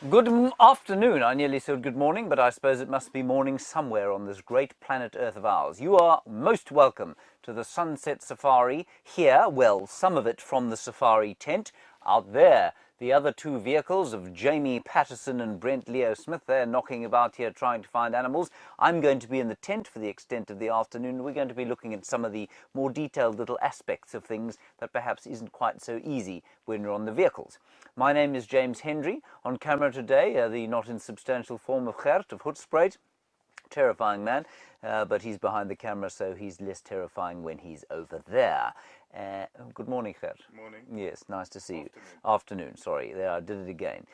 Afternoon. I nearly said good morning, but I suppose it must be morning somewhere on this great planet Earth of ours. You are most welcome to the Sunset Safari here. Well, some of it from the safari tent. Out there, the other two vehicles of Jamie Patterson and Brent Leo Smith, they're knocking about here trying to find animals. I'm going to be in the tent for the extent of the afternoon. We're going to be looking at some of the more detailed little aspects of things that perhaps isn't quite so easy when you're on the vehicles. My name is James Hendry. On camera today, the not insubstantial form of Gert of Hoedspruit. Terrifying man, but he's behind the camera, so he's less terrifying when he's over there. Good morning, Gert. Morning. Yes, nice to see you. Afternoon, sorry, there, I did it again.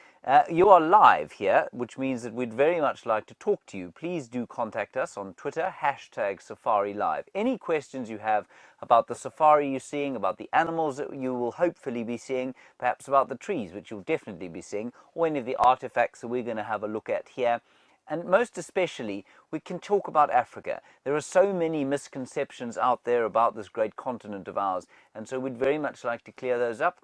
You are live here, which means that we'd very much like to talk to you. Please do contact us on Twitter, #SafariLive. Any questions you have about the safari you're seeing, about the animals that you will hopefully be seeing, perhaps about the trees, which you'll definitely be seeing, or any of the artifacts that we're going to have a look at here. And most especially, we can talk about Africa. There are so many misconceptions out there about this great continent of ours, and so we'd very much like to clear those up.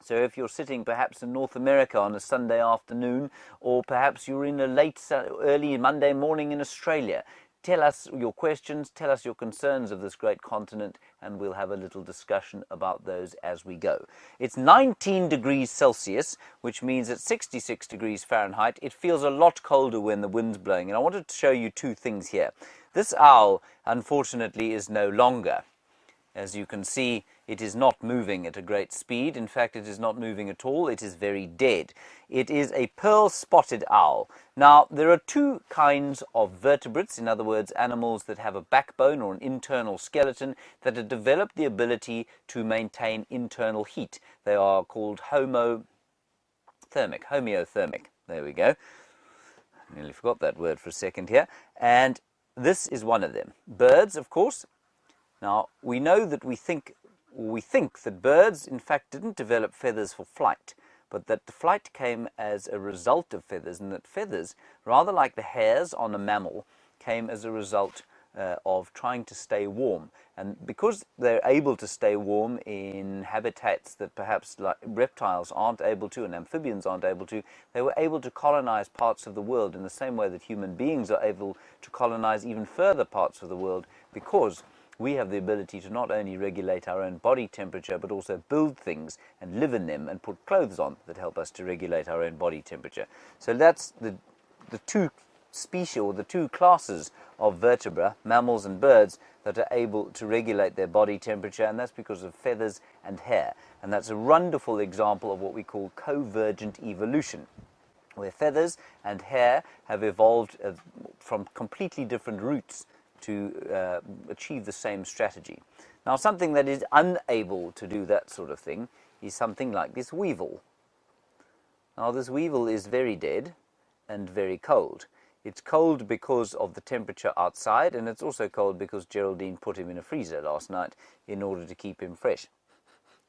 So if you're sitting perhaps in North America on a Sunday afternoon, or perhaps you're in a early Monday morning in Australia, tell us your questions, tell us your concerns of this great continent, and we'll have a little discussion about those as we go. It's 19 degrees Celsius, which means at 66 degrees Fahrenheit, it feels a lot colder when the wind's blowing. And I wanted to show you two things here. This owl, unfortunately, is no longer. As you can see, it is not moving at a great speed. In fact, it is not moving at all. It is very dead. It is a pearl-spotted owl. Now, there are two kinds of vertebrates, in other words, animals that have a backbone or an internal skeleton that have developed the ability to maintain internal heat. They are called homeothermic. There we go. I nearly forgot that word for a second here. And this is one of them. Birds, of course. Now, we know that we think that birds, in fact, didn't develop feathers for flight, but that the flight came as a result of feathers, and that feathers, rather like the hairs on a mammal, came as a result of trying to stay warm. And because they're able to stay warm in habitats that perhaps like reptiles aren't able to and amphibians aren't able to, they were able to colonize parts of the world in the same way that human beings are able to colonize even further parts of the world, because we have the ability to not only regulate our own body temperature, but also build things and live in them and put clothes on that help us to regulate our own body temperature. So that's the two species, or the two classes of vertebra, mammals and birds, that are able to regulate their body temperature, and that's because of feathers and hair. And that's a wonderful example of what we call convergent evolution, where feathers and hair have evolved from completely different roots to achieve the same strategy. Now, something that is unable to do that sort of thing is something like this weevil. Now, this weevil is very dead and very cold. It's cold because of the temperature outside, and it's also cold because Geraldine put him in a freezer last night in order to keep him fresh.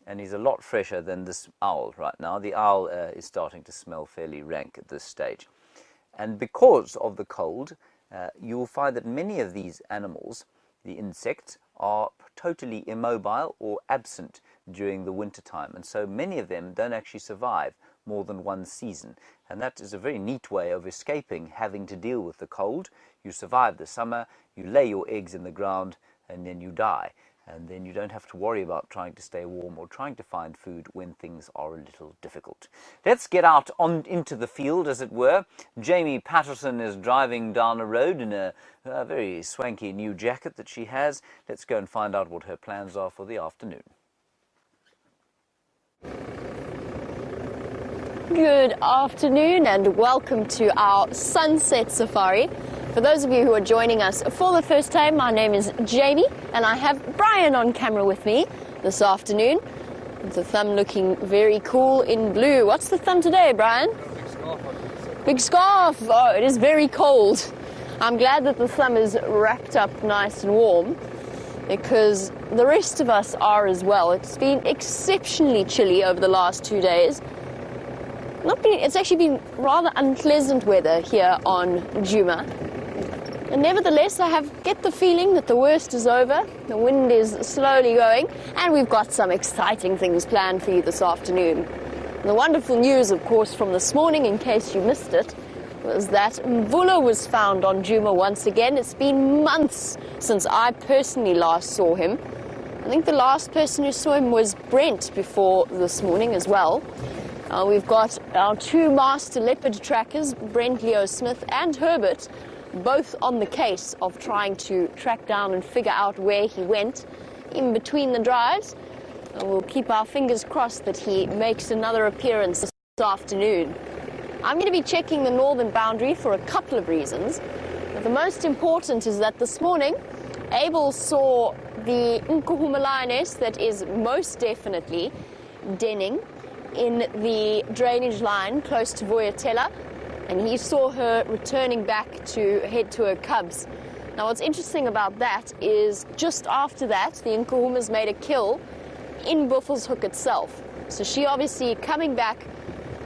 And he's a lot fresher than this owl right now. The owl is starting to smell fairly rank at this stage. And because of the cold, you will find that many of these animals, the insects, are totally immobile or absent during the winter time, and so many of them don't actually survive more than one season. And that is a very neat way of escaping having to deal with the cold. You survive the summer, you lay your eggs in the ground, and then you die. And then you don't have to worry about trying to stay warm or trying to find food when things are a little difficult. Let's get out into the field, as it were. Jamie Patterson is driving down a road in a very swanky new jacket that she has. Let's go and find out what her plans are for the afternoon. Good afternoon and welcome to our Sunset Safari. For those of you who are joining us for the first time, my name is Jamie and I have Brian on camera with me this afternoon. With the thumb looking very cool in blue. What's the thumb today, Brian? Big scarf. Big scarf! Oh, it is very cold. I'm glad that the thumb is wrapped up nice and warm, because the rest of us are as well. It's been exceptionally chilly over the last 2 days. It's actually been rather unpleasant weather here on Djuma. And nevertheless, I get the feeling that the worst is over. The wind is slowly going, and we've got some exciting things planned for you this afternoon. The wonderful news, of course, from this morning, in case you missed it, was that Mvula was found on Djuma once again. It's been months since I personally last saw him. I think the last person who saw him was Brent before this morning as well. We've got our two master leopard trackers, Brent Leo Smith and Herbert, both on the case of trying to track down and figure out where he went in between the drives. And we'll keep our fingers crossed that he makes another appearance this afternoon. I'm going to be checking the northern boundary for a couple of reasons. But the most important is that this morning, Abel saw the Nkuhuma lioness that is most definitely denning in the drainage line close to Voyatella, and he saw her returning back to head to her cubs. Now what's interesting about that is just after that, the Nkuhuma's made a kill in Buffelshoek itself. So she obviously coming back.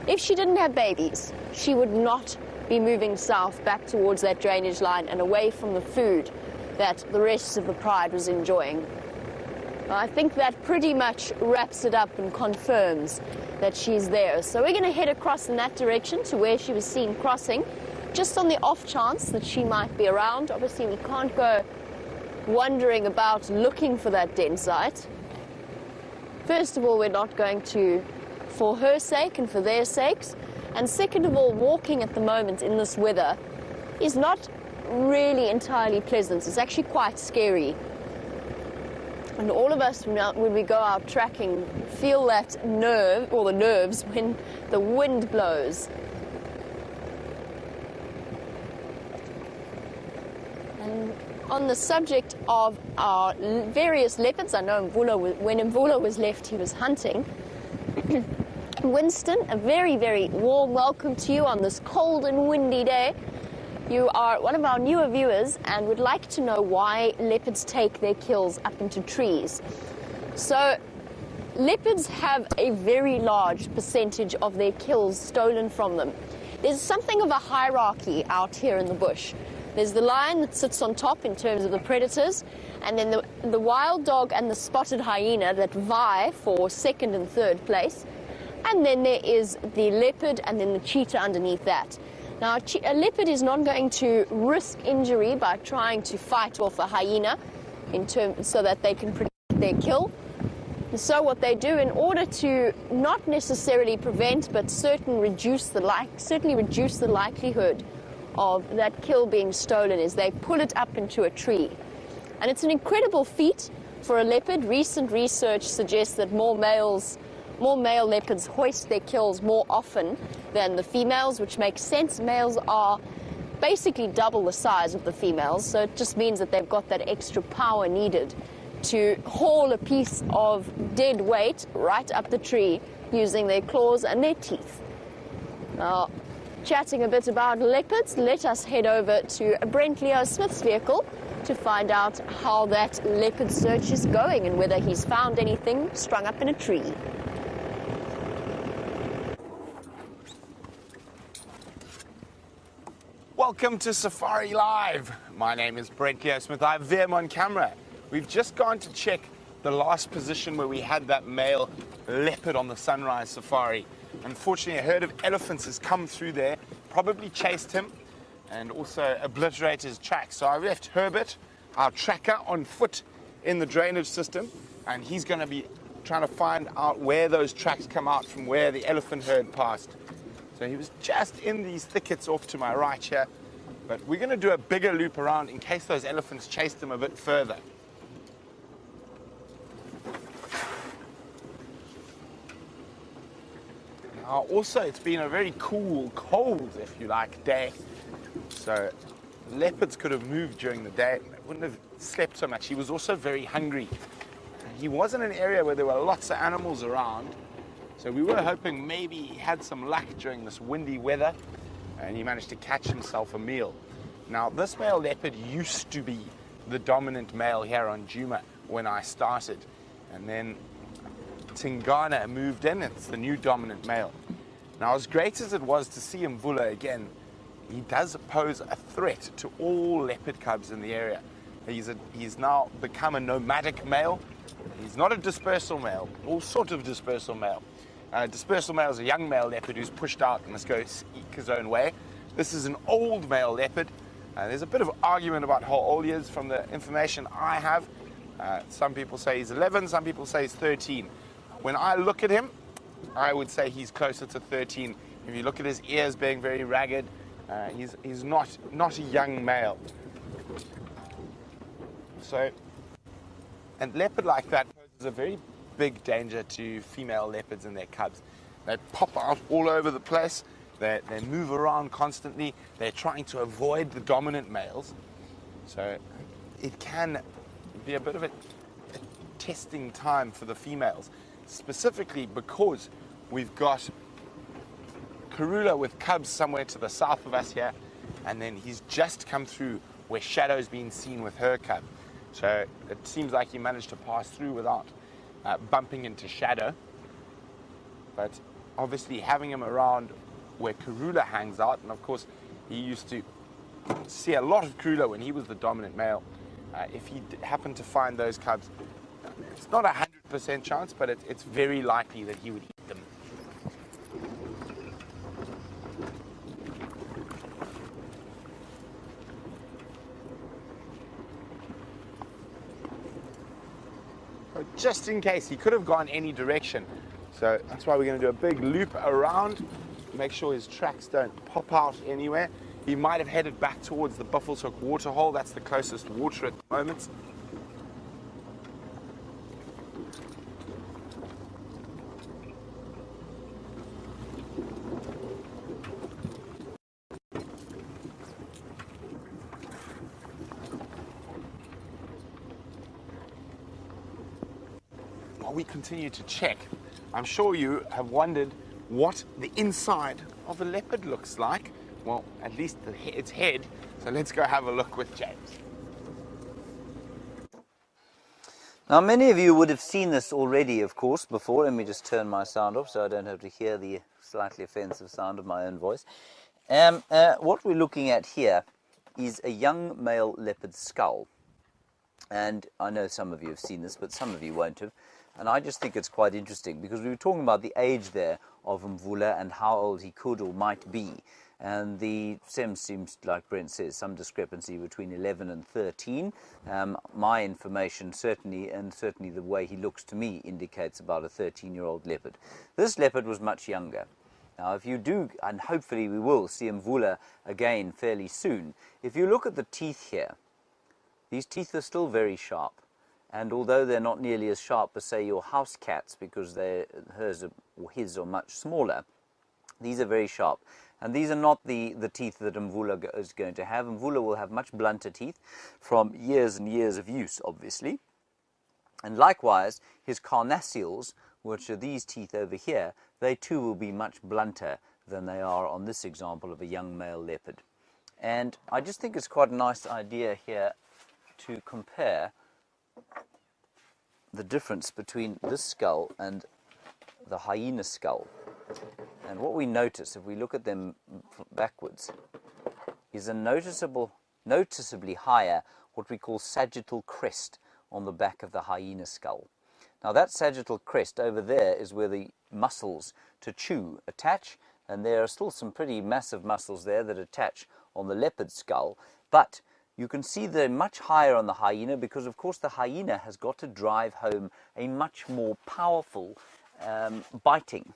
If she didn't have babies, she would not be moving south back towards that drainage line and away from the food that the rest of the pride was enjoying. I think that pretty much wraps it up and confirms that she's there. So we're going to head across in that direction to where she was seen crossing, just on the off chance that she might be around. Obviously, we can't go wandering about looking for that den site. First of all, we're not going to, for her sake and for their sakes. And second of all, walking at the moment in this weather is not really entirely pleasant. It's actually quite scary. And all of us, when we go out tracking, feel that nerve, or the nerves, when the wind blows. And on the subject of our various leopards, I know when Mvula was left, he was hunting. Winston, a very, very warm welcome to you on this cold and windy day. You are one of our newer viewers and would like to know why leopards take their kills up into trees. So, leopards have a very large percentage of their kills stolen from them. There's something of a hierarchy out here in the bush. There's the lion that sits on top in terms of the predators, and then the wild dog and the spotted hyena that vie for second and third place. And then there is the leopard and then the cheetah underneath that. Now, a leopard is not going to risk injury by trying to fight off a hyena so that they can protect their kill. And so what they do in order to not necessarily prevent but certainly reduce the likelihood of that kill being stolen is they pull it up into a tree. And it's an incredible feat for a leopard. Recent research suggests that more male leopards hoist their kills more often than the females, which makes sense. Males are basically double the size of the females, so it just means that they've got that extra power needed to haul a piece of dead weight right up the tree using their claws and their teeth. Now, chatting a bit about leopards, let us head over to Brent Leo Smith's vehicle to find out how that leopard search is going and whether he's found anything strung up in a tree. Welcome to Safari Live. My name is Brent Leo Smith. I have them on camera. We've just gone to check the last position where we had that male leopard on the sunrise safari. Unfortunately, a herd of elephants has come through there, probably chased him and also obliterated his tracks. So I left Herbert, our tracker, on foot in the drainage system, and he's going to be trying to find out where those tracks come out from where the elephant herd passed. So he was just in these thickets off to my right here, but we're going to do a bigger loop around in case those elephants chased him a bit further. Now, also, it's been a very cool, cold, if you like, day. So leopards could have moved during the day. They wouldn't have slept so much. He was also very hungry. He was in an area where there were lots of animals around. So we were hoping maybe he had some luck during this windy weather and he managed to catch himself a meal. Now, this male leopard used to be the dominant male here on Djuma when I started. And then Tingana moved in, it's the new dominant male. Now, as great as it was to see Mvula again, he does pose a threat to all leopard cubs in the area. He's now become a nomadic male. He's not a dispersal male, all sort of dispersal male. Dispersal male is a young male leopard who's pushed out and must go seek his own way. This is an old male leopard. There's a bit of argument about how old he is from the information I have. Some people say he's 11, some people say he's 13. When I look at him, I would say he's closer to 13. If you look at his ears being very ragged, he's not a young male. So, and leopard like that poses a very big danger to female leopards and their cubs. They pop out all over the place. They move around constantly. They're trying to avoid the dominant males. So it can be a bit of a testing time for the females, specifically because we've got Karula with cubs somewhere to the south of us here, and then he's just come through where Shadow's been seen with her cub. So it seems like he managed to pass through without bumping into Shadow. But obviously having him around where Karula hangs out, and of course he used to see a lot of Karula when he was the dominant male. If he happened to find those cubs, it's not a 100% chance, but it's very likely that he would eat them. Just in case, he could have gone any direction. So that's why we're going to do a big loop around, make sure his tracks don't pop out anywhere. He might have headed back towards the Buffalo's Hook waterhole. That's the closest water at the moment. While we continue to check, I'm sure you have wondered what the inside of a leopard looks like. Well, at least its head. So let's go have a look with James. Now, many of you would have seen this already, of course, before. Let me just turn my sound off so I don't have to hear the slightly offensive sound of my own voice. What we're looking at here is a young male leopard skull. And I know some of you have seen this, but some of you won't have. And I just think it's quite interesting because we were talking about the age there of Mvula and how old he could or might be. And the SEM seems, like Brent says, some discrepancy between 11 and 13. My information certainly the way he looks to me indicates about a 13-year-old leopard. This leopard was much younger. Now, if you do, and hopefully we will see Mvula again fairly soon, if you look at the teeth here, these teeth are still very sharp. And although they're not nearly as sharp as, say, your house cat's, because his are much smaller, these are very sharp. And these are not the teeth that Mvula is going to have. Mvula will have much blunter teeth from years and years of use, obviously. And likewise, his carnassials, which are these teeth over here, they too will be much blunter than they are on this example of a young male leopard. And I just think it's quite a nice idea here to compare the difference between this skull and the hyena skull. And what we notice, if we look at them backwards, is a noticeably higher, what we call sagittal crest on the back of the hyena skull. Now that sagittal crest over there is where the muscles to chew attach, and there are still some pretty massive muscles there that attach on the leopard skull, but you can see they're much higher on the hyena because, of course, the hyena has got to drive home a much more powerful biting.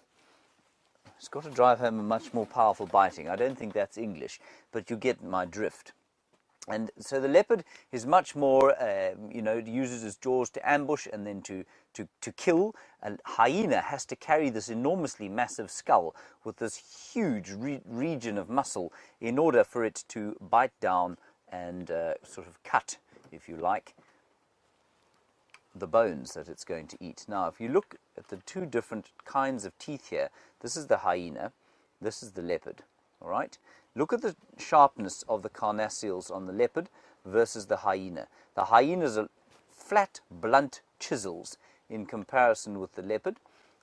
It's got to drive home a much more powerful biting. I don't think that's English, but you get my drift. And so the leopard is much more, it uses its jaws to ambush and then to kill. And hyena has to carry this enormously massive skull with this huge region of muscle in order for it to bite down and sort of cut, if you like, the bones that it's going to eat. Now, if you look at the two different kinds of teeth here, this is the hyena, this is the leopard, all right? Look at the sharpness of the carnassials on the leopard versus the hyena. The hyenas are flat, blunt chisels in comparison with the leopard,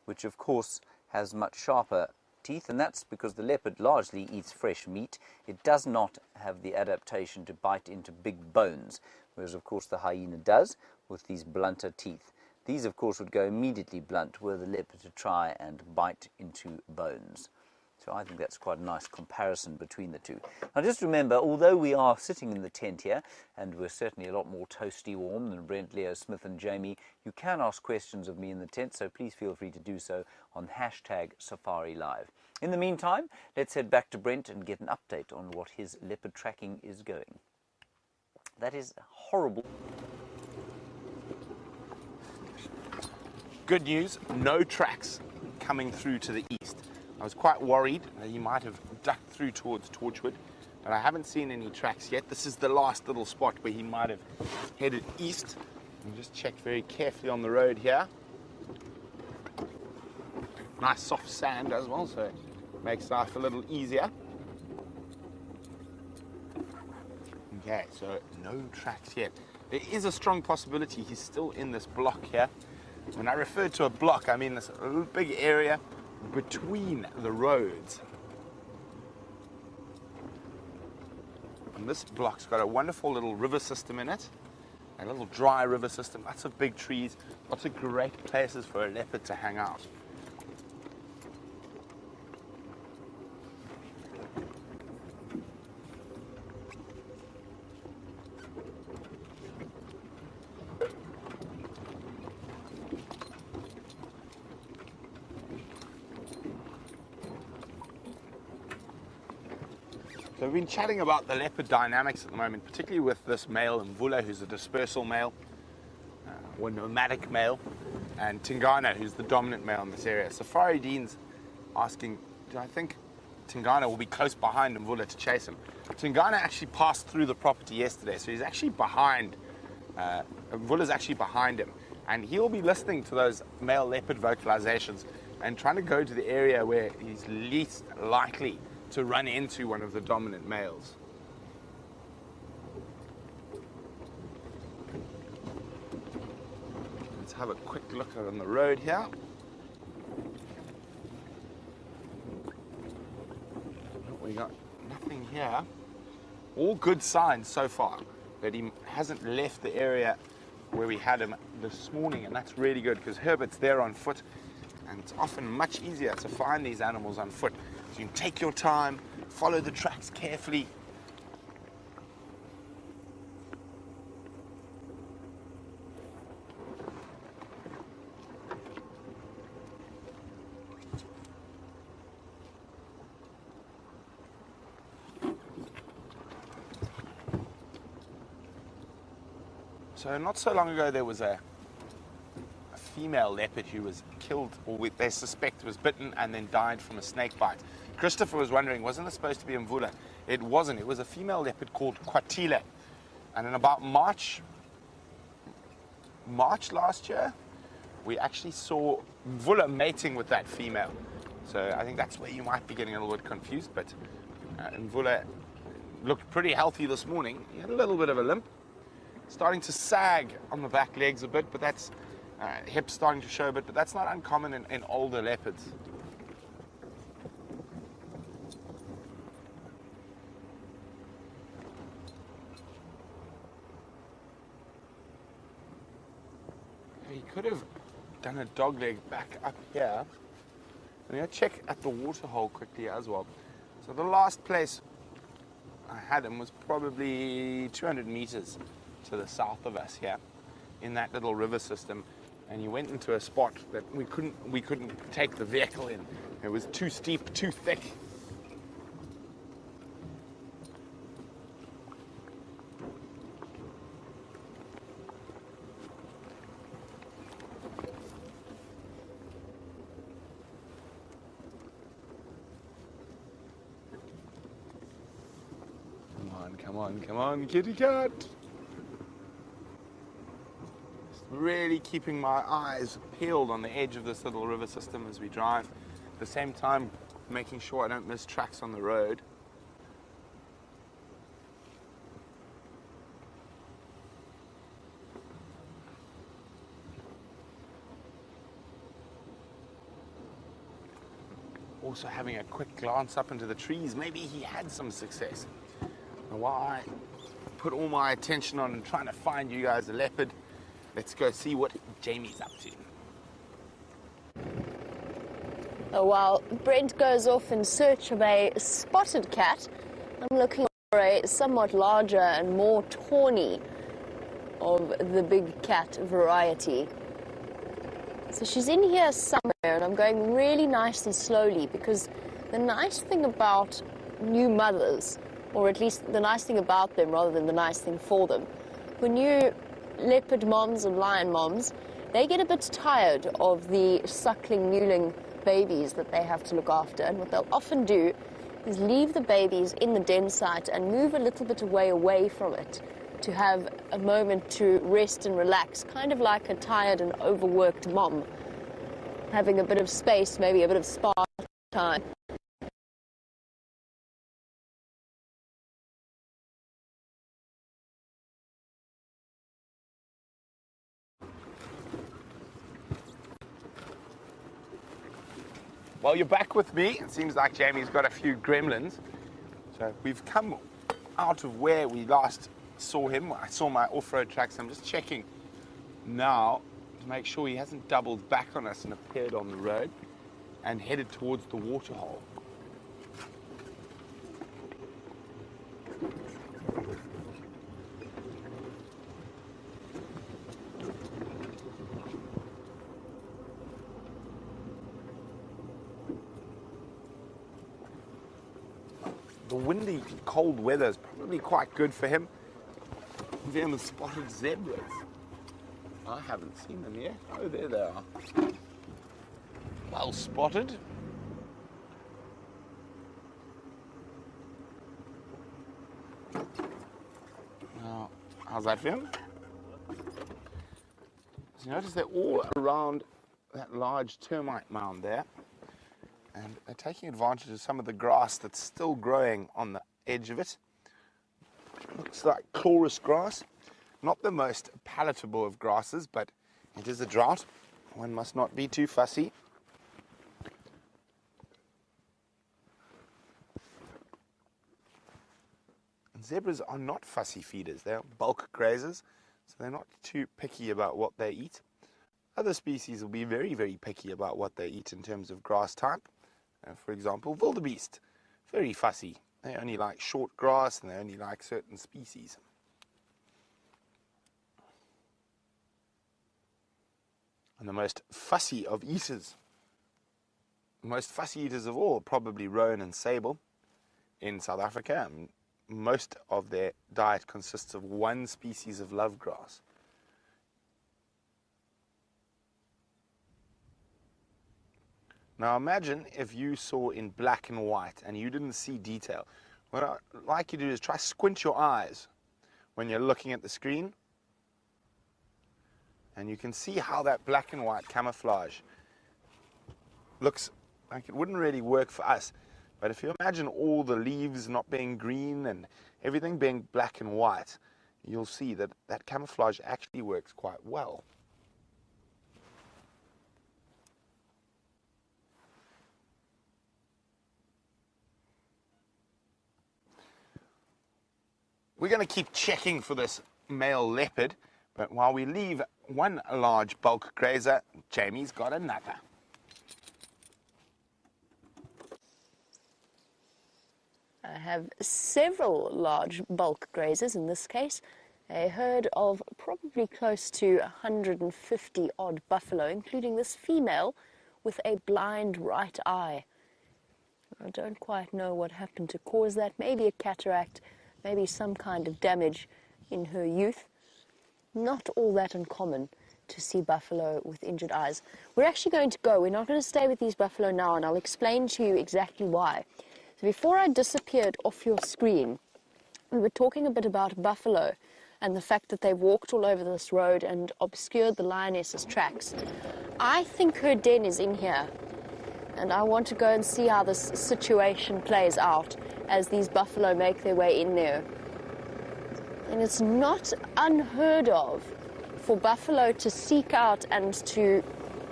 which of course has much sharper teeth, and that's because the leopard largely eats fresh meat. It does not have the adaptation to bite into big bones, whereas of course the hyena does with these blunter teeth. These, of course, would go immediately blunt were the leopard to try and bite into bones. So I think that's quite a nice comparison between the two. Now just remember, although we are sitting in the tent here, and we're certainly a lot more toasty warm than Brent, Leo, Smith and Jamie, you can ask questions of me in the tent, so please feel free to do so on #SafariLive. In the meantime, let's head back to Brent and get an update on what his leopard tracking is going. That is horrible. Good news, no tracks coming through to the east. I was quite worried that he might have ducked through towards Torchwood, but I haven't seen any tracks yet. This is the last little spot where he might have headed east. I'll just check very carefully on the road here. Nice soft sand as well, so it makes life a little easier. Okay, so no tracks yet. There is a strong possibility he's still in this block here. When I refer to a block, I mean this little big area between the roads. And this block's got a wonderful little river system in it, a little dry river system, lots of big trees, lots of great places for a leopard to hang out. So we've been chatting about the leopard dynamics at the moment, particularly with this male Mvula, who's a dispersal male, or nomadic male, and Tingana, who's the dominant male in this area. Safari Dean's asking, do I think Tingana will be close behind Mvula to chase him? Tingana actually passed through the property yesterday, so he's actually behind, Mvula's actually behind him, and he'll be listening to those male leopard vocalizations and trying to go to the area where he's least likely to run into one of the dominant males. Let's have a quick look on the road here. We got nothing here. All good signs so far that he hasn't left the area where we had him this morning, and that's really good because Herbert's there on foot, and it's often much easier to find these animals on foot. So you can take your time, follow the tracks carefully. So not so long ago there was a female leopard who was killed, or they suspect was bitten and then died from a snake bite. Christopher was wondering, wasn't it supposed to be Mvula? It wasn't. It was a female leopard called Kwatile. And in about March last year, we actually saw Mvula mating with that female. So I think that's where you might be getting a little bit confused, but Mvula looked pretty healthy this morning. He had a little bit of a limp, starting to sag on the back legs a bit, but that's hips starting to show a bit, but that's not uncommon in older leopards. He could have done a dog leg back up here. I'm going to check at the water hole quickly as well. So the last place I had him was probably 200 meters to the south of us here in that little river system. And he went into a spot that we couldn't take the vehicle in. It was too steep, too thick. Come on, kitty cat. Really keeping my eyes peeled on the edge of this little river system as we drive. At the same time, making sure I don't miss tracks on the road. Also having a quick glance up into the trees. Maybe he had some success. And while I put all my attention on trying to find you guys a leopard, let's go see what Jamie's up to. While Brent goes off in search of a spotted cat, I'm looking for a somewhat larger and more tawny of the big cat variety. So she's in here somewhere, and I'm going really nice and slowly, because the nice thing about new mothers, or at least the nice thing about them rather than the nice thing for them, when new leopard moms and lion moms, they get a bit tired of the suckling, mewling babies that they have to look after, and what they'll often do is leave the babies in the den site and move a little bit away from it to have a moment to rest and relax, kind of like a tired and overworked mom having a bit of space, maybe a bit of spa time. Well, you're back with me. It seems like Jamie's got a few gremlins. So we've come out of where we last saw him. I saw my off-road tracks. I'm just checking now to make sure he hasn't doubled back on us and appeared on the road and headed towards the waterhole. The windy, cold weather is probably quite good for him. We haven't spotted zebras. I haven't seen them yet. Oh, there they are. Well spotted. Now, how's that for him? So you notice they're all around that large termite mound there. And they're taking advantage of some of the grass that's still growing on the edge of it. Looks like chorus grass. Not the most palatable of grasses, but it is a drought. One must not be too fussy. And zebras are not fussy feeders. They're bulk grazers, so they're not too picky about what they eat. Other species will be very, very picky about what they eat in terms of grass type. For example, wildebeest, very fussy. They only like short grass and they only like certain species. And the most fussy of eaters, the most fussy eaters of all, probably roan and sable in South Africa. And most of their diet consists of one species of lovegrass. Now imagine if you saw in black and white and you didn't see detail. What I'd like you to do is try squint your eyes when you're looking at the screen, and you can see how that black and white camouflage looks like it wouldn't really work for us. But if you imagine all the leaves not being green and everything being black and white, you'll see that that camouflage actually works quite well. We're going to keep checking for this male leopard, but while we leave one large bulk grazer, Jamie's got another. I have several large bulk grazers in this case. A herd of probably close to 150 odd buffalo, including this female with a blind right eye. I don't quite know what happened to cause that. Maybe a cataract, maybe some kind of damage in her youth. Not all that uncommon to see buffalo with injured eyes. We're actually going to go. We're not going to stay with these buffalo now, and I'll explain to you exactly why. So before I disappeared off your screen, we were talking a bit about buffalo and the fact that they walked all over this road and obscured the lioness's tracks. I think her den is in here, and I want to go and see how this situation plays out as these buffalo make their way in there. And it's not unheard of for buffalo to seek out and to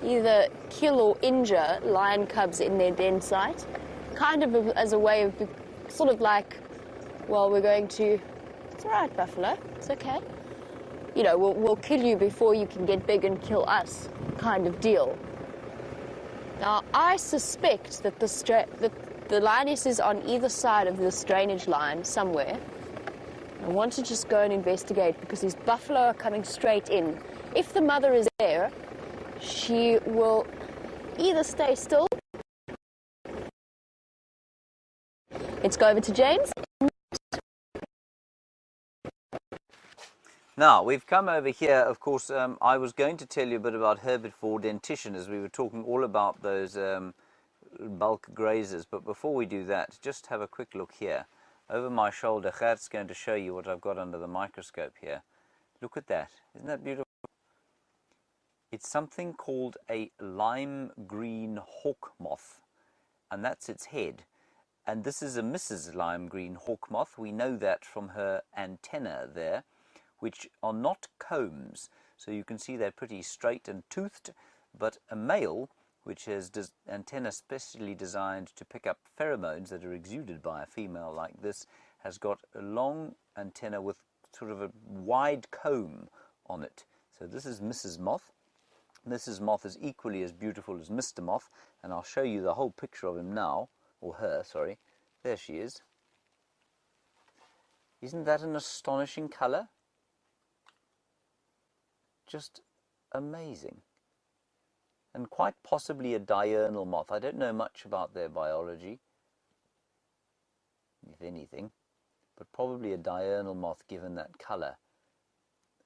either kill or injure lion cubs in their den site, kind of as a way of sort of like, well, we're going to, it's all right, buffalo, it's okay. you know, we'll kill you before you can get big and kill us kind of deal. Now, I suspect that the lioness is on either side of this drainage line somewhere. I want to just go and investigate because these buffalo are coming straight in. If the mother is there, she will either stay still. Let's go over to James. Now, we've come over here, of course, I was going to tell you a bit about herbivore dentition as we were talking all about those bulk grazers, but before we do that, just have a quick look here. Over my shoulder, Gert's going to show you what I've got under the microscope here. Look at that. Isn't that beautiful? It's something called a lime green hawk moth, and that's its head. And this is a Mrs. lime green hawk moth. We know that from her antennae there, which are not combs. So you can see they're pretty straight and toothed, but a male, which has antennae specially designed to pick up pheromones that are exuded by a female like this, has got a long antenna with sort of a wide comb on it. So this is Mrs. Moth. Mrs. Moth is equally as beautiful as Mr. Moth, and I'll show you the whole picture of him now, or her, sorry. There she is. Isn't that an astonishing colour? Just amazing. And quite possibly a diurnal moth. I don't know much about their biology, if anything, but probably a diurnal moth given that colour.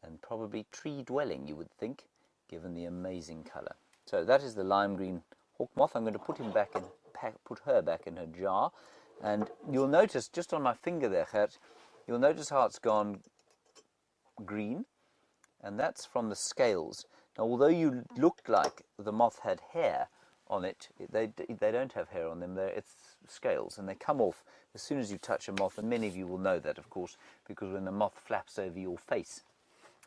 And probably tree-dwelling, you would think, given the amazing colour. So that is the lime green hawk moth. I'm going to put her back in her jar. And you'll notice, just on my finger there, Gert, you'll notice how it's gone green. And that's from the scales. Now, although you looked like the moth had hair on it, they don't have hair on them. It's scales, and they come off as soon as you touch a moth. And many of you will know that, of course, because when the moth flaps over your face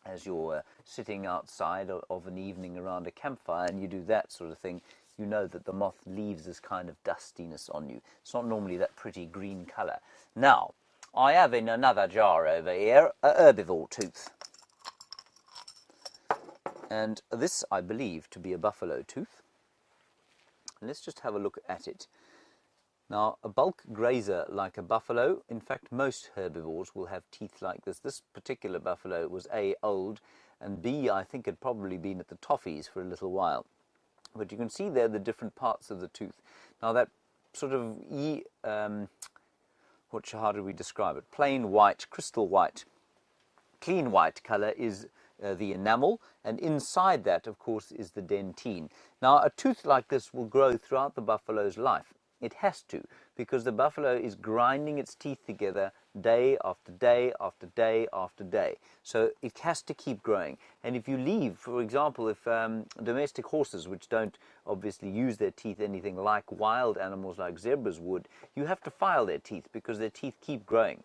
as you're sitting outside of an evening around a campfire and you do that sort of thing, you know that the moth leaves this kind of dustiness on you. It's not normally that pretty green colour. Now, I have in another jar over here a herbivore tooth. And this, I believe, to be a buffalo tooth. And let's just have a look at it. Now, a bulk grazer like a buffalo, in fact, most herbivores will have teeth like this. This particular buffalo was A, old, and B, I think had probably been at the toffees for a little while. But you can see there the different parts of the tooth. Now, that sort of, how do we describe it? Plain white, crystal white, clean white colour is the enamel, and inside that, of course, is the dentine. Now, a tooth like this will grow throughout the buffalo's life. It has to, because the buffalo is grinding its teeth together day after day after day after day. So it has to keep growing. And if you leave, for example, if domestic horses, which don't obviously use their teeth anything like wild animals like zebras would, you have to file their teeth because their teeth keep growing.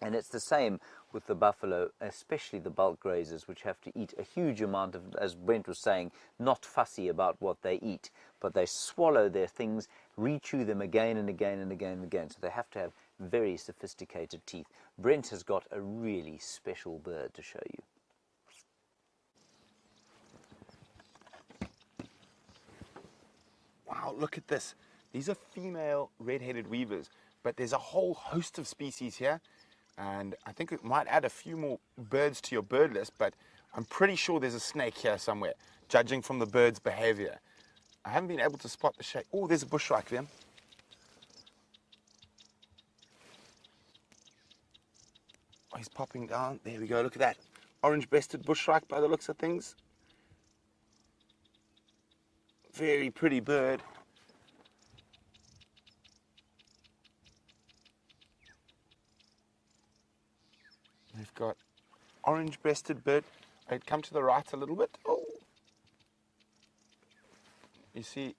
And it's the same with the buffalo, especially the bulk grazers, which have to eat a huge amount of, as Brent was saying, not fussy about what they eat, but they swallow their things, re-chew them again and again and again and again. So they have to have very sophisticated teeth. Brent has got a really special bird to show you. Wow, look at this. These are female red-headed weavers, but there's a whole host of species here. And I think it might add a few more birds to your bird list, but I'm pretty sure there's a snake here somewhere, judging from the bird's behavior. I haven't been able to spot the shape. Oh, there's a bushwhack there. Oh, he's popping down. There we go, look at that. Orange-breasted bushwhack by the looks of things. Very pretty bird. We've got orange-breasted bird. I'd come to the right a little bit. Oh, you see,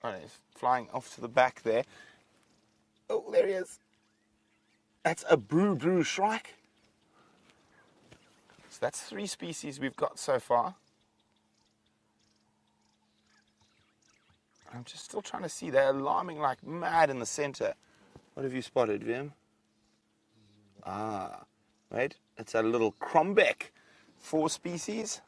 oh, he's flying off to the back there. Oh, there he is. That's a brew shrike. So that's 3 species we've got so far. I'm just still trying to see. They're alarming like mad in the center. What have you spotted, Vim? Ah. Right? It's a little crombeck. 4 species.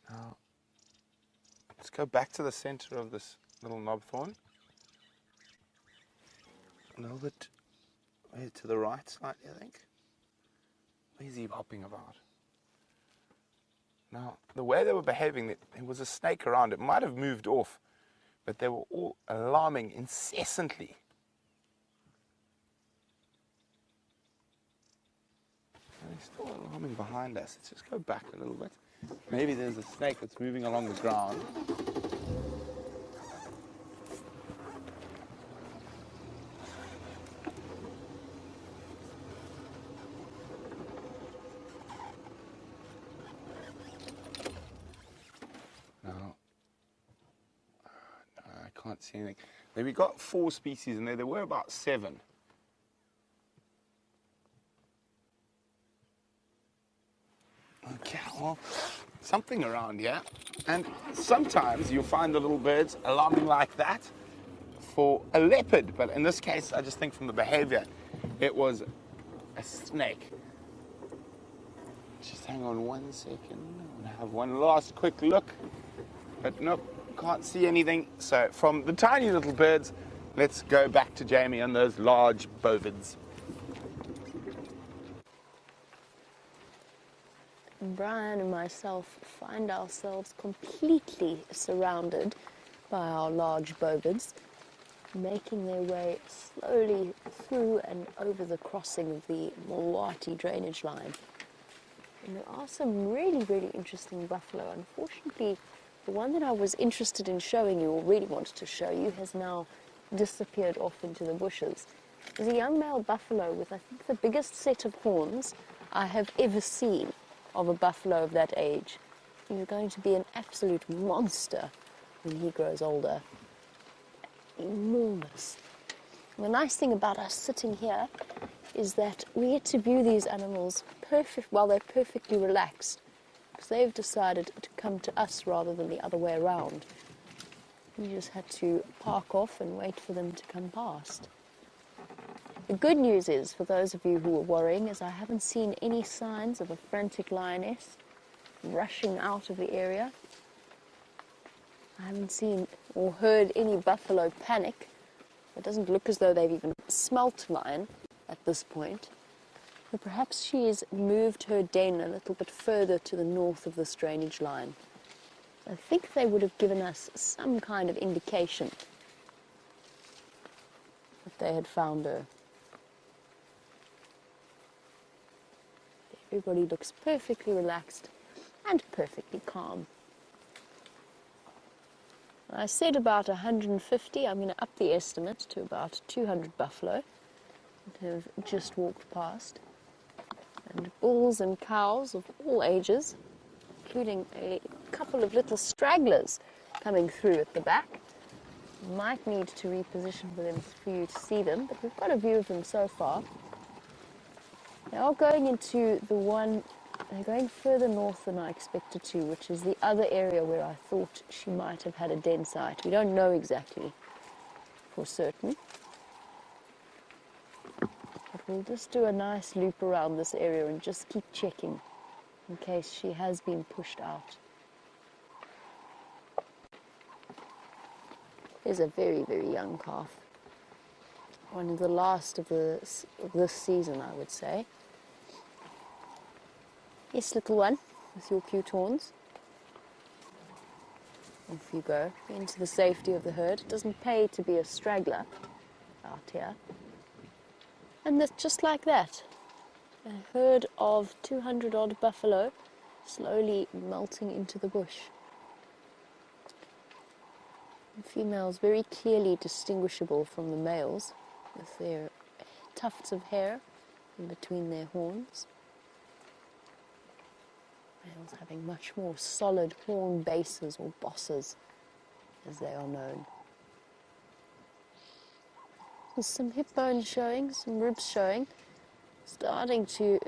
Now, let's go back to the center of this little knobthorn. A little bit to the right slightly, I think. Where's he hopping about? Now, the way they were behaving, there was a snake around. It might have moved off, but they were all alarming incessantly. And they're still alarming behind us. Let's just go back a little bit. Maybe there's a snake that's moving along the ground. No, I can't see anything. Then we got 4 species in there. There were about 7. Okay, well, something around here. And sometimes you'll find the little birds alarming like that for a leopard. But in this case, I just think from the behavior, it was a snake. Just hang on 1 second. I'm gonna have one last quick look. But nope, can't see anything. So from the tiny little birds, let's go back to Jamie and those large bovids. Brian and myself find ourselves completely surrounded by our large bovids, making their way slowly through and over the crossing of the Mulwati drainage line. And there are some really, really interesting buffalo. Unfortunately, the one that I was interested in showing you, or really wanted to show you, has now disappeared off into the bushes. There's a young male buffalo with, I think, the biggest set of horns I have ever seen of a buffalo of that age. He's going to be an absolute monster when he grows older. Enormous. And the nice thing about us sitting here is that we get to view these animals while they're perfectly relaxed, because they've decided to come to us rather than the other way around. We just had to park off and wait for them to come past. The good news is, for those of you who are worrying, is I haven't seen any signs of a frantic lioness rushing out of the area. I haven't seen or heard any buffalo panic. It doesn't look as though they've even smelt lion at this point. But perhaps she's moved her den a little bit further to the north of this drainage line. I think they would have given us some kind of indication that they had found her. Everybody looks perfectly relaxed and perfectly calm. I said about 150. I'm going to up the estimate to about 200 buffalo that have just walked past. And bulls and cows of all ages, including a couple of little stragglers coming through at the back. Might need to reposition for you to see them, but we've got a view of them so far. They are going into the one, they're going further north than I expected to, which is the other area where I thought she might have had a den site. We don't know exactly for certain. But we'll just do a nice loop around this area and just keep checking in case she has been pushed out. There's a very, very young calf. One of the last of this season, I would say. Yes, little one, with your cute horns. Off you go, into the safety of the herd. It doesn't pay to be a straggler out here. And that's just like that. A herd of 200-odd buffalo slowly melting into the bush. The females very clearly distinguishable from the males, with their tufts of hair in between their horns. Males having much more solid horn bases, or bosses, as they are known. There's some hip bones showing, some ribs showing. Starting to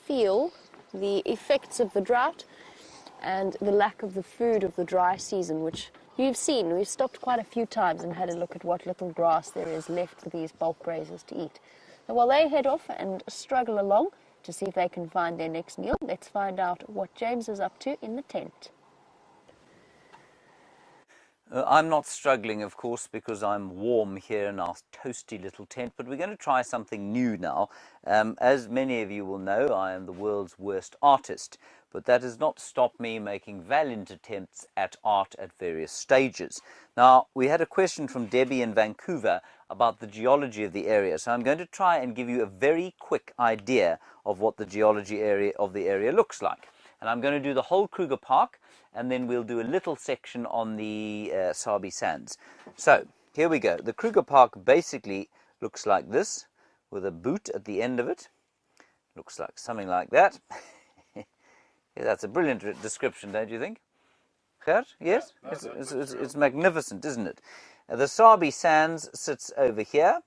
feel the effects of the drought. and the lack of the food of the dry season, which you've seen. We've stopped quite a few times and had a look at what little grass there is left for these bulk grazers to eat. So while they head off and struggle along to see if they can find their next meal, let's find out what James is up to in the tent. I'm not struggling, of course, because I'm warm here in our toasty little tent, but we're going to try something new now. As many of you will know, I am the world's worst artist, but that has not stopped me making valiant attempts at art at various stages. Now, we had a question from Debbie in Vancouver about the geology of the area, so I'm going to try and give you a very quick idea of what the geology of the area looks like. And I'm going to do the whole Kruger Park, and then we'll do a little section on the Sabi Sands. So, here we go. The Kruger Park basically looks like this, with a boot at the end of it. Looks like something like that. Yeah, that's a brilliant description, don't you think? Gert? Yes? It's magnificent, isn't it? The Sabi Sands sits over here.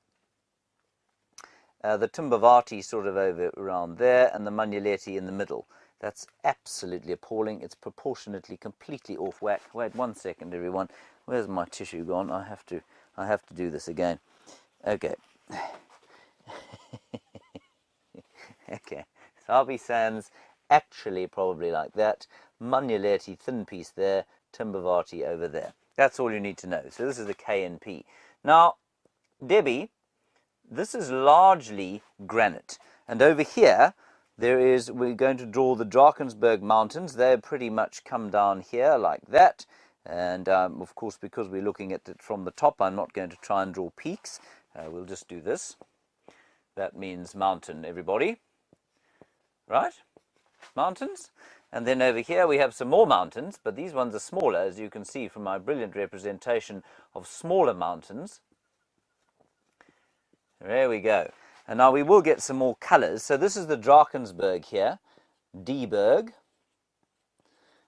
The Timbavati sort of over around there, and the Manyeleti in the middle. That's absolutely appalling. It's proportionately completely off whack. Wait 1 second, everyone. Where's my tissue gone? I have to do this again. Okay. Okay. Sabi Sands, actually probably like that. Manyeleti, thin piece there. Timbavati over there. That's all you need to know. So this is the KNP. Now, Debbie, this is largely granite. And over here, we're going to draw the Drakensberg Mountains. They pretty much come down here like that. And of course, because we're looking at it from the top, I'm not going to try and draw peaks. We'll just do this. That means mountain, everybody. Right? Mountains. And then over here we have some more mountains, but these ones are smaller, as you can see from my brilliant representation of smaller mountains. There we go. And now we will get some more colors. So this is the Drakensberg here, D-Berg.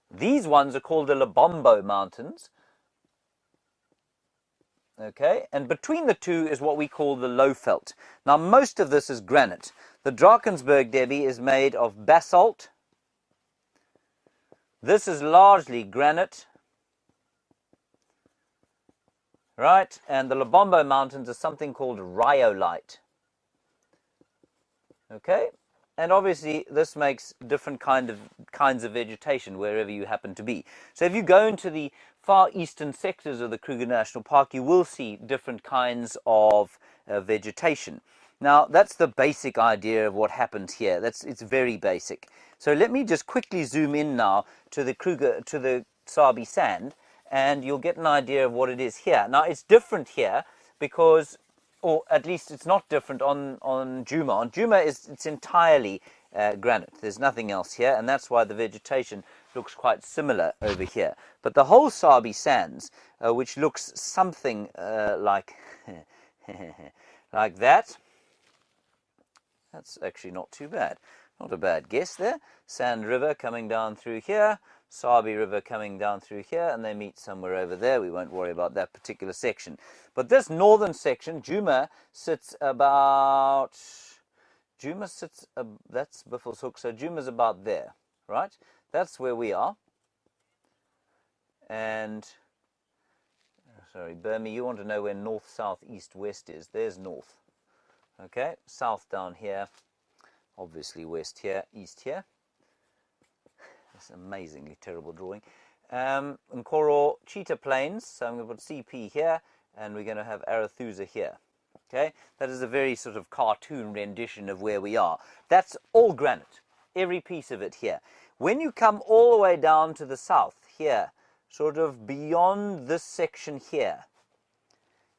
These ones are called the Lobombo Mountains. Okay, and between the two is what we call the Lowveld. Now most of this is granite. The Drakensberg, Debbie, is made of basalt. This is largely granite. Right, and the Lobombo Mountains are something called rhyolite. Okay, and obviously this makes different kinds of vegetation wherever you happen to be. So if you go into the far eastern sectors of the Kruger National Park, you will see different kinds of vegetation. Now that's the basic idea of what happens here. It's very basic. So let me just quickly zoom in now to the Sabi Sand, and you'll get an idea of what it is here. Now it's different here because, or at least it's not different on Djuma. On Djuma, it's entirely granite. There's nothing else here, and that's why the vegetation looks quite similar over here. But the whole Sabi Sands, which looks something like like that, that's actually not too bad. Not a bad guess there. Sand River coming down through here, Sabi River coming down through here, and they meet somewhere over there. We won't worry about that particular section. But this northern section, Djuma, sits about, that's Buffelshoek, so Djuma's about there, right? That's where we are. And, sorry, Burmy, you want to know where north, south, east, west is. There's north. Okay, south down here, obviously west here, east here. That's an amazingly terrible drawing. Nkoro Cheetah Plains, so I'm going to put CP here, and we're going to have Arathusa here. Okay, that is a very sort of cartoon rendition of where we are. That's all granite, every piece of it here. When you come all the way down to the south here, sort of beyond this section here,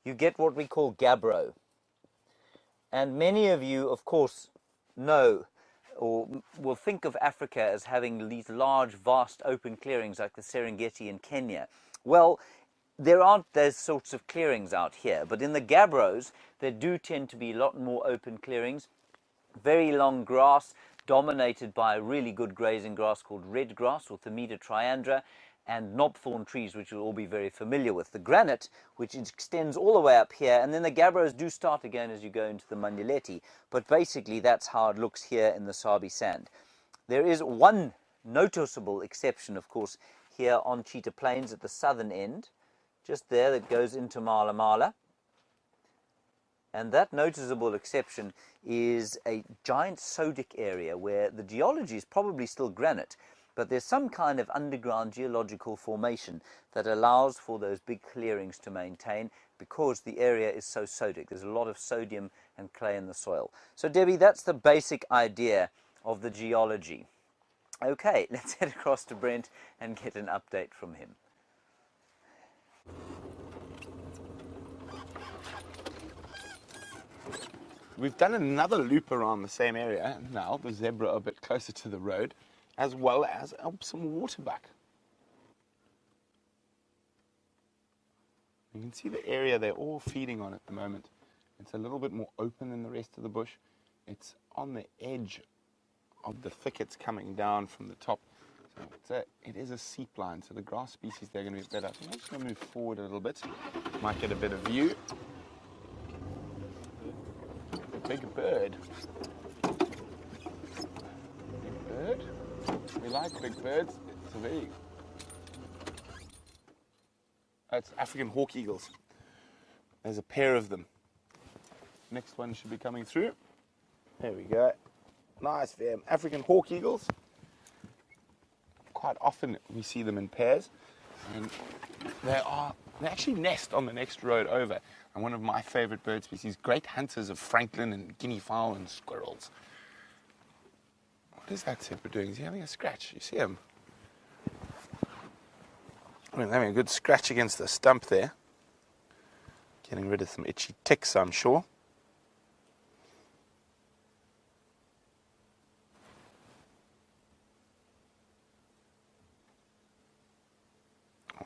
you get what we call gabbro. And many of you, of course, know or will think of Africa as having these large, vast open clearings like the Serengeti in Kenya. Well, there aren't those sorts of clearings out here, but in the gabbros, there do tend to be a lot more open clearings, very long grass, dominated by a really good grazing grass called red grass or Themida triandra, and knobthorn trees, which you'll all be very familiar with. The granite, which extends all the way up here, and then the gabbros do start again as you go into the Manyeleti, but basically that's how it looks here in the Sabi Sand. There is one noticeable exception, of course, here on Cheetah Plains at the southern end, just there, that goes into Mala Mala. And that noticeable exception is a giant sodic area where the geology is probably still granite, but there's some kind of underground geological formation that allows for those big clearings to maintain because the area is so sodic. There's a lot of sodium and clay in the soil. So, Debbie, that's the basic idea of the geology. Okay, let's head across to Brent and get an update from him. We've done another loop around the same area, now the zebra a bit closer to the road, as well as some waterbuck. You can see the area they're all feeding on at the moment. It's a little bit more open than the rest of the bush. It's on the edge of the thickets coming down from the top. So it is a seep line, so the grass species there are going to be better. I think I'm just going to move forward a little bit. Might get a better view. Big bird. Big bird. We like big birds. It's a very... It's African hawk eagles. There's a pair of them. Next one should be coming through. There we go. Nice African hawk eagles. Quite often we see them in pairs, and they actually nest on the next road over. And one of my favorite bird species, great hunters of francolin and guinea fowl and squirrels. What is that zebra doing? Is he having a scratch? You see him? Having a good scratch against the stump there. Getting rid of some itchy ticks, I'm sure.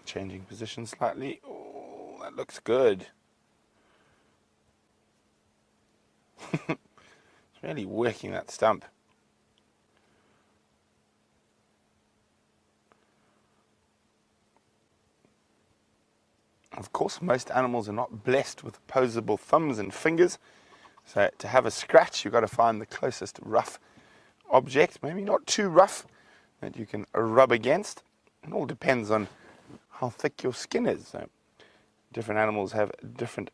Changing position slightly. Oh, that looks good. It's really working that stump. Of course, most animals are not blessed with opposable thumbs and fingers. So to have a scratch, you've got to find the closest rough object, maybe not too rough, that you can rub against. It all depends on how thick your skin is. So different animals have different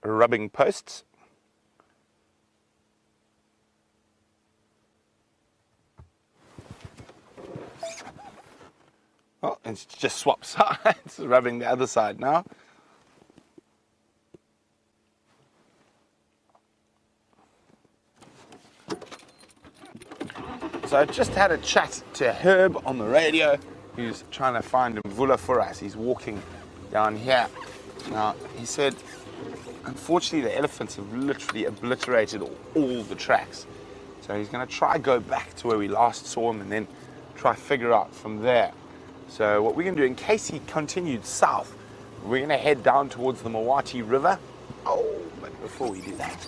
rubbing posts. Oh, it's just swapped sides, rubbing the other side now. So I just had a chat to Herb on the radio, who's trying to find Mvula for us. He's walking down here. Now, he said, unfortunately, the elephants have literally obliterated all the tracks. So he's going to try go back to where we last saw him and then try figure out from there. So what we're going to do, in case he continued south, we're going to head down towards the Mawati River. Oh, but before we do that,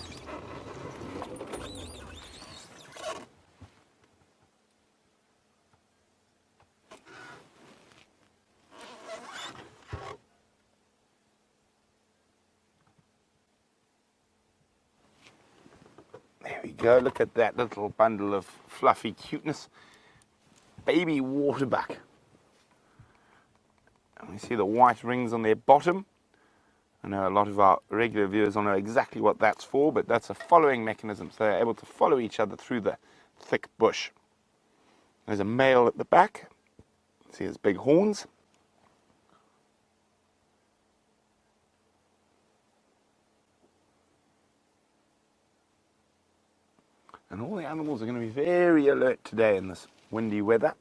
there we go. Look at that little bundle of fluffy cuteness. Baby waterbuck. And we see the white rings on their bottom. I know a lot of our regular viewers don't know exactly what that's for, but that's a following mechanism, so they're able to follow each other through the thick bush. There's a male at the back. See his big horns. And all the animals are going to be very alert today in this windy weather.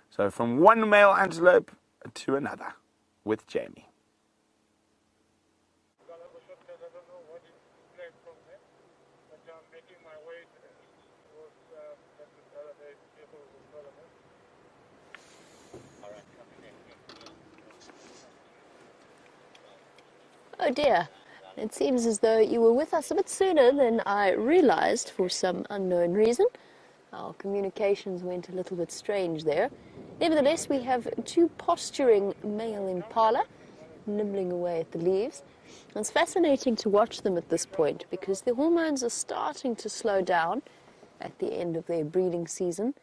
So from one male antelope to another with Jamie. Oh dear, it seems as though you were with us a bit sooner than I realized for some unknown reason. Our communications went a little bit strange there. Nevertheless, we have two posturing male impala, nibbling away at the leaves. And it's fascinating to watch them at this point because the hormones are starting to slow down at the end of their breeding season.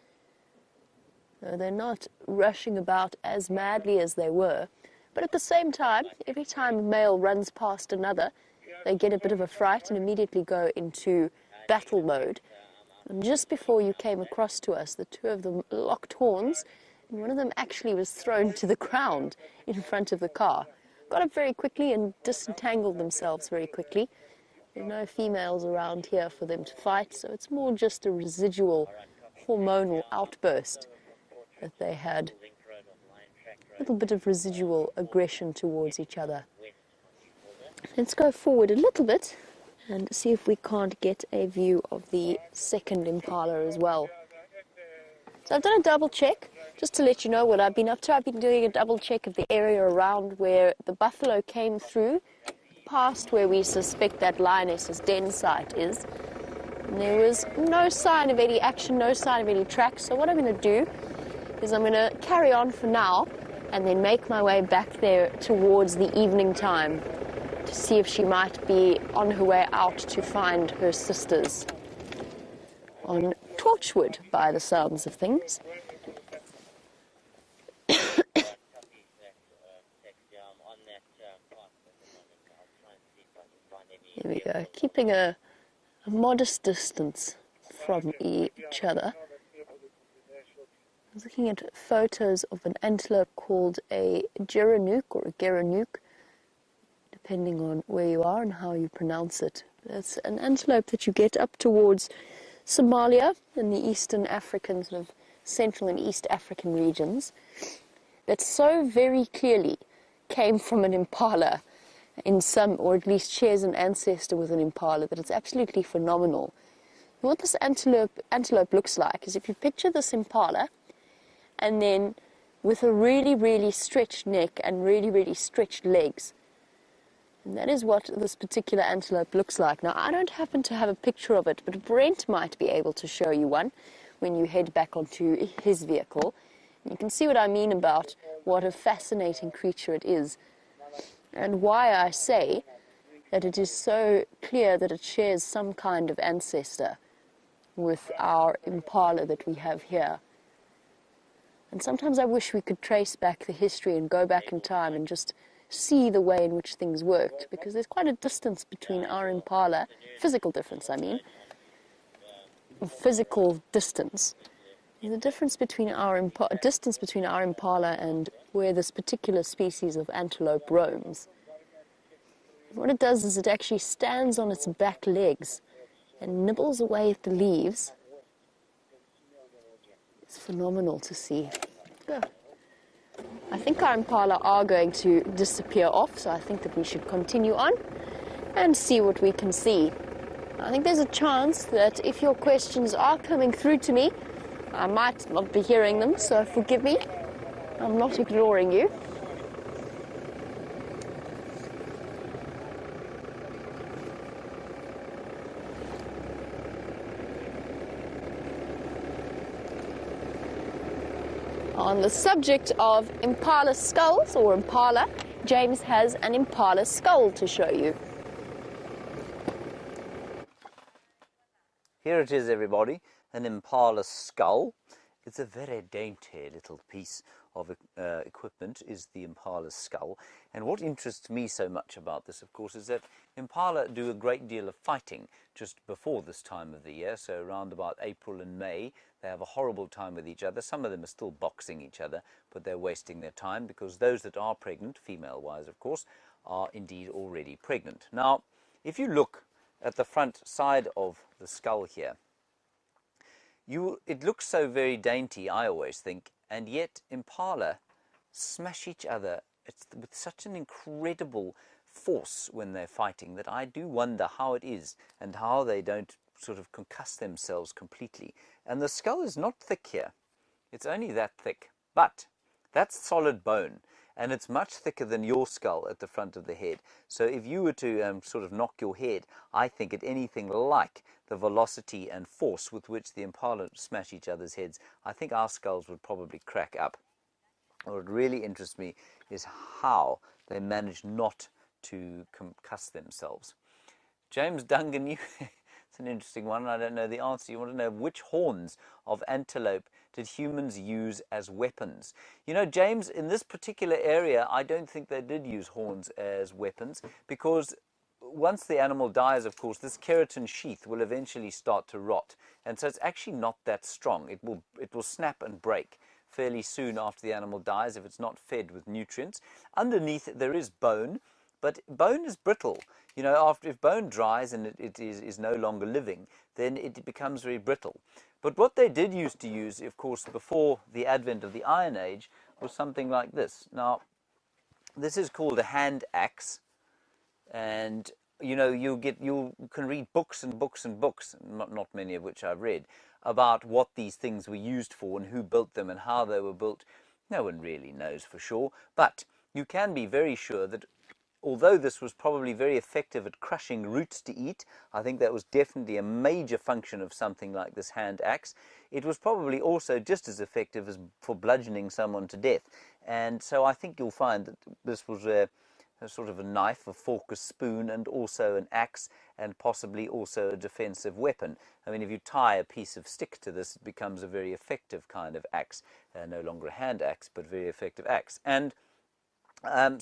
They're not rushing about as madly as they were, but at the same time, every time a male runs past another, they get a bit of a fright and immediately go into battle mode. And just before you came across to us, the two of them locked horns, and one of them actually was thrown to the ground in front of the car. Got up very quickly and disentangled themselves very quickly. There are no females around here for them to fight, so it's more just a residual hormonal outburst that they had. A little bit of residual aggression towards each other. Let's go forward a little bit and see if we can't get a view of the second impala as well. So I've done a double check, just to let you know what I've been up to. I've been doing a double check of the area around where the buffalo came through, past where we suspect that lioness's den site is. And there was no sign of any action, no sign of any tracks. So what I'm going to do is I'm going to carry on for now and then make my way back there towards the evening time to see if she might be on her way out to find her sisters on Torchwood, by the sounds of things. Here we go, keeping a modest distance from each other. I was looking at photos of an antelope called a geranook or a geranook, depending on where you are and how you pronounce it. It's an antelope that you get up towards Somalia and the Eastern African, sort of Central and East African regions, that so very clearly came from an impala in some, or at least shares an ancestor with an impala, that it's absolutely phenomenal. And what this antelope looks like is if you picture this impala and then with a really, really stretched neck and really, really stretched legs. And that is what this particular antelope looks like. Now, I don't happen to have a picture of it, but Brent might be able to show you one when you head back onto his vehicle. And you can see what I mean about what a fascinating creature it is, and why I say that it is so clear that it shares some kind of ancestor with our impala that we have here. And sometimes I wish we could trace back the history and go back in time and just see the way in which things worked, because there's quite a distance between our impala, physical difference I mean, physical distance. There's a difference between distance between our impala and where this particular species of antelope roams. What it does is it actually stands on its back legs and nibbles away at the leaves. It's phenomenal to see. Yeah. I think our impala are going to disappear off, so I think that we should continue on and see what we can see. I think there's a chance that if your questions are coming through to me, I might not be hearing them, so forgive me. I'm not ignoring you. On the subject of impala skulls, or impala, James has an impala skull to show you. Here it is, everybody, an impala skull. It's a very dainty little piece of equipment, is the impala skull. And what interests me so much about this, of course, is that impala do a great deal of fighting just before this time of the year. So around about April and May, they have a horrible time with each other. Some of them are still boxing each other, but they're wasting their time because those that are pregnant, female-wise, of course, are indeed already pregnant. Now, if you look at the front side of the skull here, it looks so very dainty, I always think, and yet impala smash each other with such an incredible force when they're fighting that I do wonder how it is and how they don't sort of concuss themselves completely. And the skull is not thick here. It's only that thick, but that's solid bone, and it's much thicker than your skull at the front of the head. So if you were to sort of knock your head, I think at anything like the velocity and force with which the impala smash each other's heads, I think our skulls would probably crack up. What really interests me is how they manage not to concuss themselves. James Dungan, it's an interesting one. I don't know the answer. You want to know which horns of antelope did humans use as weapons? You know, James, in this particular area, I don't think they did use horns as weapons, because once the animal dies, of course, this keratin sheath will eventually start to rot. And so it's actually not that strong. It will snap and break fairly soon after the animal dies if it's not fed with nutrients. Underneath it, there is bone, but bone is brittle. You know, if bone dries and it is no longer living, then it becomes very brittle. But what they did used to use, of course, before the advent of the Iron Age, was something like this. Now, this is called a hand axe, and you know, you can read books and books and books, not many of which I've read, about what these things were used for and who built them and how they were built. No one really knows for sure, but you can be very sure that although this was probably very effective at crushing roots to eat, I think that was definitely a major function of something like this hand axe. It was probably also just as effective as for bludgeoning someone to death. And so I think you'll find that this was a sort of a knife, a fork, a spoon, and also an axe, and possibly also a defensive weapon. I mean, if you tie a piece of stick to this, it becomes a very effective kind of axe. No longer a hand axe, but very effective axe. And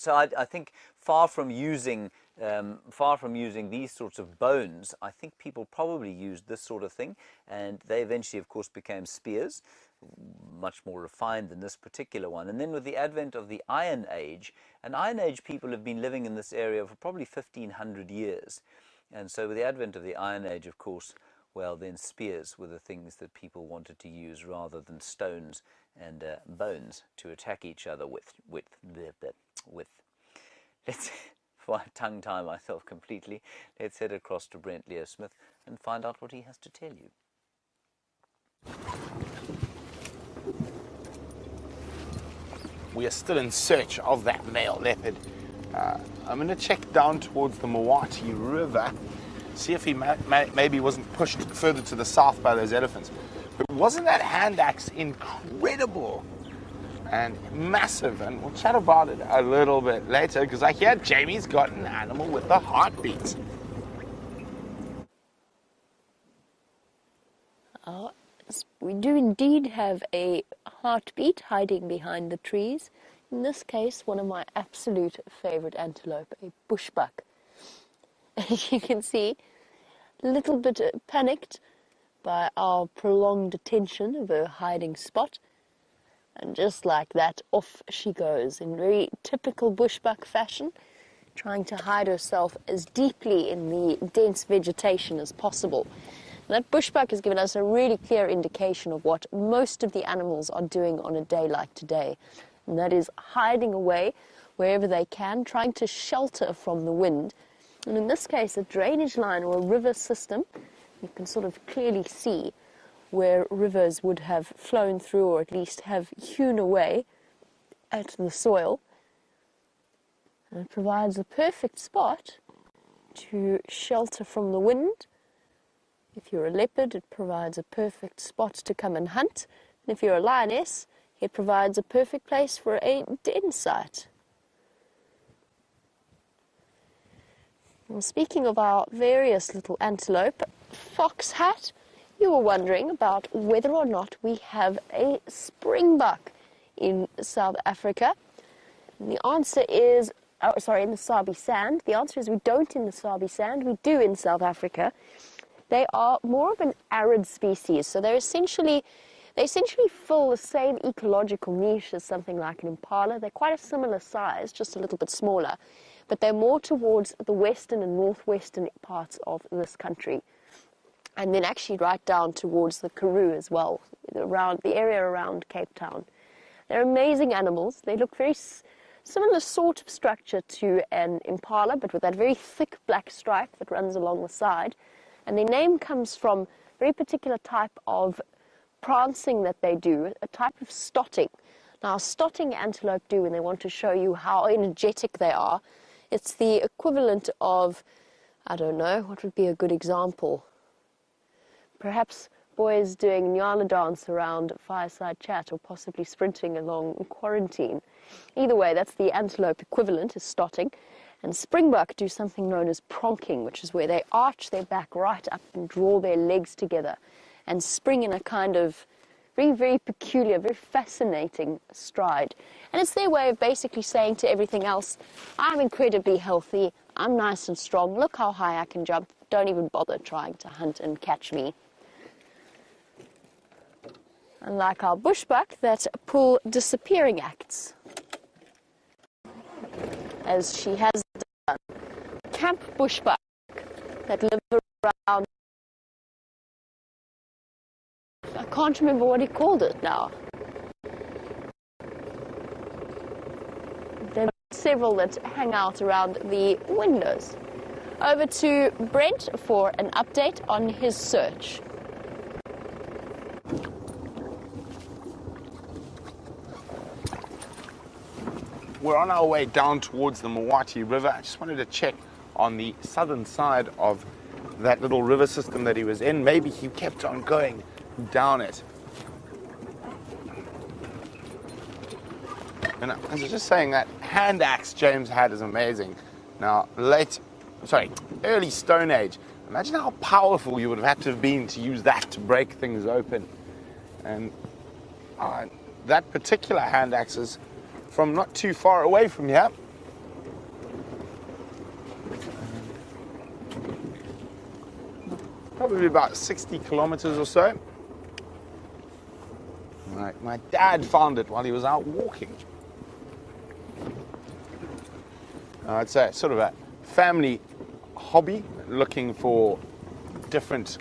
so I think far from using these sorts of bones, I think people probably used this sort of thing, and they eventually, of course, became spears, much more refined than this particular one. And then with the advent of the Iron Age, and Iron Age people have been living in this area for probably 1,500 years. And so with the advent of the Iron Age, of course, well, then spears were the things that people wanted to use rather than stones and bones to attack each other with. Let's, before I tongue-tie myself completely, let's head across to Brent Leo Smith and find out what he has to tell you. We are still in search of that male leopard. I'm going to check down towards the Mawati River, see if he maybe wasn't pushed further to the south by those elephants. But wasn't that hand axe incredible and massive? And we'll chat about it a little bit later, because I hear Jamie's got an animal with a heartbeat. We do indeed have a heartbeat hiding behind the trees. In this case, one of my absolute favorite antelope, a bushbuck. As you can see, a little bit panicked by our prolonged attention of her hiding spot. And just like that, off she goes in very typical bushbuck fashion, trying to hide herself as deeply in the dense vegetation as possible. And that bushbuck has given us a really clear indication of what most of the animals are doing on a day like today. And that is hiding away wherever they can, trying to shelter from the wind. And in this case, a drainage line or a river system, you can sort of clearly see where rivers would have flown through, or at least have hewn away at the soil. And it provides a perfect spot to shelter from the wind. If you're a leopard, it provides a perfect spot to come and hunt. And if you're a lioness, it provides a perfect place for a den site. Well, speaking of our various little antelope, fox hat, you were wondering about whether or not we have a springbuck in South Africa. And the answer is, in the Sabi Sand. The answer is we don't in the Sabi Sand, we do in South Africa. They are more of an arid species, so they essentially fill the same ecological niche as something like an impala. They're quite a similar size, just a little bit smaller, but they're more towards the western and northwestern parts of this country, and then actually right down towards the Karoo as well, around the area around Cape Town. They're amazing animals. They look very similar sort of structure to an impala, but with that very thick black stripe that runs along the side. And their name comes from a very particular type of prancing that they do, a type of stotting. Now, stotting antelope do when they want to show you how energetic they are. It's the equivalent of, I don't know, what would be a good example? Perhaps boys doing Nyala dance around Fireside Chat or possibly sprinting along quarantine. Either way, that's the antelope equivalent, is stotting. And springbuck do something known as pronking, which is where they arch their back right up and draw their legs together and spring in a kind of very, very peculiar, very fascinating stride. And it's their way of basically saying to everything else, I'm incredibly healthy, I'm nice and strong, look how high I can jump, don't even bother trying to hunt and catch me. Unlike our bushbuck that pull disappearing acts, as she has done. Camp bushbuck that live around, I can't remember what he called it now. There are several that hang out around the windows. Over to Brent for an update on his search. We're on our way down towards the Mawati River. I just wanted to check on the southern side of that little river system that he was in. Maybe he kept on going down it. And I was just saying that hand axe James had is amazing. Now, early Stone Age, imagine how powerful you would have had to have been to use that to break things open. And that particular hand axe is from not too far away from here. Probably about 60 kilometers or so. My dad found it while he was out walking. It's a sort of a family hobby, looking for different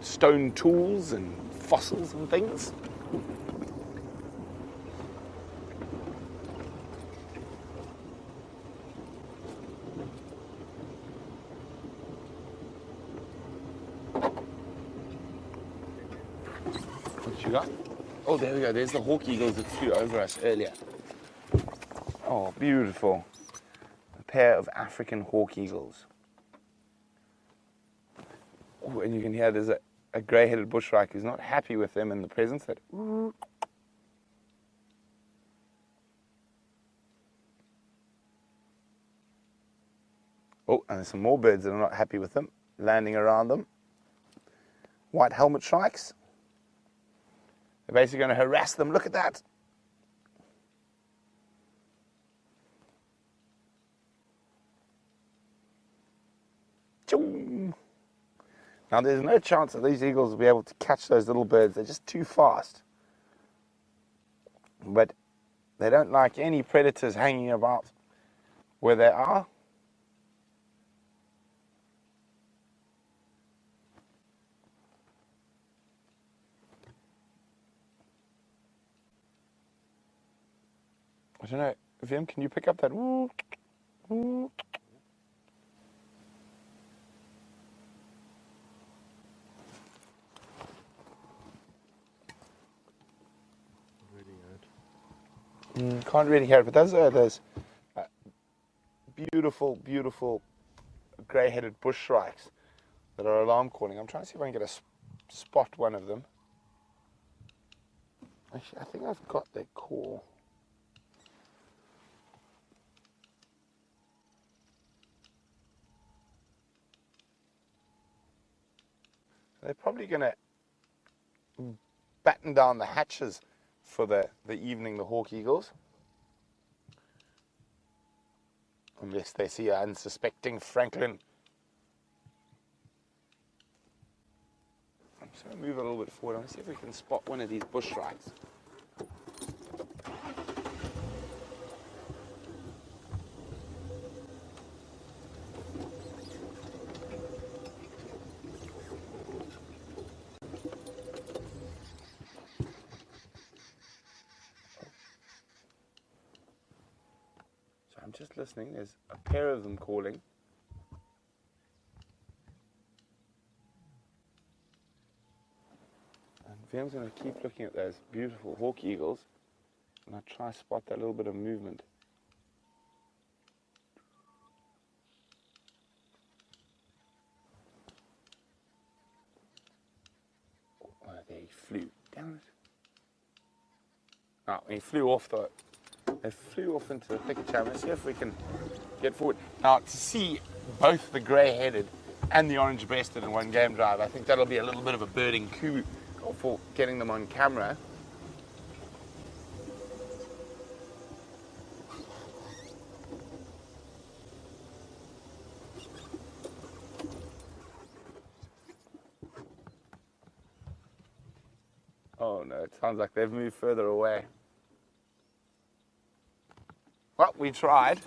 stone tools and fossils and things. What you got? Oh, there we go. There's the hawk eagles that flew over us earlier. Oh, beautiful. A pair of African hawk eagles. Oh, and you can hear there's a grey-headed bushwhacker who's not happy with them in the presence. That. Oh, and there's some more birds that are not happy with them, landing around them. White helmet shrikes. They're basically going to harass them. Look at that. Now, there's no chance that these eagles will be able to catch those little birds. They're just too fast. But they don't like any predators hanging about where they are. I don't know, Vim, can you pick up that? Can't really hear it, but those are those beautiful, beautiful grey-headed bush shrikes that are alarm calling. I'm trying to see if I can get a spot one of them. Actually, I think I've got their call. They're probably going to batten down the hatches for the evening, the hawk eagles. Unless they see an unsuspecting Franklin. I'm just going to move a little bit forward. I want to see if we can spot one of these bush shrikes. I'm just listening. There's a pair of them calling. And Vim's going to keep looking at those beautiful hawk eagles, and I'll try to spot that little bit of movement. Oh, he flew. Damn it. Oh, he flew off they flew off into the thicket. Let's see if we can get forward. Now, to see both the grey-headed and the orange-breasted in one game drive, I think that'll be a little bit of a birding coup for getting them on camera. Oh no, it sounds like they've moved further away. Well, we tried.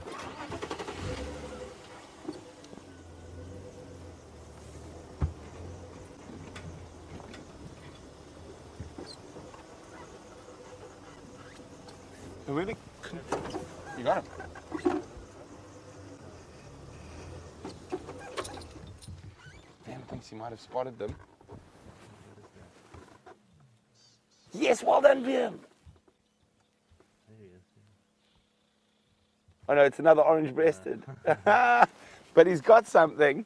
Really? You got him. Dan thinks he might have spotted them. Yes, well done, Jim. Oh no, it's another orange-breasted. But he's got something.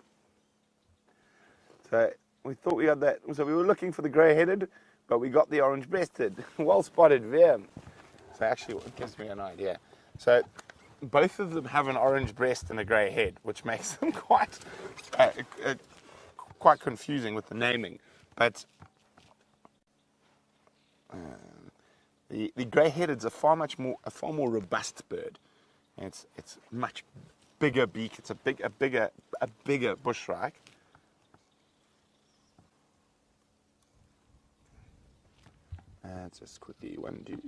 So we thought we got that. So we were looking for the grey-headed, but we got the orange-breasted. Well spotted, Jim. So actually, it gives me an idea. So both of them have an orange breast and a grey head, which makes them quite confusing with the naming. But the grey-headed's a far more robust bird. It's much bigger beak. It's a bigger bushshrike. Just quickly undo.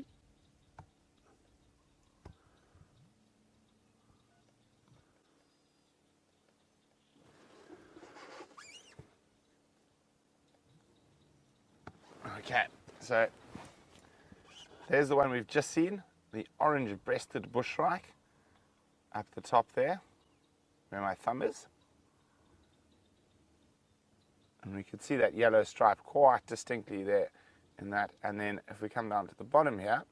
Okay, so there's the one we've just seen, the orange-breasted bushshrike, up the top there, where my thumb is. And we can see that yellow stripe quite distinctly there in that. And then if we come down to the bottom here,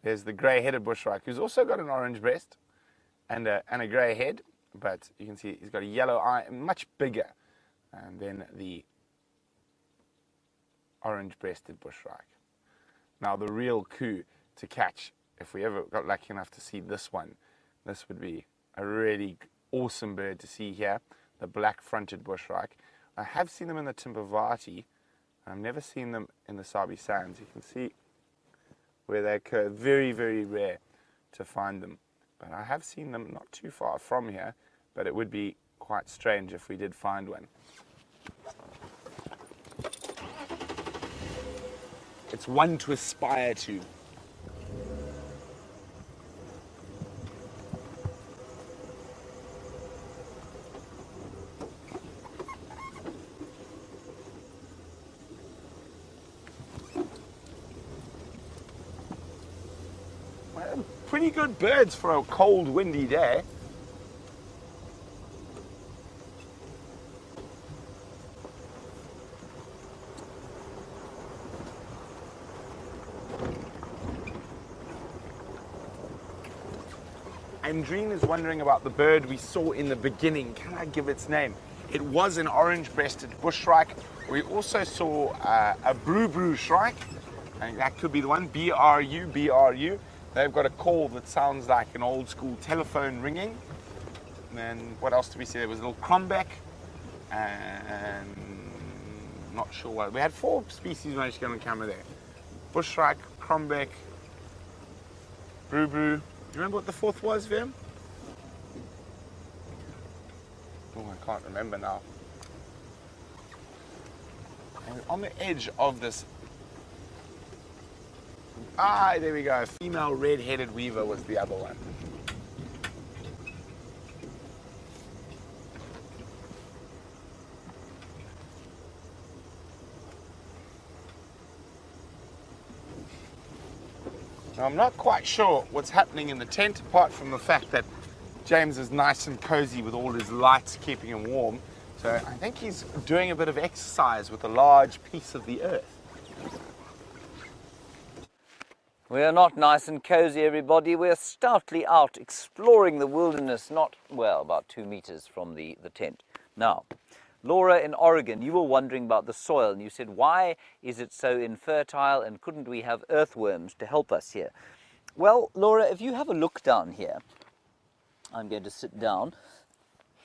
there's the grey-headed bushshrike, who's also got an orange breast and a grey head, but you can see he's got a yellow eye, much bigger than the orange-breasted bushshrike. Now, the real coup to catch, if we ever got lucky enough to see this one, this would be a really awesome bird to see here, the black-fronted bushshrike. I have seen them in the Timbavati. I've never seen them in the Sabi Sands. You can see where they occur. Very, very rare to find them. But I have seen them not too far from here, but it would be quite strange if we did find one. It's one to aspire to. Well, pretty good birds for a cold, windy day. Andreen is wondering about the bird we saw in the beginning. Can I give its name? It was an orange-breasted bushshrike. We also saw a brew shrike. I think that could be the one, BRU. They've got a call that sounds like an old school telephone ringing. And then what else did we see? There was a little crombeck. And not sure what. We had 4 species managed to get on camera there. Bushshrike, crombeck, brew. Do you remember what the 4th was, Vim? Oh, I can't remember now. And on the edge of this... there we go. A female red-headed weaver was the other one. Now, I'm not quite sure what's happening in the tent, apart from the fact that James is nice and cozy with all his lights keeping him warm. So I think he's doing a bit of exercise with a large piece of the earth. We are not nice and cozy, everybody. We're stoutly out exploring the wilderness, about 2 meters from the tent. Now, Laura in Oregon, you were wondering about the soil, and you said, why is it so infertile, and couldn't we have earthworms to help us here? Well, Laura, if you have a look down here, I'm going to sit down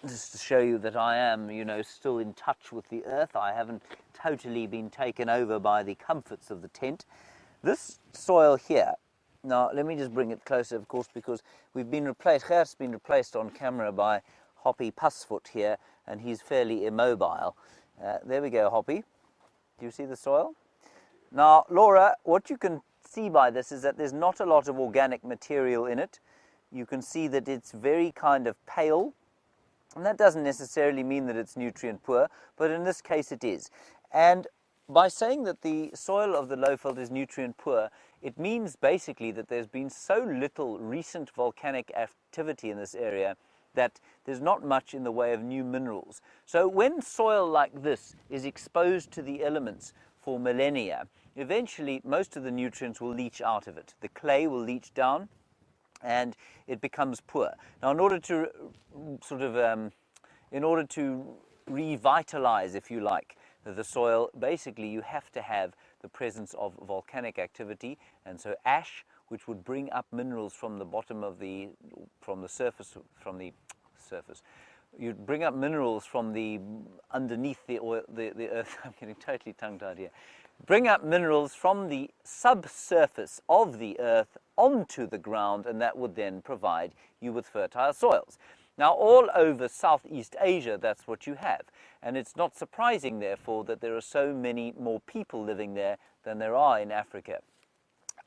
just to show you that I am, you know, still in touch with the earth. I haven't totally been taken over by the comforts of the tent. This soil here, now let me just bring it closer, of course, because we've been replaced, Gert's been replaced on camera by Hoppy Pussfoot here, and he's fairly immobile. There we go, Hoppy. Do you see the soil? Now, Laura, what you can see by this is that there's not a lot of organic material in it. You can see that it's very kind of pale, and that doesn't necessarily mean that it's nutrient poor, but in this case it is. And by saying that the soil of the Lowveld is nutrient poor, it means basically that there's been so little recent volcanic activity in this area that there's not much in the way of new minerals. So when soil like this is exposed to the elements for millennia, eventually most of the nutrients will leach out of it. The clay will leach down, and it becomes poor. Now, in order to revitalize, if you like, the soil, basically you have to have the presence of volcanic activity, and so ash, which would bring up minerals from the bottom of from the surface. You'd bring up minerals from underneath the earth. I'm getting totally tongue-tied here. Bring up minerals from the subsurface of the earth onto the ground, and that would then provide you with fertile soils. Now, all over Southeast Asia, that's what you have. And it's not surprising, therefore, that there are so many more people living there than there are in Africa.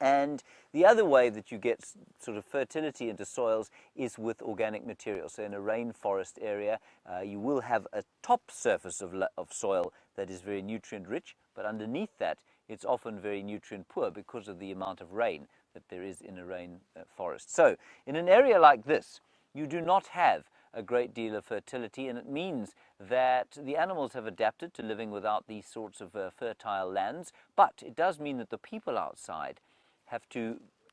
And the other way that you get sort of fertility into soils is with organic material. So in a rainforest area, you will have a top surface of soil that is very nutrient rich, but underneath that, it's often very nutrient poor because of the amount of rain that there is in a rainforest. So in an area like this, you do not have a great deal of fertility, and it means that the animals have adapted to living without these sorts of fertile lands, but it does mean that the people outside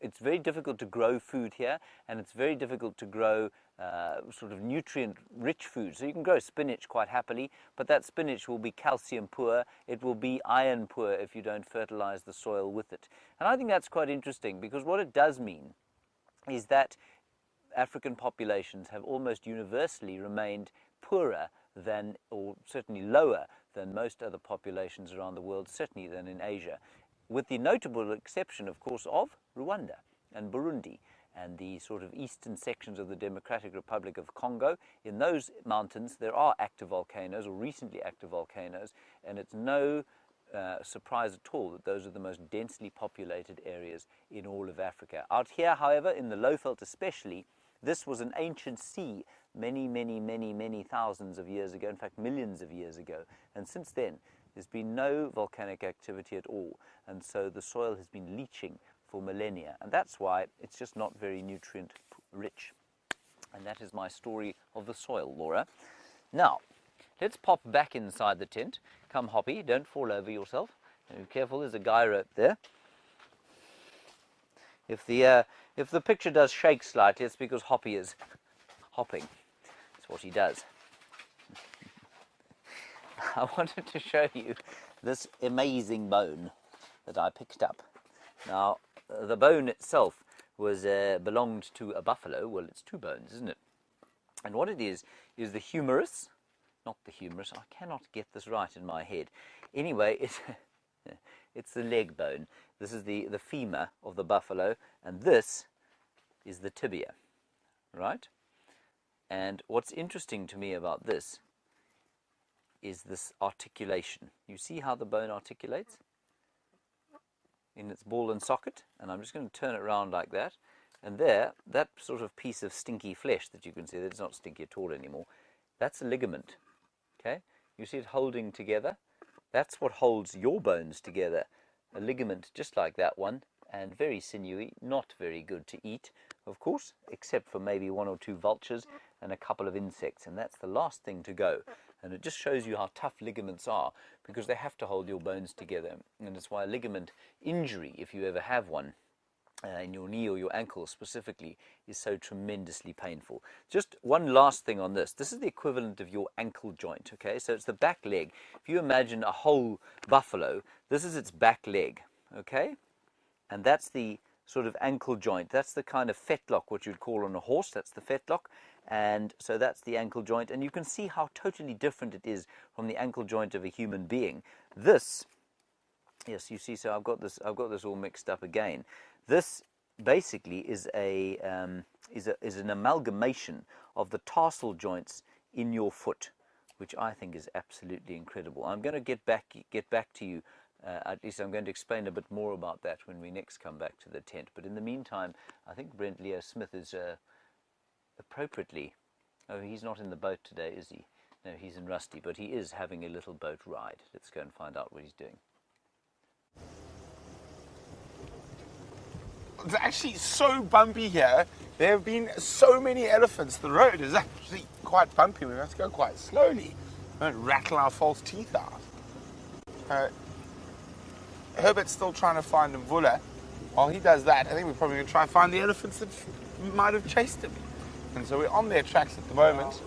it's very difficult to grow food here, and it's very difficult to grow sort of nutrient-rich food. So you can grow spinach quite happily, but that spinach will be calcium poor, it will be iron poor if you don't fertilize the soil with it. And I think that's quite interesting, because what it does mean is that African populations have almost universally remained poorer than, or certainly lower than most other populations around the world, certainly than in Asia, with the notable exception, of course, of Rwanda and Burundi and the sort of eastern sections of the Democratic Republic of Congo. In those mountains, there are active volcanoes, or recently active volcanoes, and it's no surprise at all that those are the most densely populated areas in all of Africa. Out here, however, in the Lowveld especially, this was an ancient sea many thousands of years ago, in fact millions of years ago, and since then there's been no volcanic activity at all, and so the soil has been leaching for millennia, and that's why it's just not very nutrient rich. And that is my story of the soil, Laura. Now, let's pop back inside the tent. Come, Hoppy, don't fall over yourself. Be careful, there's a guy rope there. If the picture does shake slightly, it's because Hoppy is hopping. That's what he does. I wanted to show you this amazing bone that I picked up. Now, the bone itself was belonged to a buffalo. Well, it's two bones, isn't it? And what it is the humerus, not the humerus. I cannot get this right in my head. Anyway, it's the leg bone. This is the femur of the buffalo, and this is the tibia, right? And what's interesting to me about this is this articulation. You see how the bone articulates in its ball and socket? And I'm just going to turn it around like that. And there, that sort of piece of stinky flesh that you can see, that's not stinky at all anymore, that's a ligament, okay? You see it holding together? That's what holds your bones together. A ligament just like that one, and very sinewy, not very good to eat, of course, except for maybe one or two vultures and a couple of insects, and that's the last thing to go. And it just shows you how tough ligaments are, because they have to hold your bones together, and it's why a ligament injury, if you ever have one, in your knee or your ankle specifically is so tremendously painful. Just one last thing on this. This is the equivalent of your ankle joint, okay? So it's the back leg. If you imagine a whole buffalo, this is its back leg, okay? And that's the sort of ankle joint. That's the kind of fetlock, what you'd call on a horse. That's the fetlock. And so that's the ankle joint. And you can see how totally different it is from the ankle joint of a human being. This, yes, you see, so I've got this all mixed up again. This basically is an amalgamation of the tarsal joints in your foot, which I think is absolutely incredible. I'm going to get back to you. At least I'm going to explain a bit more about that when we next come back to the tent. But in the meantime, I think Brent Leo Smith is appropriately. Oh, he's not in the boat today, is he? No, he's in Rusty, but he is having a little boat ride. Let's go and find out what he's doing. It's actually so bumpy here. There have been so many elephants. The road is actually quite bumpy. We have to go quite slowly. Don't rattle our false teeth out. Herbert's still trying to find Mvula. While he does that, I think we're probably going to try and find the elephants that might have chased him. And so we're on their tracks at the moment.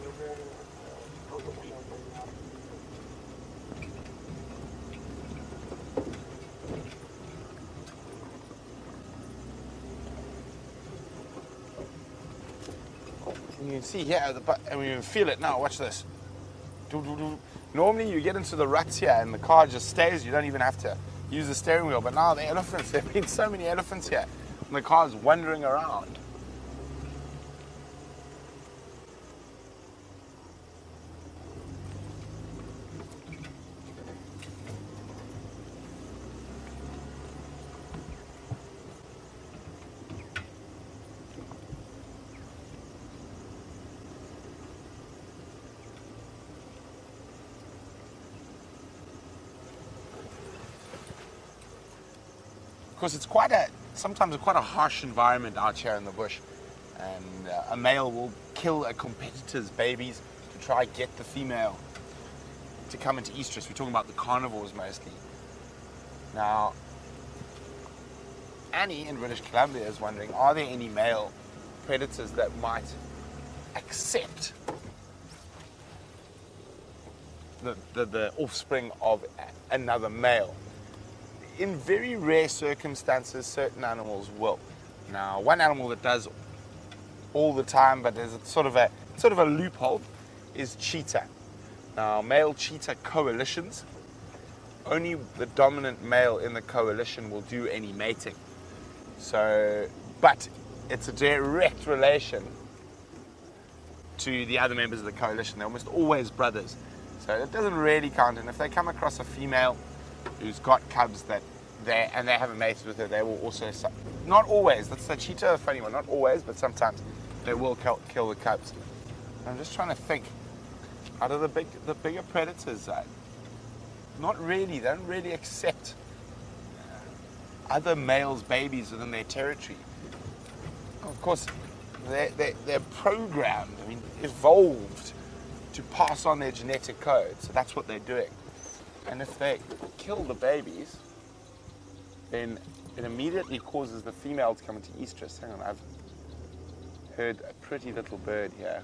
You can see here, and we can feel it now. Watch this. Normally you get into the ruts here and the car just stays. You don't even have to use the steering wheel. But now the elephants, there have been so many elephants here. And the car's wandering around. Of course, it's sometimes quite a harsh environment out here in the bush, and a male will kill a competitor's babies to try and get the female to come into estrus. We're talking about the carnivores mostly. Now, Annie in British Columbia is wondering, are there any male predators that might accept the offspring of another male? In very rare circumstances, certain animals will. Now, one animal that does all the time, but there's sort of a loophole, is cheetah. Now, male cheetah coalitions, only the dominant male in the coalition will do any mating. So, but it's a direct relation to the other members of the coalition. They're almost always brothers. So it doesn't really count. And if they come across a female who's got cubs they haven't mated with her, they will also, not always, that's the cheetah, a funny one, not always, but sometimes they will kill the cubs. I'm just trying to think, out of the bigger predators, not really, they don't really accept other males' babies within their territory. Of course, they're programmed, evolved to pass on their genetic code, so that's what they're doing. And if they kill the babies, then it immediately causes the female to come into estrus. Hang on, I've heard a pretty little bird here.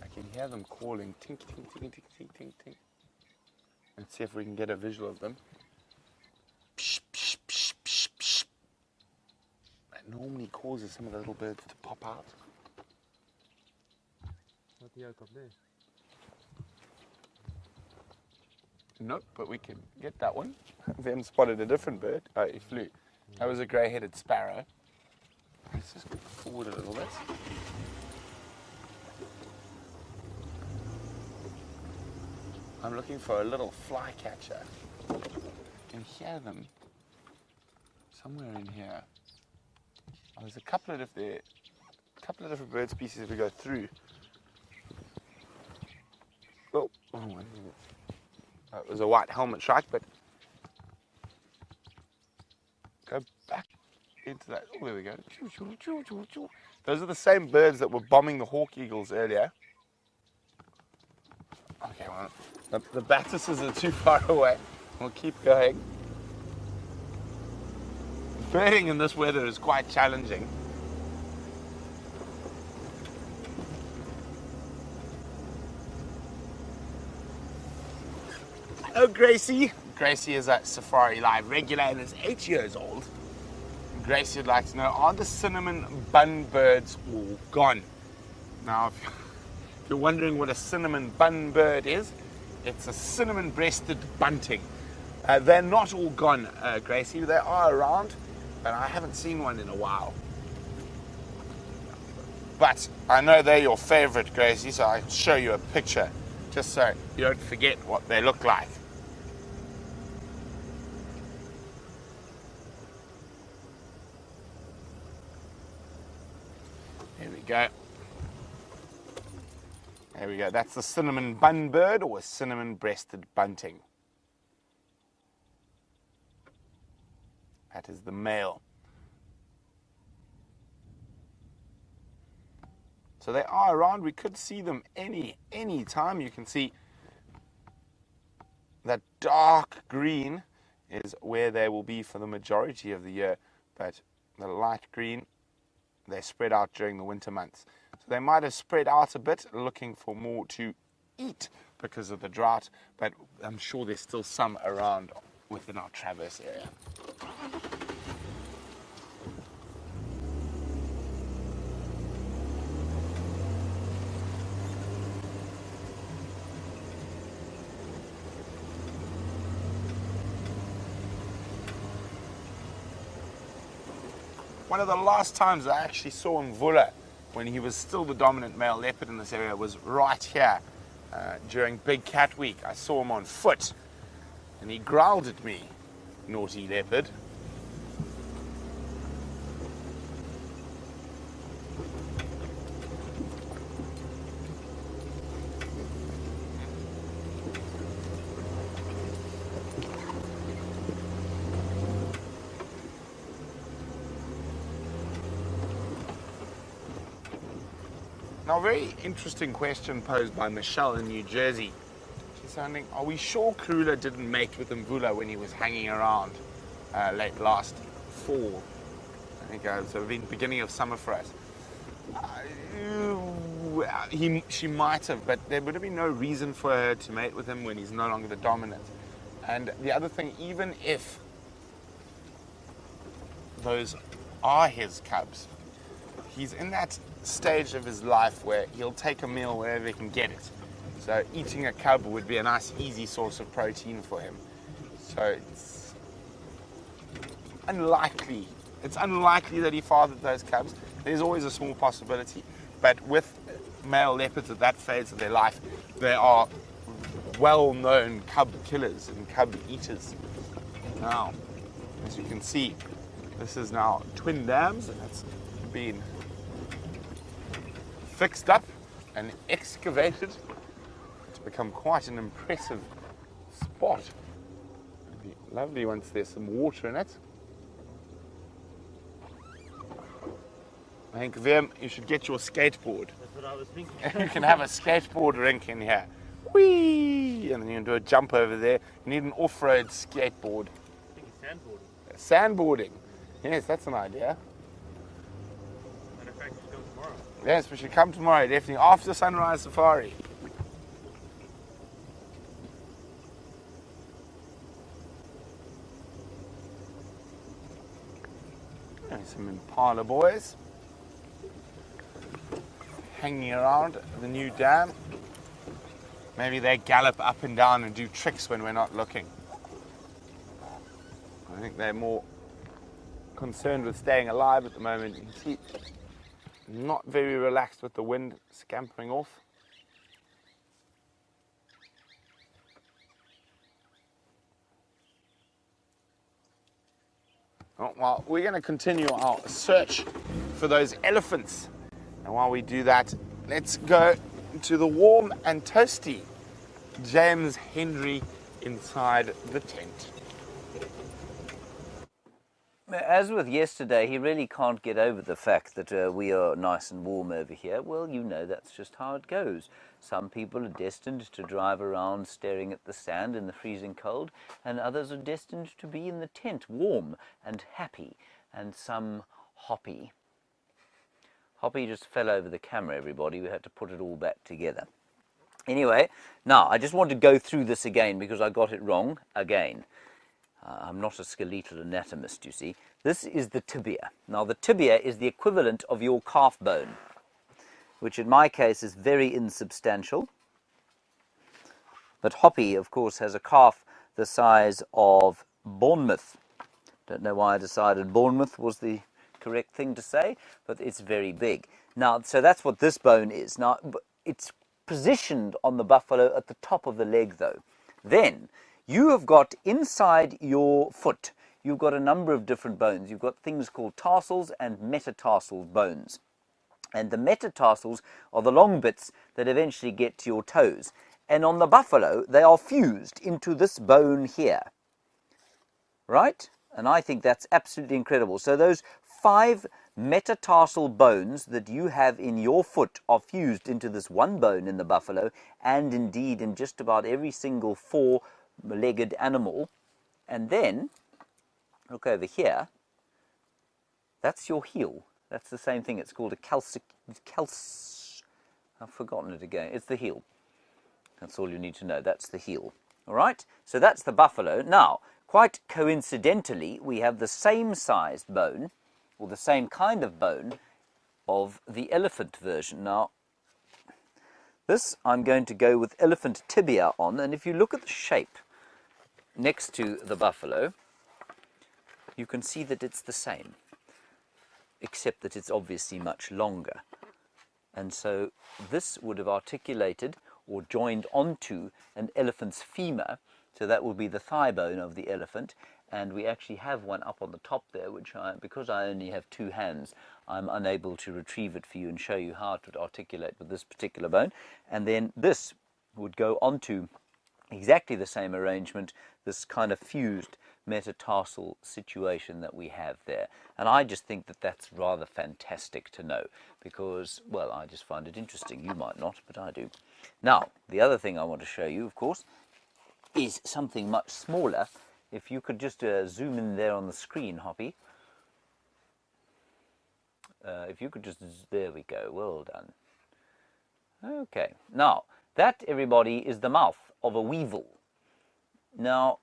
I can hear them calling, tink, tink, tink, tink, tink, tink, tink. Let's see if we can get a visual of them. Psh, psh, psh, psh, psh. That normally causes some of the little birds to pop out. Nope, but we can get that one. We haven't spotted a different bird. Oh, he flew. That was a grey-headed sparrow. Let's just go forward a little bit. I'm looking for a little flycatcher. I can hear them somewhere in here. Oh, there's a couple of different bird species we go through. Oh, wrong one. It was a white helmet shrike, but go back into that. Oh, there we go. Those are the same birds that were bombing the hawk eagles earlier. Okay, well, the Battises are too far away. We'll keep going. Birding in this weather is quite challenging. Oh, Gracie. Gracie is a Safari Live regular and is 8 years old. Gracie would like to know, are the cinnamon bun birds all gone? Now, if you're wondering what a cinnamon bun bird is, it's a cinnamon-breasted bunting. They're not all gone, Gracie. They are around, but I haven't seen one in a while. But I know they're your favorite, Gracie, so I'll show you a picture just so you don't forget what they look like. There we go. There we go. That's the cinnamon bun bird or a cinnamon-breasted bunting. That is the male. So they are around. We could see them any time. You can see that dark green is where they will be for the majority of the year, but the light green, they spread out during the winter months. So they might have spread out a bit, looking for more to eat because of the drought, but I'm sure there's still some around within our Traverse area. One of the last times I actually saw Mvula, when he was still the dominant male leopard in this area, was right here during Big Cat Week. I saw him on foot and he growled at me, naughty leopard. Now, a very interesting question posed by Michelle in New Jersey. She's saying, are we sure Krula didn't mate with Mvula when he was hanging around late last fall? I think it was the beginning of summer for us. She might have, but there would have been no reason for her to mate with him when he's no longer the dominant. And the other thing, even if those are his cubs, he's in that stage of his life where he'll take a meal wherever he can get it. So eating a cub would be a nice, easy source of protein for him. So it's unlikely. It's unlikely that he fathered those cubs. There's always a small possibility. But with male leopards at that phase of their life, they are well-known cub killers and cub eaters. Now, as you can see, this is now twin dams, and it's been fixed up and excavated to become quite an impressive spot. It'd be lovely once there's some water in it. I think, Vim, you should get your skateboard. That's what I was thinking. You can have a skateboard rink in here. Whee! And then you can do a jump over there. You need an off-road skateboard. I think it's Sandboarding. sandboarding. Yes, that's an idea. Matter of fact, you should come tomorrow. Yes, we should come tomorrow, definitely, after sunrise safari. There's some impala boys hanging around the new dam. Maybe they gallop up and down and do tricks when we're not looking. I think they're more concerned with staying alive at the moment. You can see, not very relaxed with the wind scampering off. Oh, well, we're going to continue our search for those elephants. And while we do that, let's go to the warm and toasty James Henry inside the tent. as with yesterday, he really can't get over the fact that we are nice and warm over here. Well, you know, that's just how it goes. Some people are destined to drive around staring at the sand in the freezing cold, and others are destined to be in the tent, warm and happy, and some Hoppy. Hoppy just fell over the camera, everybody. We had to put it all back together. Anyway, now, I just want to go through this again because I got it wrong again. I'm not a skeletal anatomist, you see. This is the tibia. Now, the tibia is the equivalent of your calf bone, which in my case is very insubstantial. But Hoppy, of course, has a calf the size of Bournemouth. Don't know why I decided Bournemouth was the correct thing to say, but it's very big. Now, so that's what this bone is. Now, it's positioned on the buffalo at the top of the leg, though. Then, you have got inside your foot, you've got a number of different bones. You've got things called tarsals and metatarsal bones. And the metatarsals are the long bits that eventually get to your toes. And on the buffalo, they are fused into this bone here. Right? And I think that's absolutely incredible. So those 5 metatarsal bones that you have in your foot are fused into this one bone in the buffalo, and indeed in just about every single 4-legged animal. And then, look over here, that's your heel. That's the same thing. It's called a I've forgotten it again. It's the heel. That's all you need to know. That's the heel. All right? So that's the buffalo. Now, quite coincidentally, we have the same sized bone, or the same kind of bone, of the elephant version. Now, this I'm going to go with elephant tibia on, and if you look at the shape next to the buffalo, you can see that it's the same, except that it's obviously much longer. And so this would have articulated or joined onto an elephant's femur, so that will be the thigh bone of the elephant. And we actually have one up on the top there, which because I only have 2 hands, I'm unable to retrieve it for you and show you how it would articulate with this particular bone. And then this would go onto exactly the same arrangement, this kind of fused metatarsal situation that we have there. And I just think that that's rather fantastic to know because, well, I just find it interesting. You might not, but I do. Now, the other thing I want to show you, of course, is something much smaller. If you could just zoom in there on the screen, Hoppy. If you could just, there we go, well done. Okay, now, that, everybody, is the mouth of a weevil. Now,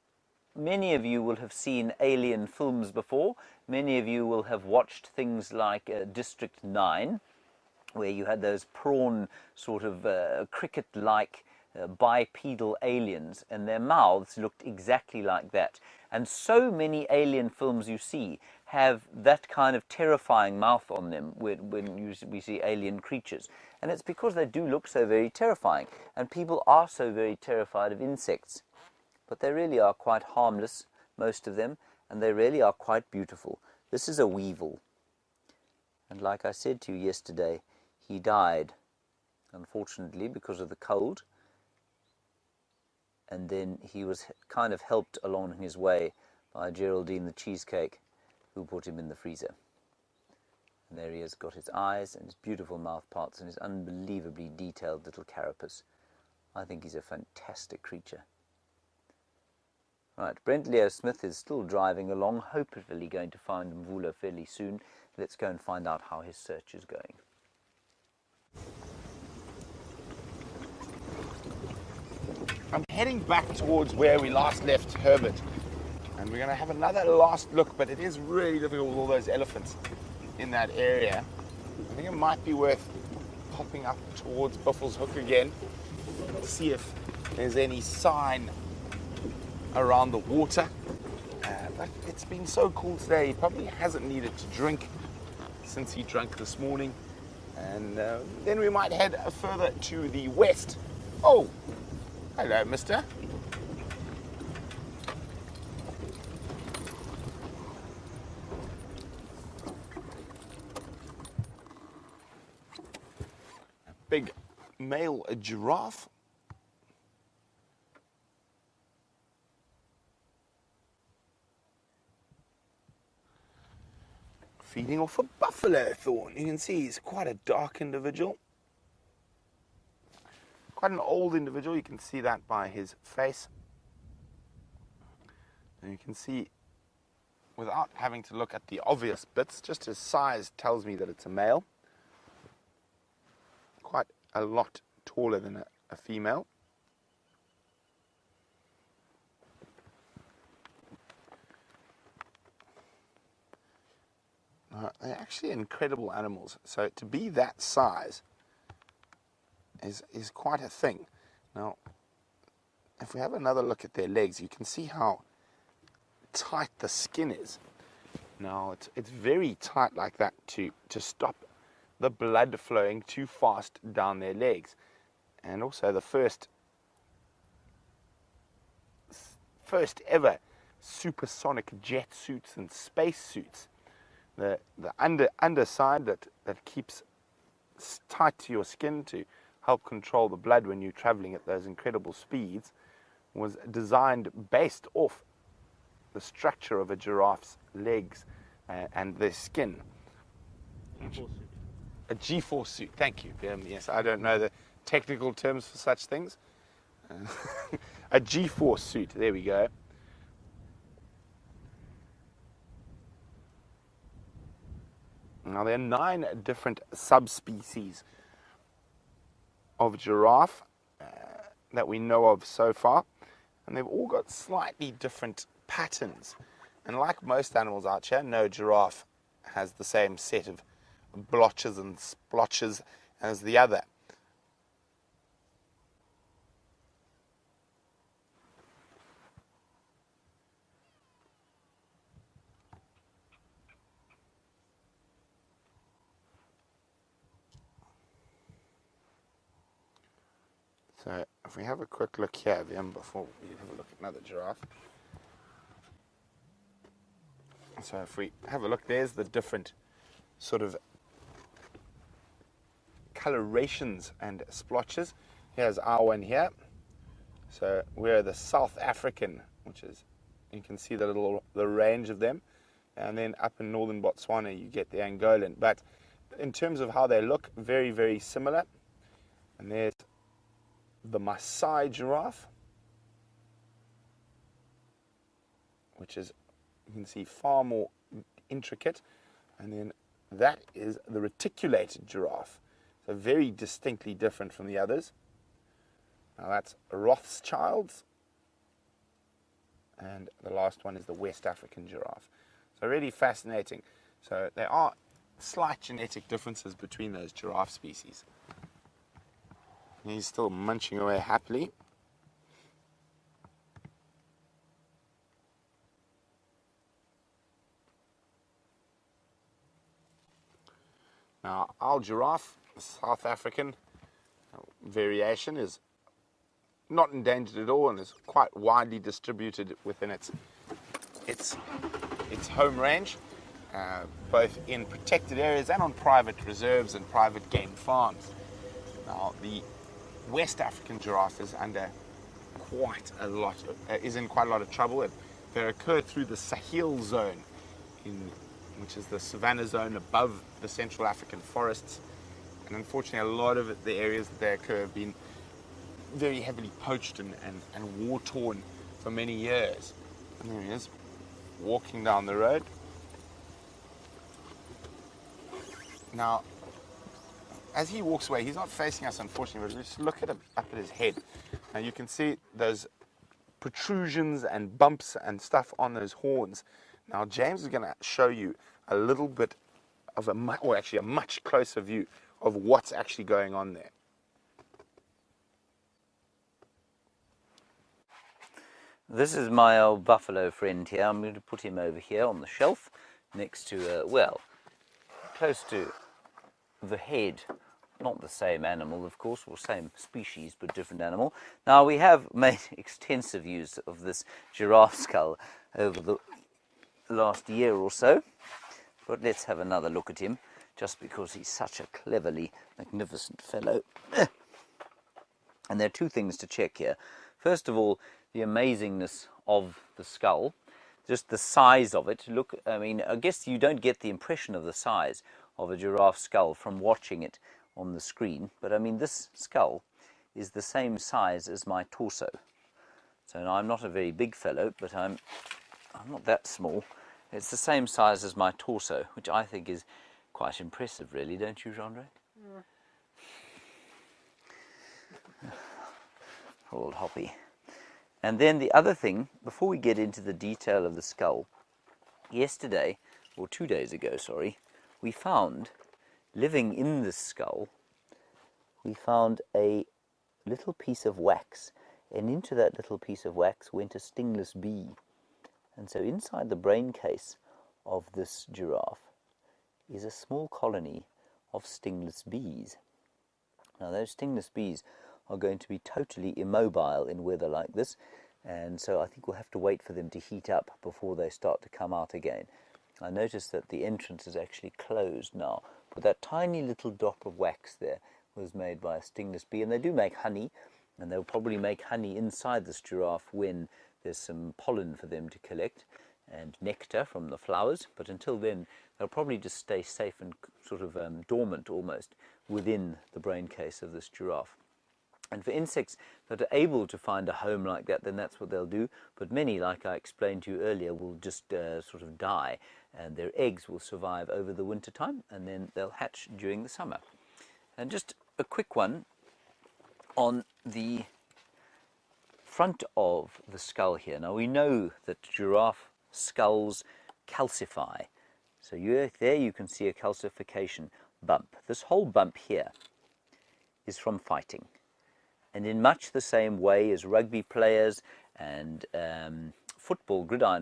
many of you will have seen alien films before. Many of you will have watched things like District 9, where you had those prawn sort of cricket-like bipedal aliens, and their mouths looked exactly like that. And so many alien films you see have that kind of terrifying mouth on them when we see alien creatures. And it's because they do look so very terrifying. And people are so very terrified of insects. But they really are quite harmless, most of them, and they really are quite beautiful. This is a weevil. And like I said to you yesterday, he died, unfortunately, because of the cold. And then he was kind of helped along his way by Geraldine the cheesecake, who put him in the freezer. And there he has got his eyes and his beautiful mouth parts and his unbelievably detailed little carapace. I think he's a fantastic creature. Right, Brent Leo Smith is still driving along, hopefully going to find Mvula fairly soon. Let's go and find out how his search is going. I'm heading back towards where we last left Herbert, and we're going to have another last look, but it is really difficult with all those elephants in that area. I think it might be worth popping up towards Buffels Hook again to see if there's any sign around the water. But it's been so cool today, he probably hasn't needed to drink since he drank this morning. And then we might head further to the west. Oh! Hello, mister. A big male giraffe. feeding off a buffalo thorn. You can see he's quite a dark individual. Quite an old individual. You can see that by his face. And you can see, without having to look at the obvious bits, just his size tells me that it's a male. Quite a lot taller than a female. They're actually incredible animals. So to be that size is quite a thing. Now, if we have another look at their legs, you can see how tight the skin is. Now, it's very tight like that to stop the blood flowing too fast down their legs. And also the first ever supersonic jet suits and space suits. The underside that keeps tight to your skin to help control the blood when you're traveling at those incredible speeds was designed based off the structure of a giraffe's legs and their skin. G-force suit. A G-force suit, thank you. Yes, I don't know the technical terms for such things. A G-force suit, there we go. Now, there are 9 different subspecies of giraffe that we know of so far, and they've all got slightly different patterns. And like most animals out here, no giraffe has the same set of blotches and splotches as the other. So if we have a quick look here then before we have a look at another giraffe. So if we have a look, there's the different sort of colorations and splotches. Here's our one here. So we're the South African, which is, you can see the range of them. And then up in northern Botswana you get the Angolan. But in terms of how they look, very, very similar. And there's the Maasai giraffe, which is, you can see, far more intricate. And then that is the reticulated giraffe, so very distinctly different from the others. Now that's Rothschild's, and the last one is the West African giraffe. So really fascinating. So there are slight genetic differences between those giraffe species. He's still munching away happily. Now, our giraffe, the South African variation, is not endangered at all and is quite widely distributed within its home range, both in protected areas and on private reserves and private game farms. Now, the West African giraffe is under in quite a lot of trouble. They occur through the Sahel zone, which is the savanna zone above the Central African forests. And unfortunately, a lot of the areas that they occur have been very heavily poached and war-torn for many years. And there he is, walking down the road. Now, as he walks away, he's not facing us, unfortunately, but just look at him up at his head. And you can see those protrusions and bumps and stuff on those horns. Now, James is going to show you a little bit of a much closer view of what's actually going on there. This is my old buffalo friend here. I'm going to put him over here on the shelf next to, close to the head. Not the same animal, of course, or same species, but different animal. Now, we have made extensive use of this giraffe skull over the last year or so, but let's have another look at him, just because he's such a cleverly magnificent fellow. And there are two things to check here. First of all, the amazingness of the skull. just the size of it. Look, I mean, I guess you don't get the impression of the size of a giraffe skull from watching it on the screen, but I mean, this skull is the same size as my torso. So now I'm not a very big fellow, but I'm not that small. It's the same size as my torso, which I think is quite impressive, really, don't you, Jean-Ray? Yeah. Old Hoppy. And then the other thing, before we get into the detail of the skull, yesterday, or 2 days ago, sorry, we found, living in this skull, we found a little piece of wax, and into that little piece of wax went a stingless bee. And so inside the brain case of this giraffe is a small colony of stingless bees. Now those stingless bees are going to be totally immobile in weather like this, and so I think we'll have to wait for them to heat up before they start to come out again. I noticed that the entrance is actually closed now, but that tiny little drop of wax there was made by a stingless bee, and they do make honey, and they'll probably make honey inside this giraffe when there's some pollen for them to collect and nectar from the flowers, but until then they'll probably just stay safe and sort of dormant almost within the brain case of this giraffe. And for insects that are able to find a home like that, then that's what they'll do. But many, like I explained to you earlier, will just sort of die, and their eggs will survive over the winter time, and then they'll hatch during the summer. And just a quick one on the front of the skull here. Now we know that giraffe skulls calcify. So there you can see a calcification bump. This whole bump here is from fighting. And in much the same way as rugby players and gridiron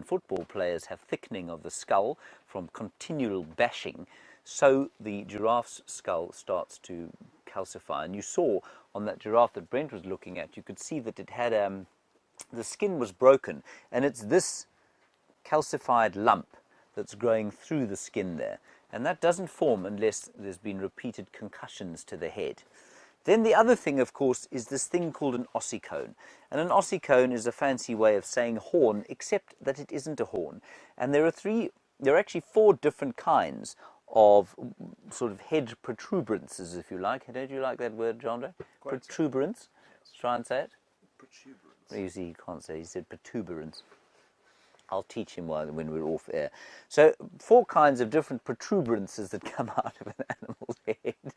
football players have thickening of the skull from continual bashing, so the giraffe's skull starts to calcify. And you saw on that giraffe that Brent was looking at, you could see that it had, the skin was broken, and it's this calcified lump that's growing through the skin there. And that doesn't form unless there's been repeated concussions to the head. Then the other thing, of course, is this thing called an ossicone. And an ossicone is a fancy way of saying horn, except that it isn't a horn. And there are actually 4 different kinds of sort of head protuberances, if you like. Don't you like that word, John? Protuberance? Yes. Try and say it. Protuberance. You see, he can't say. He said protuberance. I'll teach him when we're off air. So 4 kinds of different protuberances that come out of an animal's head.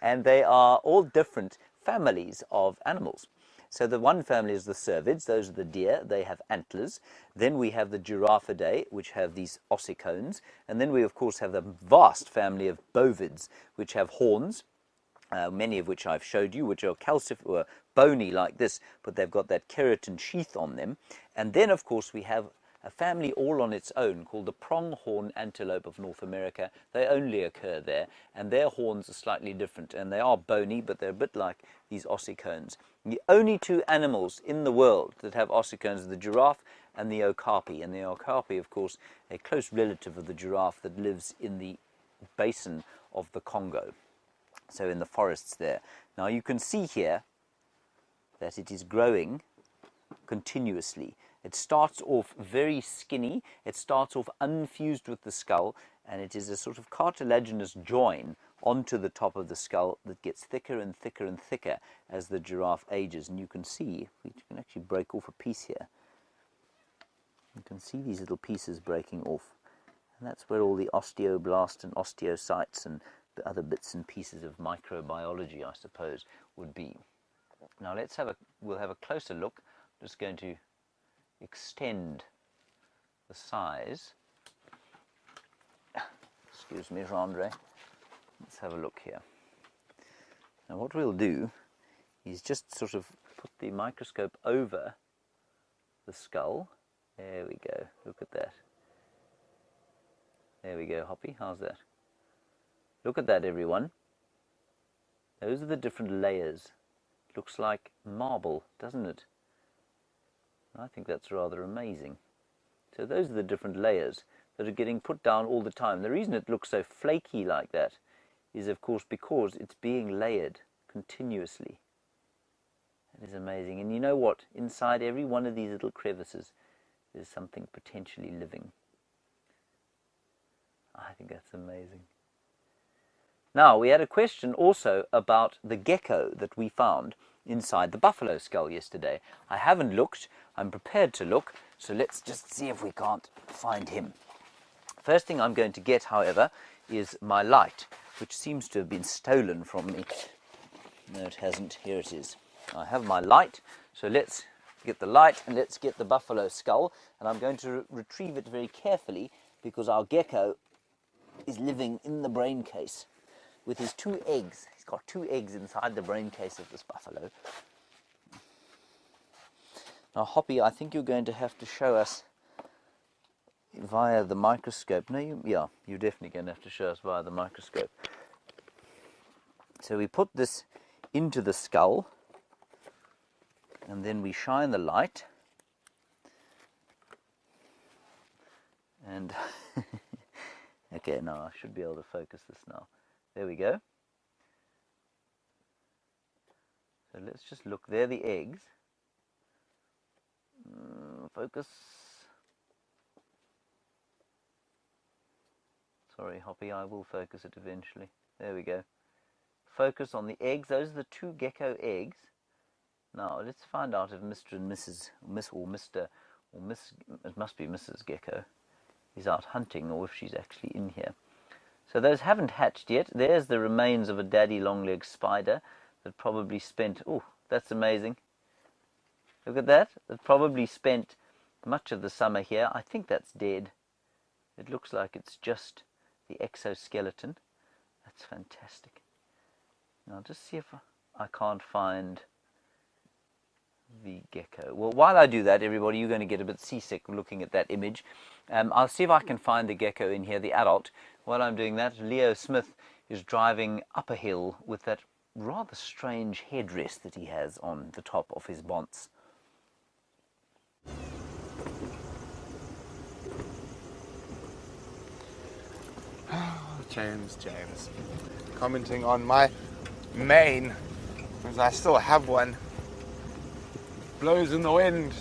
And they are all different families of animals. So the one family is the cervids, those are the deer, they have antlers. Then we have the Giraffidae, which have these ossicones. And then we, of course, have the vast family of bovids, which have horns, many of which I've showed you, which are bony like this, but they've got that keratin sheath on them. And then, of course, we have a family all on its own called the pronghorn antelope of North America. They only occur there, and their horns are slightly different, and they are bony, but they're a bit like these ossicones. The only 2 animals in the world that have ossicones are the giraffe and the okapi. And the okapi, of course, a close relative of the giraffe that lives in the basin of the Congo, so in the forests there. Now you can see here that it is growing continuously. It starts off very skinny, it starts off unfused with the skull, and it is a sort of cartilaginous join onto the top of the skull that gets thicker and thicker and thicker as the giraffe ages. And you can see, we can actually break off a piece here. You can see these little pieces breaking off. And that's where all the osteoblasts and osteocytes and the other bits and pieces of microbiology, I suppose, would be. Now we'll have a closer look. I'm just going to extend the size. Excuse me, Andre. Let's have a look here. Now what we'll do is just sort of put the microscope over the skull. There we go. Look at that. There we go, Hoppy. How's that? Look at that, everyone. Those are the different layers. It looks like marble, doesn't it? I think that's rather amazing. So those are the different layers that are getting put down all the time. The reason it looks so flaky like that is, of course, because it's being layered continuously. It is amazing. And you know what? Inside every one of these little crevices, there's something potentially living. I think that's amazing. Now, we had a question also about the gecko that we found inside the buffalo skull yesterday. I haven't looked. I'm prepared to look, so let's just see if we can't find him. First thing I'm going to get, however, is my light, which seems to have been stolen from me. No, it hasn't. Here it is. I have my light, so let's get the light and let's get the buffalo skull, and I'm going to retrieve it very carefully because our gecko is living in the brain case with his 2 eggs. He's got 2 eggs inside the brain case of this buffalo. Now, Hoppy, I think you're going to have to show us via the microscope. No, you're definitely going to have to show us via the microscope. So we put this into the skull, and then we shine the light. And okay, now I should be able to focus this now. There we go. So let's just look. There are the eggs. Focus. Sorry, Hoppy, I will focus it eventually. There we go. Focus on the eggs. Those are the 2 gecko eggs. Now, let's find out if Mr. and Mrs. It must be Mrs. Gecko is out hunting, or if she's actually in here. So those haven't hatched yet. There's the remains of a daddy long-legged spider that probably spent, oh, that's amazing. Look at that. It probably spent much of the summer here. I think that's dead. It looks like it's just the exoskeleton. That's fantastic. Now, just see if I can't find the gecko. Well, while I do that, everybody, you're going to get a bit seasick looking at that image. I'll see if I can find the gecko in here, the adult. While I'm doing that, Leo Smith is driving up a hill with that rather strange headdress that he has on the top of his bonce. James, commenting on my mane, because I still have one. Blows in the wind.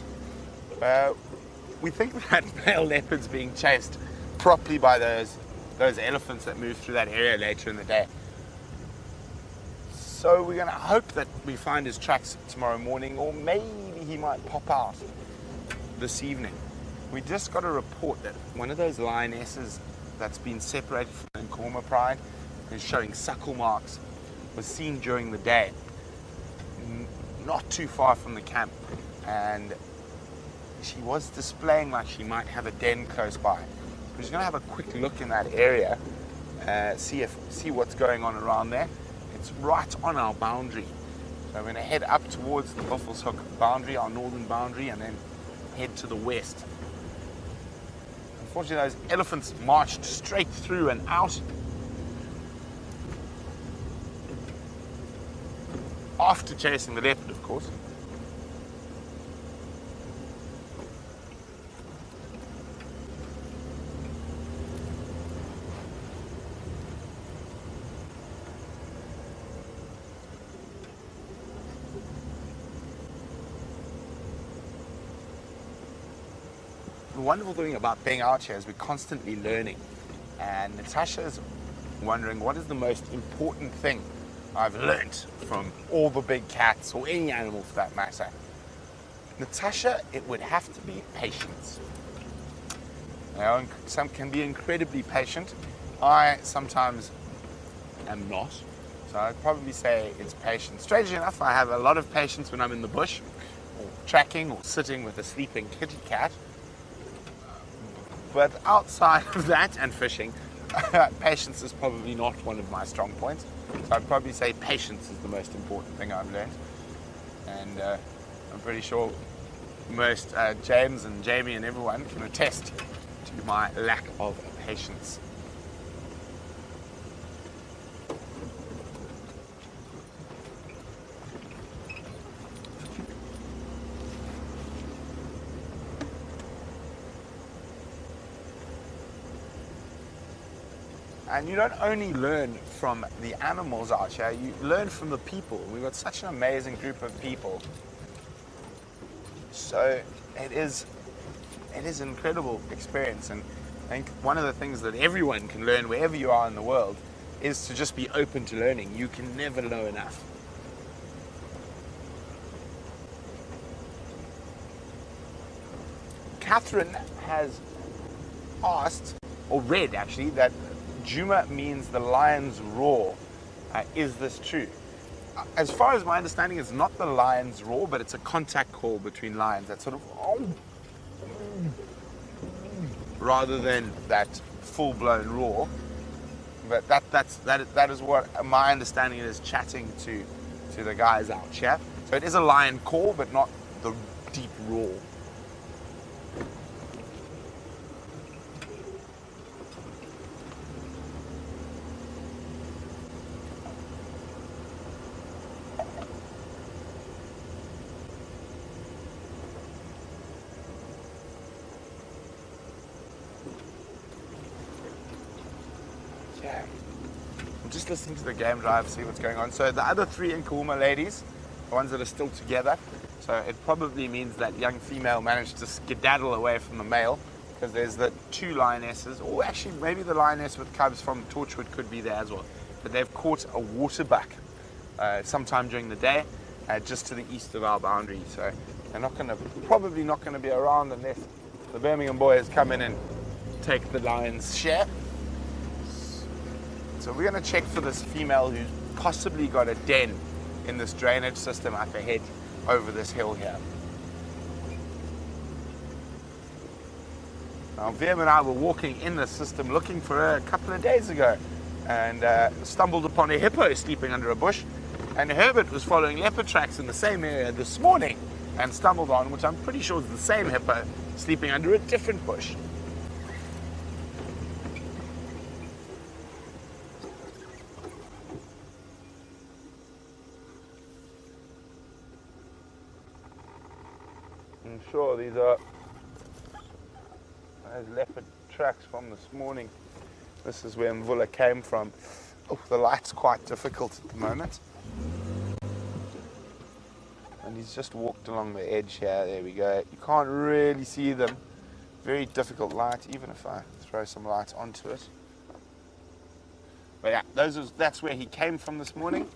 We think that male leopard's being chased properly by those elephants that move through that area later in the day. So we're going to hope that we find his tracks tomorrow morning, or maybe he might pop out this evening. We just got a report that one of those lionesses that's been separated from the Nkorma pride is showing suckle marks, was seen during the day, not too far from the camp, and she was displaying like she might have a den close by. We're just going to have a quick look in that area, see what's going on around there. It's right on our boundary, so we're going to head up towards the Buffelshoek boundary, our northern boundary, and then head to the west. Unfortunately, those elephants marched straight through and out. After chasing the leopard, of course. The wonderful thing about being out here is we're constantly learning. And Natasha's wondering, what is the most important thing I've learnt from all the big cats, or any animal for that matter? Natasha, it would have to be patience. You know, some can be incredibly patient. I sometimes am not. So I'd probably say it's patience. Strangely enough, I have a lot of patience when I'm in the bush, or tracking, or sitting with a sleeping kitty cat. But outside of that and fishing, patience is probably not one of my strong points. So I'd probably say patience is the most important thing I've learned. And I'm pretty sure most James and Jamie and everyone can attest to my lack of patience. And you don't only learn from the animals out here, you learn from the people. We've got such an amazing group of people. So it is it is an incredible experience, and I think one of the things that everyone can learn wherever you are in the world is to just be open to learning. You can never know enough. Catherine has asked, or read actually, that Juma means the lion's roar. Is this true? As far as my understanding, it's not the lion's roar, but it's a contact call between lions. That sort of, rather than that full-blown roar. But that is what my understanding is, chatting to the guys out here. So it is a lion call, but not the deep roar. I'm just listening to the game drive, see what's going on. So the other 3 Nkuhuma ladies, the ones that are still together, so it probably means that young female managed to skedaddle away from the male, because there's the 2 lionesses, or actually maybe the lioness with cubs from Torchwood could be there as well. But they've caught a waterbuck sometime during the day, just to the east of our boundary. So they're probably not going to be around unless the Birmingham boys come in and take the lion's share. So we're going to check for this female who's possibly got a den in this drainage system up ahead over this hill here. Now, Viam and I were walking in this system looking for her a couple of days ago, and stumbled upon a hippo sleeping under a bush, and Herbert was following leopard tracks in the same area this morning and stumbled on, which I'm pretty sure is the same hippo sleeping under a different bush. I'm sure these are those leopard tracks from this morning. This is where Mvula came from. Oh, the light's quite difficult at the moment. And he's just walked along the edge here. There we go. You can't really see them. Very difficult light, even if I throw some light onto it. But yeah, that's where he came from this morning.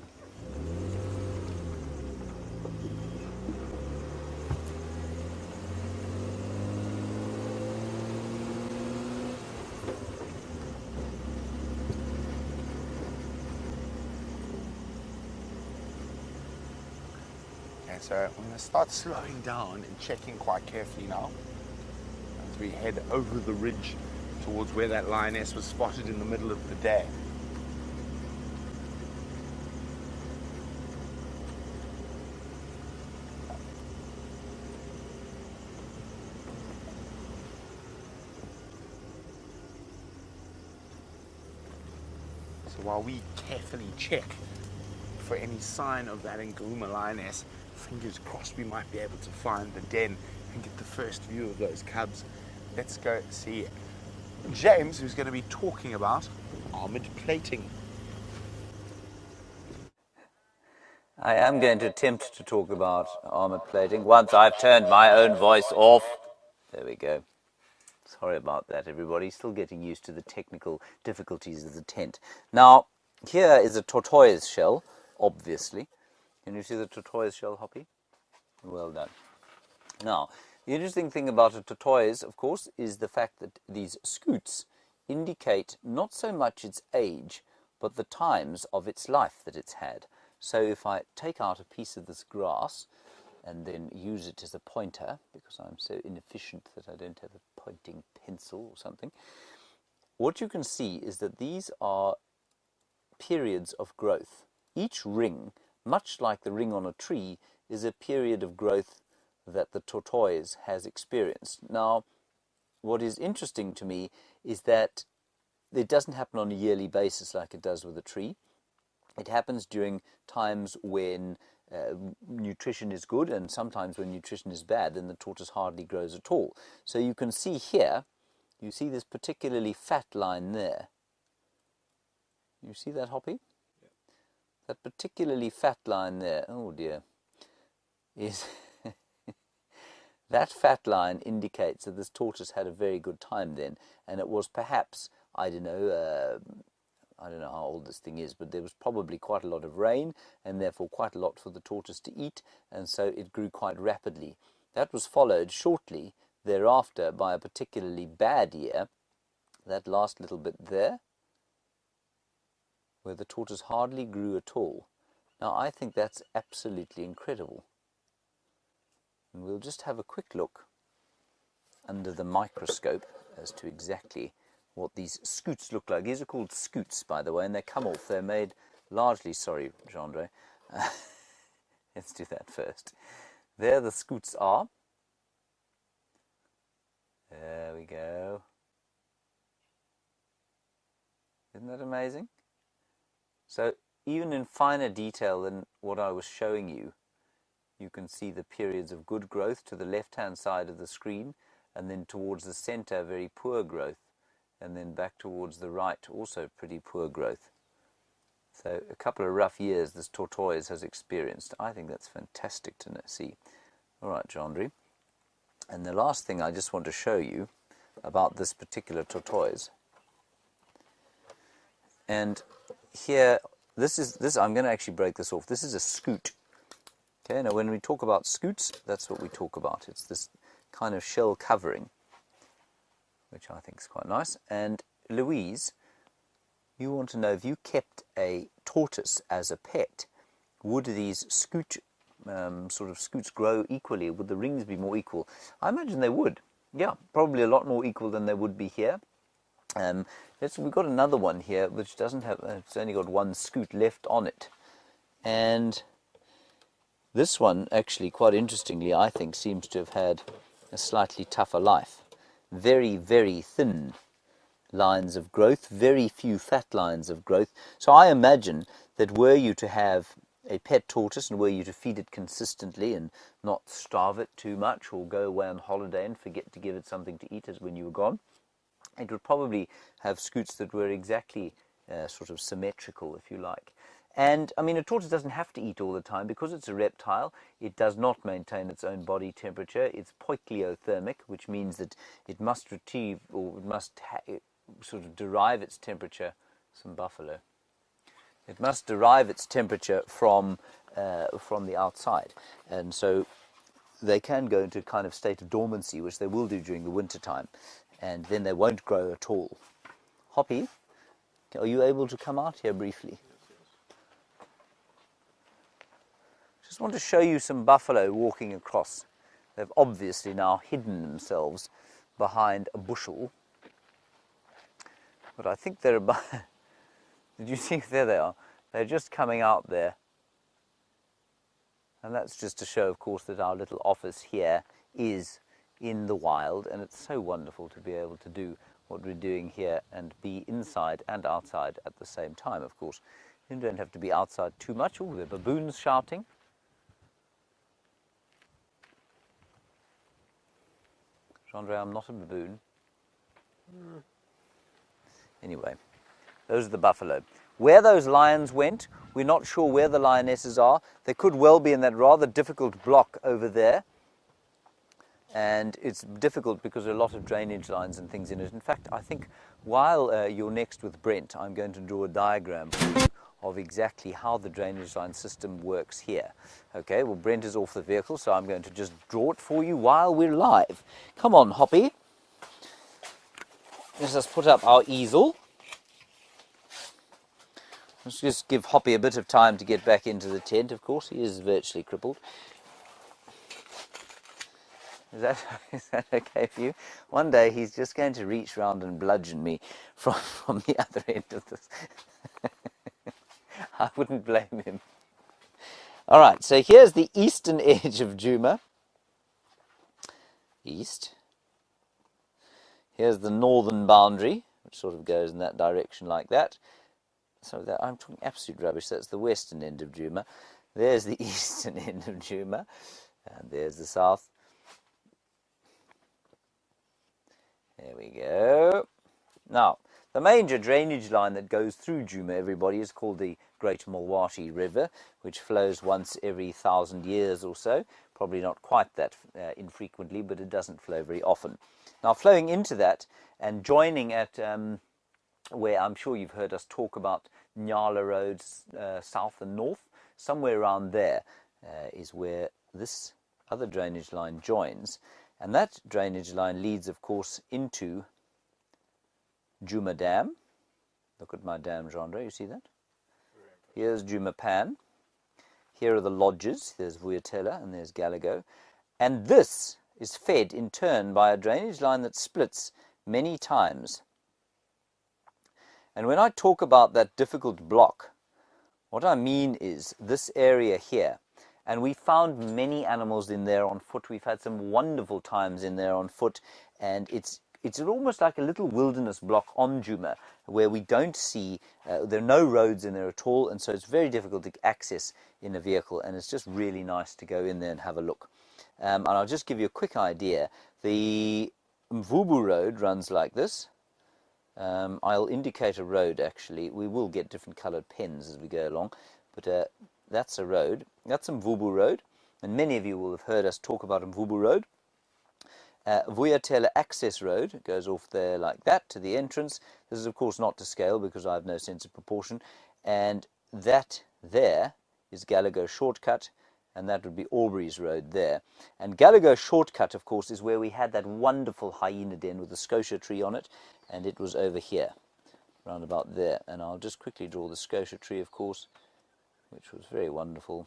So I'm going to start slowing down and checking quite carefully now as we head over the ridge towards where that lioness was spotted in the middle of the day. So while we carefully check for any sign of that Nkuhuma lioness, fingers crossed we might be able to find the den and get the first view of those cubs. Let's go see James, who's going to be talking about armoured plating. I am going to attempt to talk about armoured plating once I've turned my own voice off. There we go. Sorry about that, everybody. Still getting used to the technical difficulties of the tent. Now, here is a tortoise shell, obviously. Can you see the tortoise shell, Hoppy? Well done. Now, the interesting thing about a tortoise, of course, is the fact that these scoots indicate not so much its age, but the times of its life that it's had. So if I take out a piece of this grass and then use it as a pointer, because I'm so inefficient that I don't have a pointing pencil or something, what you can see is that these are periods of growth. Each ring, much like the ring on a tree, is a period of growth that the tortoise has experienced. Now, what is interesting to me is that it doesn't happen on a yearly basis like it does with a tree. It happens during times when nutrition is good, and sometimes when nutrition is bad, then the tortoise hardly grows at all. So you can see here, you see this particularly fat line there. You see that, Hoppy? That particularly fat line there, oh dear, is That fat line indicates that this tortoise had a very good time then, and it was perhaps, I don't know how old this thing is, but there was probably quite a lot of rain, and therefore quite a lot for the tortoise to eat, and so it grew quite rapidly. That was followed shortly thereafter by a particularly bad year, that last little bit there, where the tortoise hardly grew at all. Now, I think that's absolutely incredible. And we'll just have a quick look under the microscope as to exactly what these scoots look like. These are called scoots, by the way, and they come off. They're made largely, sorry, Jean-Andre. Let's do that first. There the scoots are. There we go. Isn't that amazing? So even in finer detail than what I was showing you, you can see the periods of good growth to the left-hand side of the screen, and then towards the center, very poor growth, and then back towards the right, also pretty poor growth. So a couple of rough years this tortoise has experienced. I think that's fantastic to see. All right, Jean-Andre. And the last thing I just want to show you about this particular tortoise. And here, I'm going to actually break this off. This is a scoot. Okay, now when we talk about scoots, that's what we talk about. It's this kind of shell covering, which I think is quite nice. And Louise, you want to know, if you kept a tortoise as a pet, would these sort of scoots grow equally? Would the rings be more equal? I imagine they would. Yeah, probably a lot more equal than they would be here. We've got another one here which doesn't have, it's only got one scoot left on it. And this one, actually, quite interestingly, I think, seems to have had a slightly tougher life. Very, very thin lines of growth, very few fat lines of growth. So I imagine that were you to have a pet tortoise and were you to feed it consistently and not starve it too much or go away on holiday and forget to give it something to eat as when you were gone, it would probably have scoots that were exactly sort of symmetrical, if you like. And, I mean, a tortoise doesn't have to eat all the time because it's a reptile. It does not maintain its own body temperature. It's poikilothermic, which means that it must retrieve, or it must sort of derive its temperature, some buffalo. It must derive its temperature from the outside. And so they can go into a kind of state of dormancy, which they will do during the winter time. And then they won't grow at all. Hoppy, are you able to come out here briefly? Just want to show you some buffalo walking across. They've obviously now hidden themselves behind a bushel. But I think they're about... Did you see? There they are. They're just coming out there. And that's just to show, of course, that our little office here is in the wild, and it's so wonderful to be able to do what we're doing here and be inside and outside at the same time, of course. You don't have to be outside too much. Oh, there are baboons shouting. Jean-Andre, I'm not a baboon. Anyway, those are the buffalo. Where those lions went, we're not sure where the lionesses are. They could well be in that rather difficult block over there. And it's difficult because there are a lot of drainage lines and things in it. In fact, I think while you're next with Brent, I'm going to draw a diagram for you of exactly how the drainage line system works here. Okay, well, Brent is off the vehicle, so I'm going to just draw it for you while we're live. Come on, Hoppy. Let's just put up our easel. Let's just give Hoppy a bit of time to get back into the tent. Of course, he is virtually crippled. Is that okay for you? One day he's just going to reach round and bludgeon me from the other end of this. I wouldn't blame him. All right, so here's the eastern edge of Djuma. East. Here's the northern boundary, which sort of goes in that direction like that. So I'm talking absolute rubbish. That's the western end of Djuma. There's the eastern end of Djuma. And there's the south. There we go. Now, the major drainage line that goes through Djuma, everybody, is called the Great Mulwati River, which flows once every 1,000 years or so. Probably not quite that infrequently, but it doesn't flow very often. Now, flowing into that and joining at where I'm sure you've heard us talk about Nyala roads, south and north, somewhere around there is where this other drainage line joins. And that drainage line leads, of course, into Djuma Dam. Look at my dam, Jandre, you see that? Here's Djuma Pan. Here are the lodges. There's Vuyatela and there's Galago. And this is fed in turn by a drainage line that splits many times. And when I talk about that difficult block, what I mean is this area here. And we found many animals in there on foot. We've had some wonderful times in there on foot. And it's almost like a little wilderness block on Djuma where we don't see, there are no roads in there at all. And so it's very difficult to access in a vehicle. And it's just really nice to go in there and have a look. And I'll just give you a quick idea. The Mvubu Road runs like this. I'll indicate a road, actually. We will get different coloured pens as we go along, but that's a road. That's Mvubu Road, and many of you will have heard us talk about Mvubu Road. Vuyatela Access Road goes off there like that to the entrance. This is, of course, not to scale because I have no sense of proportion. And that there is Galago Shortcut, and that would be Aubrey's Road there. And Galago Shortcut, of course, is where we had that wonderful hyena den with the scotia tree on it, and it was over here, round about there. And I'll just quickly draw the scotia tree, of course, which was very wonderful,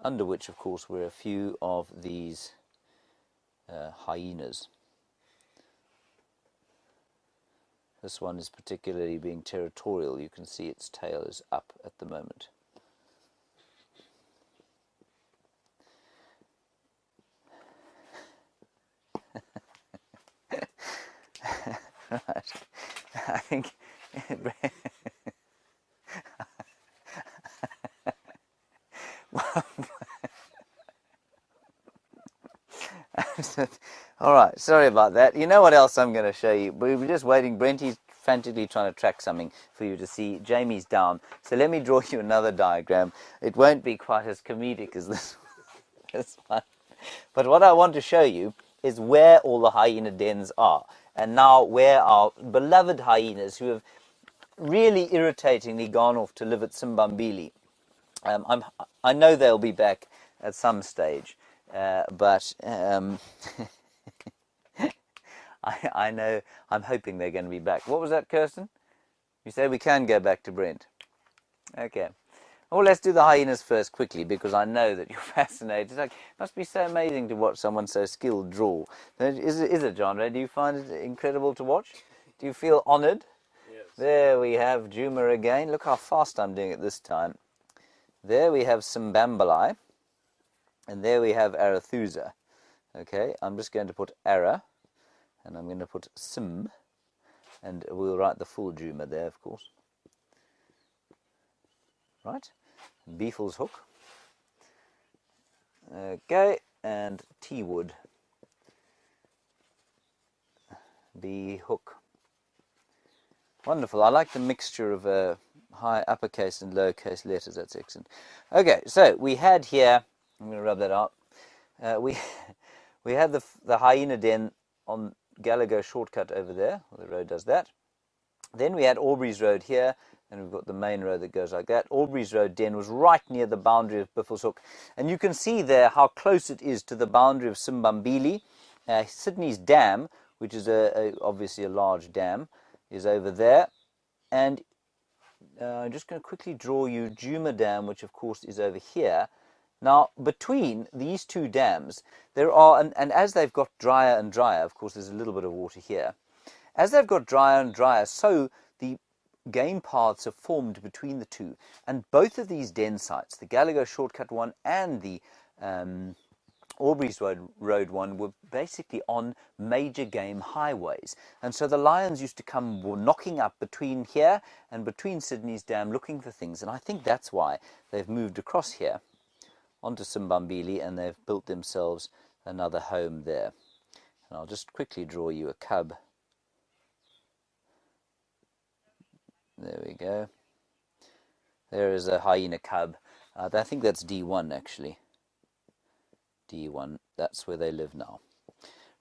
under which, of course, were a few of these hyenas. This one is particularly being territorial. You can see its tail is up at the moment. Right. I think all right, sorry about that. You know what else I'm going to show you? We were just waiting. Brent, he's frantically trying to track something for you to see. Jamie's down. So let me draw you another diagram. It won't be quite as comedic as this one. But what I want to show you is where all the hyena dens are. And now where our beloved hyenas who have really irritatingly gone off to live at Simbambili. I know they'll be back at some stage, but I know, I'm hoping they're going to be back. What was that, Kirsten? You say we can go back to Brent. Okay. Well, let's do the hyenas first quickly, because I know that you're fascinated. It's like, it must be so amazing to watch someone so skilled draw. Is it, John Ray? Do you find it incredible to watch? Do you feel honoured? Yes. There we have Djuma again. Look how fast I'm doing it this time. There we have Simbambalai. And there we have Arathusa. Okay, I'm just going to put Ara, and I'm going to put Sim, and we'll write the full Djuma there, of course. Right, Beefle's Hook. Okay, and T-Wood. B Hook. Wonderful. I like the mixture of high uppercase and lowercase letters. That's excellent. Okay, so we had here, I'm going to rub that out. We had the hyena den on Galago Shortcut over there. The road does that. Then we had Aubrey's Road here, and we've got the main road that goes like that. Aubrey's Road den was right near the boundary of Biffle's Hook. And you can see there how close it is to the boundary of Simbambili. Sydney's Dam, which is obviously a large dam, is over there. And I'm just going to quickly draw you Djuma Dam, which of course is over here. Now, between these two dams, there are, and as they've got drier and drier, of course there's a little bit of water here. As they've got drier and drier, so the game paths have formed between the two. And both of these den sites, the Galago Shortcut one and the Aubrey's Road one, were basically on major game highways. And so the lions used to come knocking up between here and between Sydney's Dam looking for things. And I think that's why they've moved across here onto Simbambili, and they've built themselves another home there. And I'll just quickly draw you a cub. There we go. There is a hyena cub. I think that's D1 actually. D1, that's where they live now.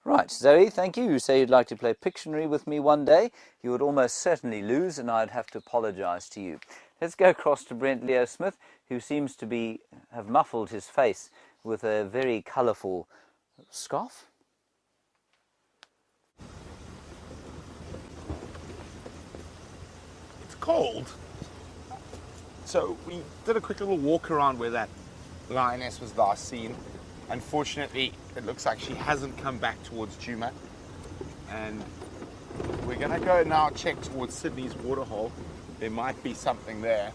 Right, Zoe, thank you. You say you'd like to play Pictionary with me one day. You would almost certainly lose, and I'd have to apologise to you. Let's go across to Brent Leo Smith, who seems to have muffled his face with a very colourful scarf. It's cold. So we did a quick little walk around where that lioness was last seen. Unfortunately, it looks like she hasn't come back towards Djuma. And we're going to go now check towards Sydney's waterhole. There might be something there.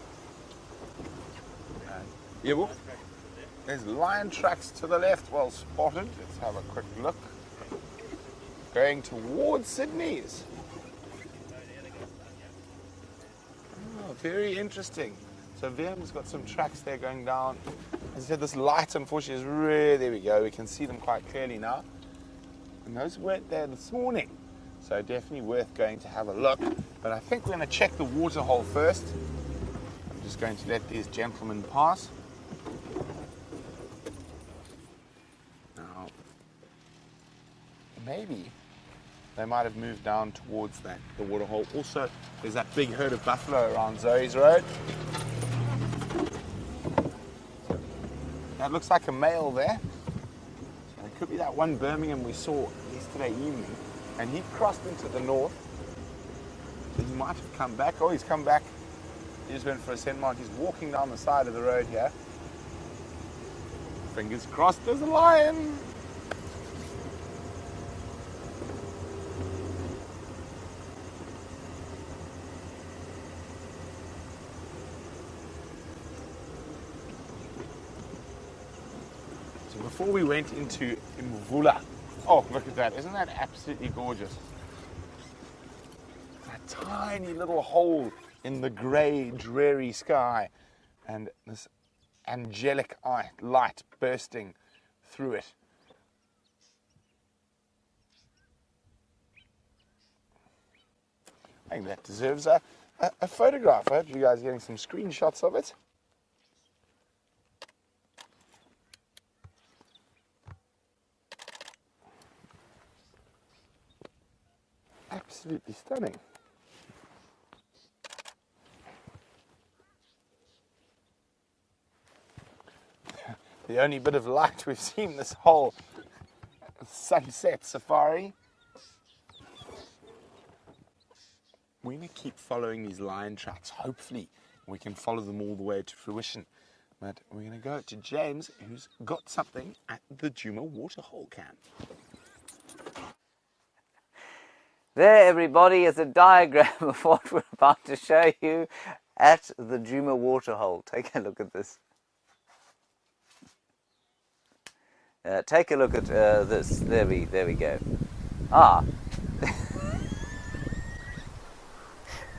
Yeah, well, there's lion tracks to the left, well spotted. Let's have a quick look. Going towards Sydney's. Oh, very interesting. So VM's got some tracks there going down. As I said, this light, unfortunately, is really, there we go. We can see them quite clearly now. And those weren't there this morning. So definitely worth going to have a look. But I think we're going to check the water hole first. I'm just going to let these gentlemen pass. Now, maybe they might have moved down towards the water hole. Also, there's that big herd of buffalo around Zoe's Road. That looks like a male there. So it could be that one Birmingham we saw yesterday evening. And he crossed into the north. So he might have come back. Oh, he's come back. He just went for a scent mark. He's walking down the side of the road here. Fingers crossed there's a lion. Before we went into Imvula, oh, look at that. Isn't that absolutely gorgeous? That tiny little hole in the grey, dreary sky and this angelic light bursting through it. I think that deserves a photograph. I hope you guys are getting some screenshots of it. Absolutely stunning. The only bit of light we've seen this whole sunset safari. We're going to keep following these lion tracks. Hopefully we can follow them all the way to fruition. But we're going to go to James, who's got something at the Djuma waterhole camp. There, everybody, is a diagram of what we're about to show you at the Djuma waterhole. Take a look at this. Take a look at this. There we go. Ah.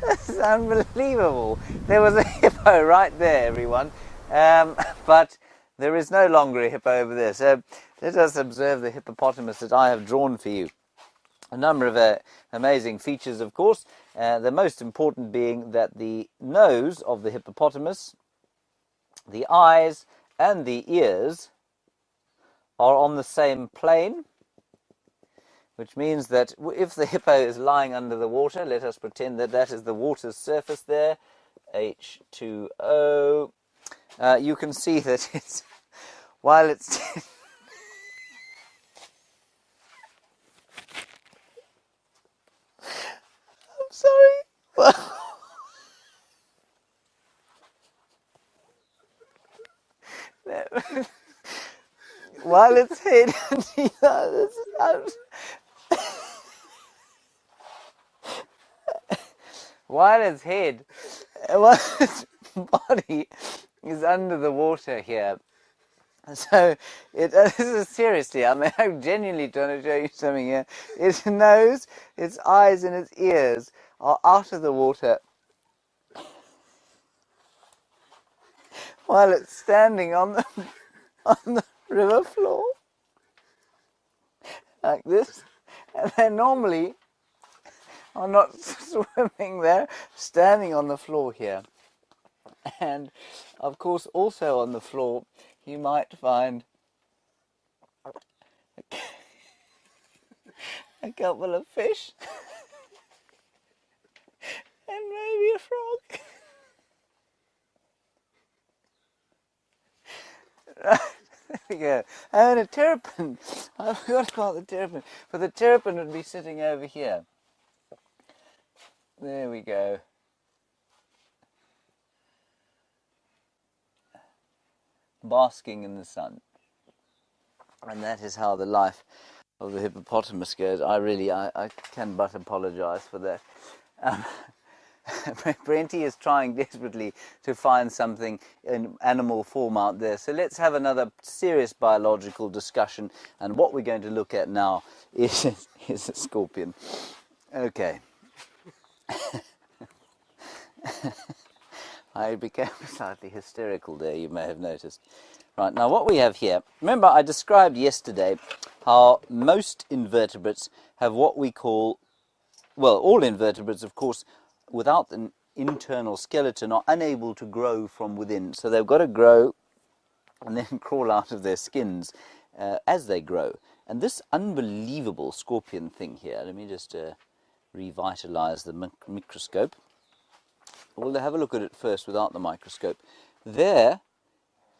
This is unbelievable. There was a hippo right there, everyone. But there is no longer a hippo over there. So let us observe the hippopotamus that I have drawn for you. A number of amazing features, of course, the most important being that the nose of the hippopotamus, the eyes and the ears are on the same plane, which means that if the hippo is lying under the water, let us pretend that that is the water's surface there, H2O, you can see that it's, while it's... Sorry. Well, while its head, while its head, while its body is under the water here. So, this is seriously, I mean, I'm genuinely trying to show you something here. Its nose, its eyes and its ears are out of the water while it's standing on the river floor like this, and they normally are not swimming there, standing on the floor here. And of course, also on the floor, you might find a couple of fish and maybe a frog. Right, there we go. And a terrapin. I forgot about the terrapin. But the terrapin would be sitting over here. There we go. Basking in the sun. And that is how the life of the hippopotamus goes. I can but apologize for that. Brenty is trying desperately to find something in animal form out there. So let's have another serious biological discussion. And what we're going to look at now is a scorpion. Okay. I became slightly hysterical there, you may have noticed. Right, now what we have here, remember I described yesterday how most invertebrates have what we call, well, all invertebrates, of course, without an internal skeleton are unable to grow from within. So they've got to grow and then crawl out of their skins as they grow. And this unbelievable scorpion thing here, let me just revitalize the microscope. We'll have a look at it first without the microscope. There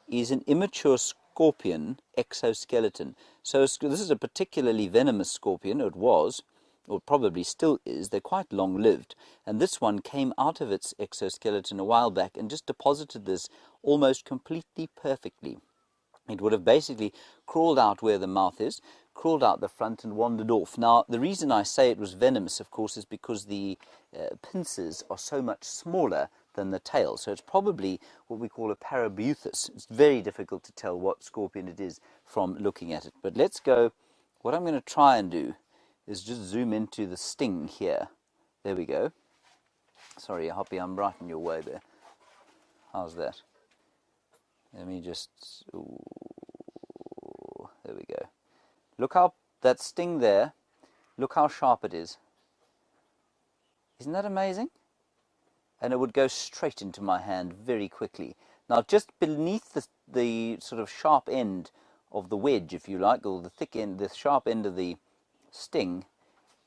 is an immature scorpion exoskeleton. So this is a particularly venomous scorpion, it was, or probably still is. They're quite long-lived. And this one came out of its exoskeleton a while back and just deposited this almost completely perfectly. It would have basically crawled out where the mouth is, crawled out the front and wandered off. Now, the reason I say it was venomous, of course, is because the pincers are so much smaller than the tail. So it's probably what we call a parabuthus. It's very difficult to tell what scorpion it is from looking at it. But let's go, what I'm going to try and do is just zoom into the sting here. There we go. Sorry, Hoppy, I'm right in your way there. How's that? Let me just, ooh, there we go. Look how, that sting there, look how sharp it is. Isn't that amazing? And it would go straight into my hand very quickly. Now, just beneath the sort of sharp end of the wedge, if you like, or the thick end, the sharp end of the sting,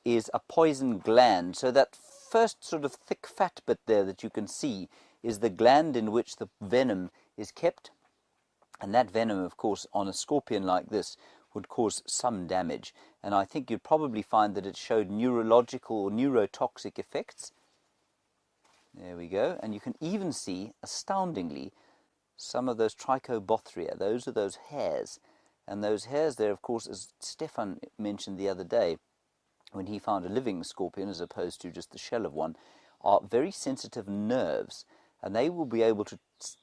is a poison gland. So that first sort of thick fat bit there that you can see is the gland in which the venom is kept. And that venom, of course, on a scorpion like this would cause some damage. And I think you'd probably find that it showed neurological or neurotoxic effects. There we go. And you can even see, astoundingly, some of those trichobothria. Those are those hairs. And those hairs there, of course, as Stefan mentioned the other day, when he found a living scorpion as opposed to just the shell of one, are very sensitive nerves. And they will be able to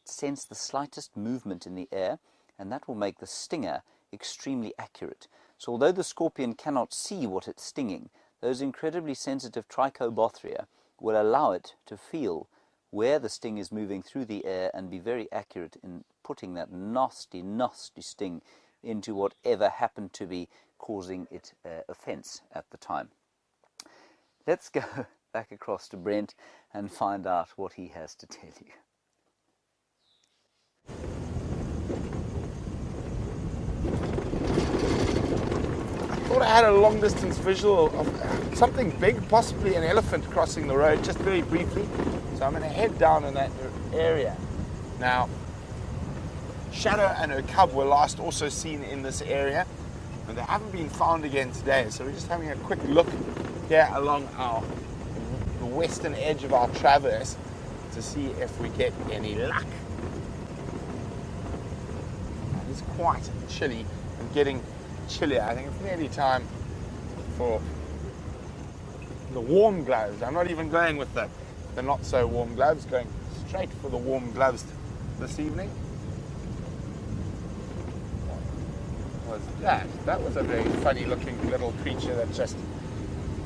sense the slightest movement in the air, and that will make the stinger extremely accurate. So although the scorpion cannot see what it's stinging, those incredibly sensitive trichobothria will allow it to feel where the sting is moving through the air and be very accurate in putting that nasty, nasty sting into whatever happened to be causing it offense at the time. Let's go back across to Brent and find out what he has to tell you. I thought I had a long distance visual of something big, possibly an elephant crossing the road, just very briefly. So I'm going to head down in that area. Now, Shadow and her cub were last also seen in this area, and they haven't been found again today. So we're just having a quick look here along the western edge of our traverse to see if we get any luck. It's quite chilly and getting chillier. I think it's nearly time for the warm gloves. I'm not even going with the not so warm gloves, going straight for the warm gloves this evening. What was that? That was a very funny looking little creature that just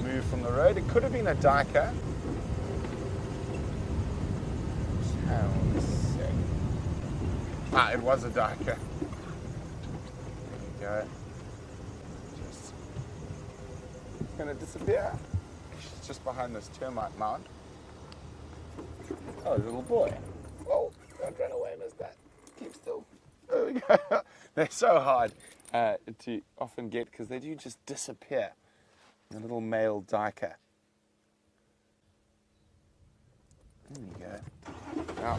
moved from the road. It could have been a duiker. It was a duiker. There we go. It's going to disappear. It's just behind this termite mound. Oh, little boy. Whoa. Don't run away, mister. Keep still. There we go. They're so hard to often get because they do just disappear. A little male duiker. There we go. Now,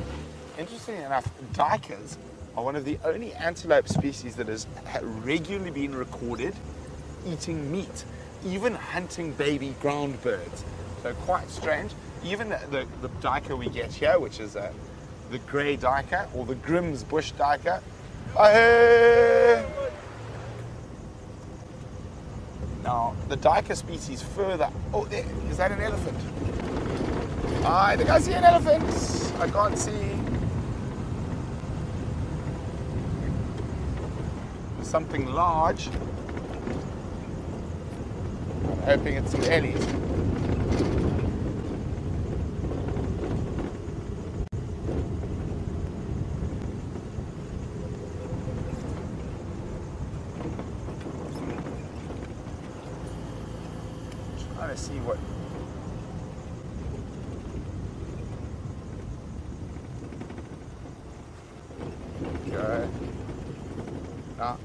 interestingly enough, duikers are one of the only antelope species that has regularly been recorded eating meat, even hunting baby ground birds. So quite strange. Even the duiker we get here, which is the grey duiker or the Grimm's bush duiker. Now, the duiker species further. Oh, there, is that an elephant? I think I see an elephant. I can't see. There's something large. I'm hoping it's some ellies. Trying to see what. Go. Now,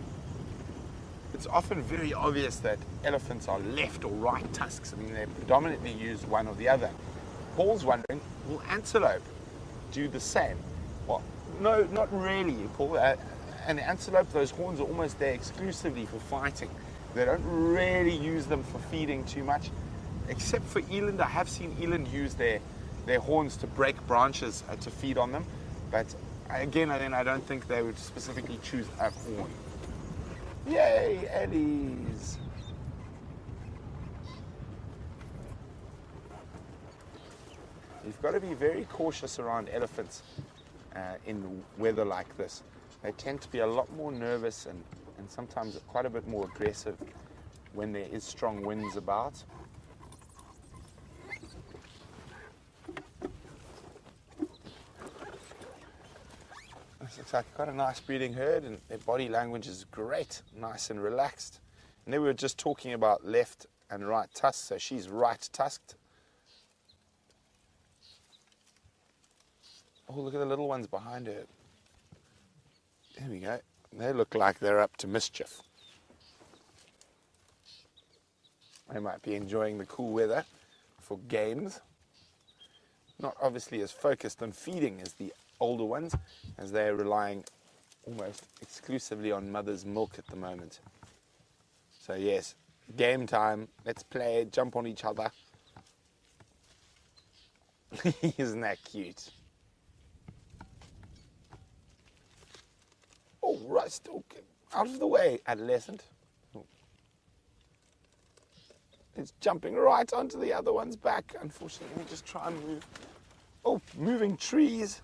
it's often very obvious that elephants are left or right tusks. I mean, they predominantly use one or the other. Paul's wondering, will antelope do the same? Well, no, not really, Paul. An antelope, those horns are almost there exclusively for fighting. They don't really use them for feeding too much, except for eland. I have seen eland use their horns to break branches to feed on them, but again, I don't think they would specifically choose a horn. Yay, ellies! You've got to be very cautious around elephants in weather like this. They tend to be a lot more nervous and sometimes quite a bit more aggressive when there is strong winds about. This looks like quite a nice breeding herd, and their body language is great, nice and relaxed. And then we were just talking about left and right tusks, so she's right tusked. Oh, look at the little ones behind her. There we go. They look like they're up to mischief. They might be enjoying the cool weather for games. Not obviously as focused on feeding as the older ones, as they're relying almost exclusively on mother's milk at the moment. So yes, game time. Let's play, jump on each other. Isn't that cute? Oh, right, still out of the way, adolescent. It's jumping right onto the other one's back. Unfortunately, let me just try and move. Oh, moving trees.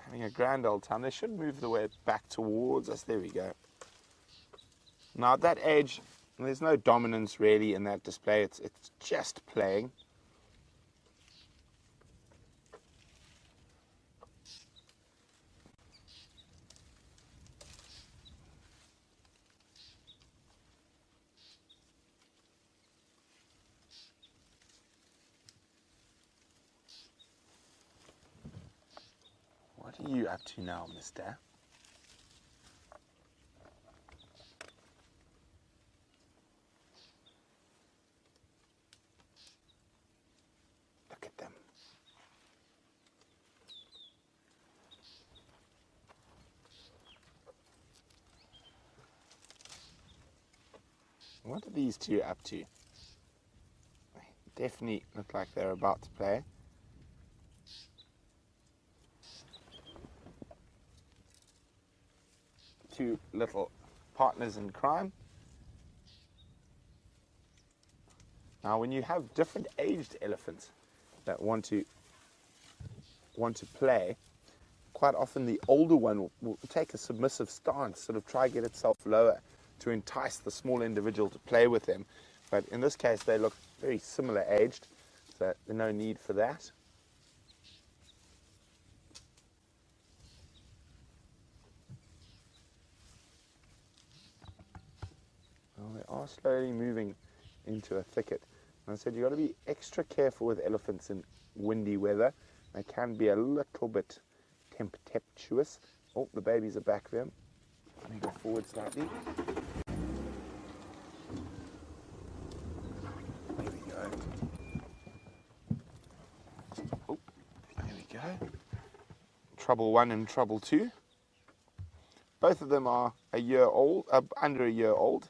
Having a grand old time. They should move the way back towards us. There we go. Now at that age, there's no dominance really in that display. It's just playing. What are you up to now, mister? Look at them. What are these two up to? They definitely look like they're about to play. Two little partners in crime. Now, when you have different aged elephants that want to play, quite often the older one will take a submissive stance, sort of try to get itself lower to entice the small individual to play with them. But in this case, they look very similar aged, so there's no need for that. Well, they are slowly moving into a thicket. And I said you've got to be extra careful with elephants in windy weather They can be a little bit tempestuous. Oh, the babies are back there. Let me go forward slightly. There we go. Oh, there we go. Trouble 1 and trouble 2. Both of them are a year old, under a year old.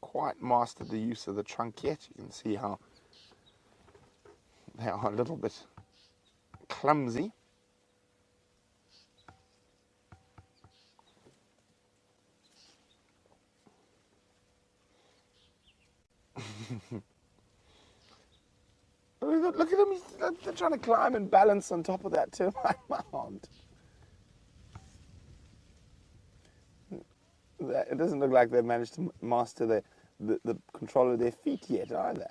Quite mastered the use of the trunk yet. You can see how they are a little bit clumsy. Look at him, they're trying to climb and balance on top of that termite mound. It doesn't look like they've managed to master the control of their feet yet either.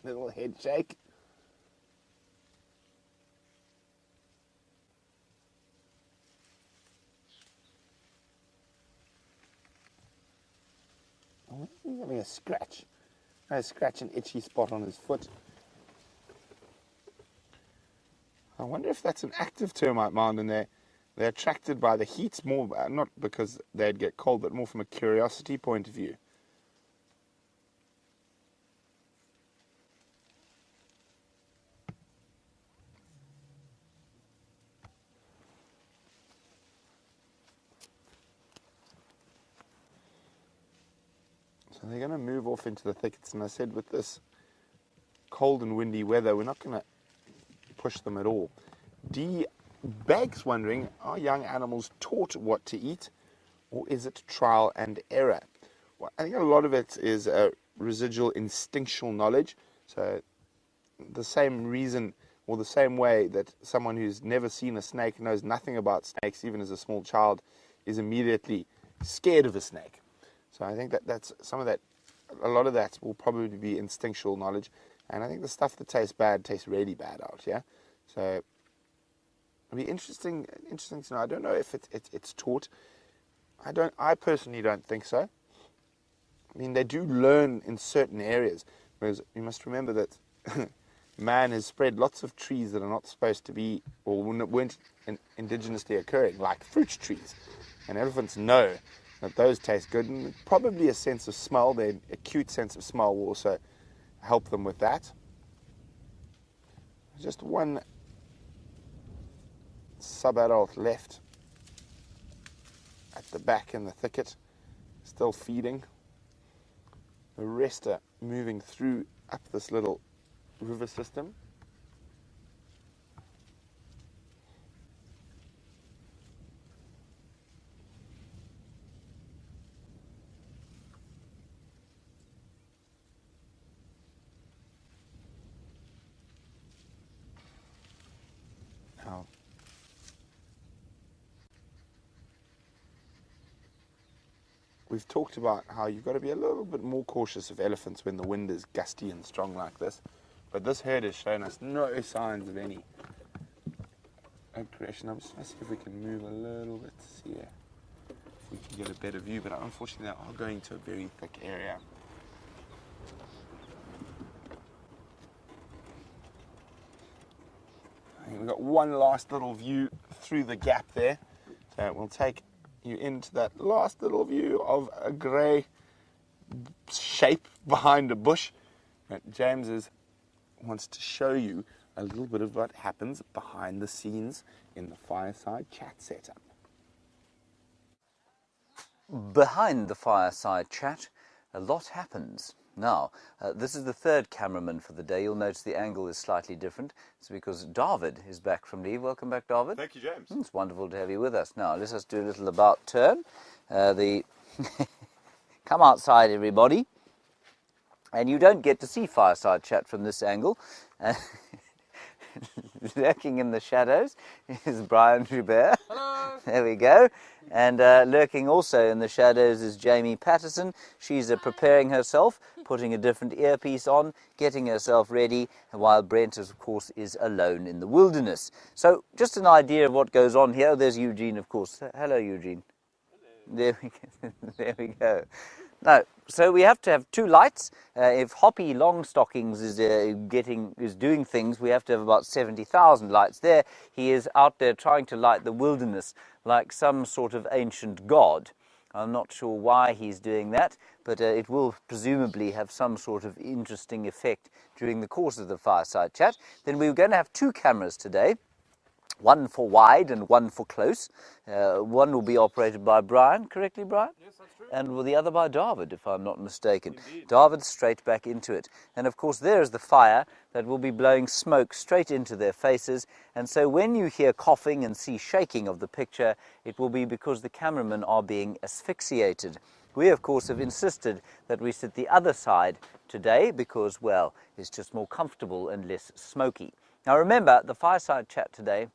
Little head shake. Oh, he's having a scratch. A scratch an itchy spot on his foot. I wonder if that's an active termite mound and they're attracted by the heat more, not because they'd get cold, but more from a curiosity point of view. So they're going to move off into the thickets, and I said with this cold and windy weather, we're not going to push them at all. D. Bag's wondering, are young animals taught what to eat, or is it trial and error? Well, I think a lot of it is residual instinctual knowledge. So the same reason, or the same way that someone who's never seen a snake, knows nothing about snakes, even as a small child, is immediately scared of a snake. So I think that's some of that, a lot of that will probably be instinctual knowledge. And I think the stuff that tastes bad tastes really bad out, yeah? So it'll be interesting to know. I don't know if it's taught. I personally don't think so. I mean, they do learn in certain areas, because you must remember that man has spread lots of trees that are not supposed to be, or weren't indigenously occurring, like fruit trees. And elephants know that those taste good, and probably a sense of smell, their acute sense of smell will also help them with that. Just one sub-adult left at the back in the thicket, still feeding. The rest are moving through up this little river system. Now, we've talked about how you've got to be a little bit more cautious of elephants when the wind is gusty and strong like this. But this herd has shown us no signs of any aggression. I'm just going to see if we can move a little bit here, if we can get a better view. But unfortunately, they are going to a very thick area. I think we've got one last little view through the gap there. So we'll take you into that last little view of a grey shape behind a bush. James wants to show you a little bit of what happens behind the scenes in the Fireside chat setup. Behind the Fireside chat, a lot happens. Now, this is the third cameraman for the day. You'll notice the angle is slightly different. It's because David is back from leave. Welcome back, David. Thank you, James. It's wonderful to have you with us. Now, let us do a little about turn. Come outside, everybody. And you don't get to see Fireside chat from this angle. Lurking in the shadows is Brian Joubert. Hello. There we go. And lurking also in the shadows is Jamie Patterson. She's preparing herself, putting a different earpiece on, getting herself ready, while Brent, of course, is alone in the wilderness. So just an idea of what goes on here. There's Eugene, of course. Hello, Eugene. Hello. There we go. No, so we have to have 2 lights. If Hoppy Longstockings is doing things, we have to have about 70,000 lights there. He is out there trying to light the wilderness like some sort of ancient god. I'm not sure why he's doing that, but it will presumably have some sort of interesting effect during the course of the Fireside Chat. Then we're going to have 2 cameras today. One for wide and one for close. One will be operated by Brian, correctly, Brian? Yes, that's true. And the other by David, if I'm not mistaken. Indeed. David straight back into it. And of course, there is the fire that will be blowing smoke straight into their faces. And so when you hear coughing and see shaking of the picture, it will be because the cameramen are being asphyxiated. We, of course, have insisted that we sit the other side today because, well, it's just more comfortable and less smoky. Now remember, the Fireside Chat today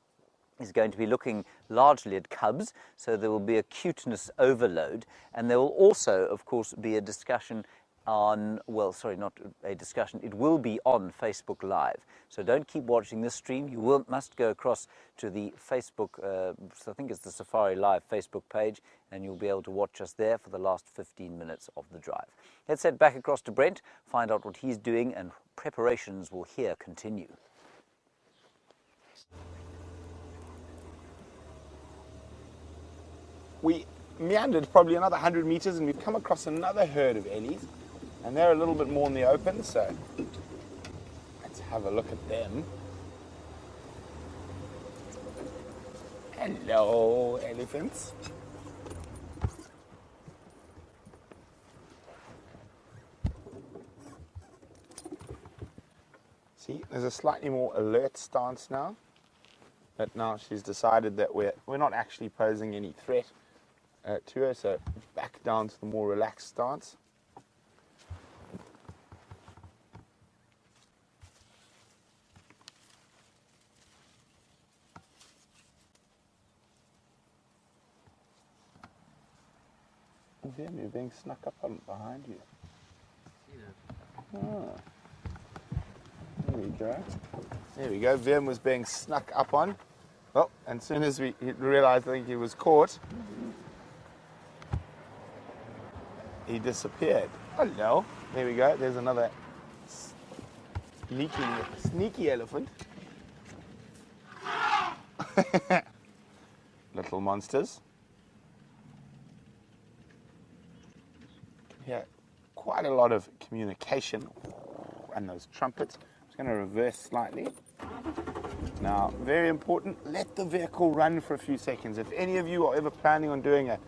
is going to be looking largely at cubs, so there will be a cuteness overload, and there will also, of course, be a discussion on, well, sorry, not a discussion, it will be on Facebook Live. So don't keep watching this stream, you must go across to the Facebook, I think it's the Safari Live Facebook page, and you'll be able to watch us there for the last 15 minutes of the drive. Let's head back across to Brent, find out what he's doing, and preparations will here continue. We meandered probably another 100 meters and we've come across another herd of ellies, and they're a little bit more in the open, so let's have a look at them. Hello, elephants. See, there's a slightly more alert stance now, but now she's decided that we're not actually posing any threat to her, so back down to the more relaxed stance. Vim, you're being snuck up on behind you. Ah. There we go. There we go. Vim was being snuck up on. Well, and as soon as he realized, I think he was caught, he disappeared. Hello. There we go. There's another sneaky elephant. Little monsters. Yeah, quite a lot of communication. And those trumpets. I'm just going to reverse slightly. Now, very important, let the vehicle run for a few seconds. If any of you are ever planning on doing a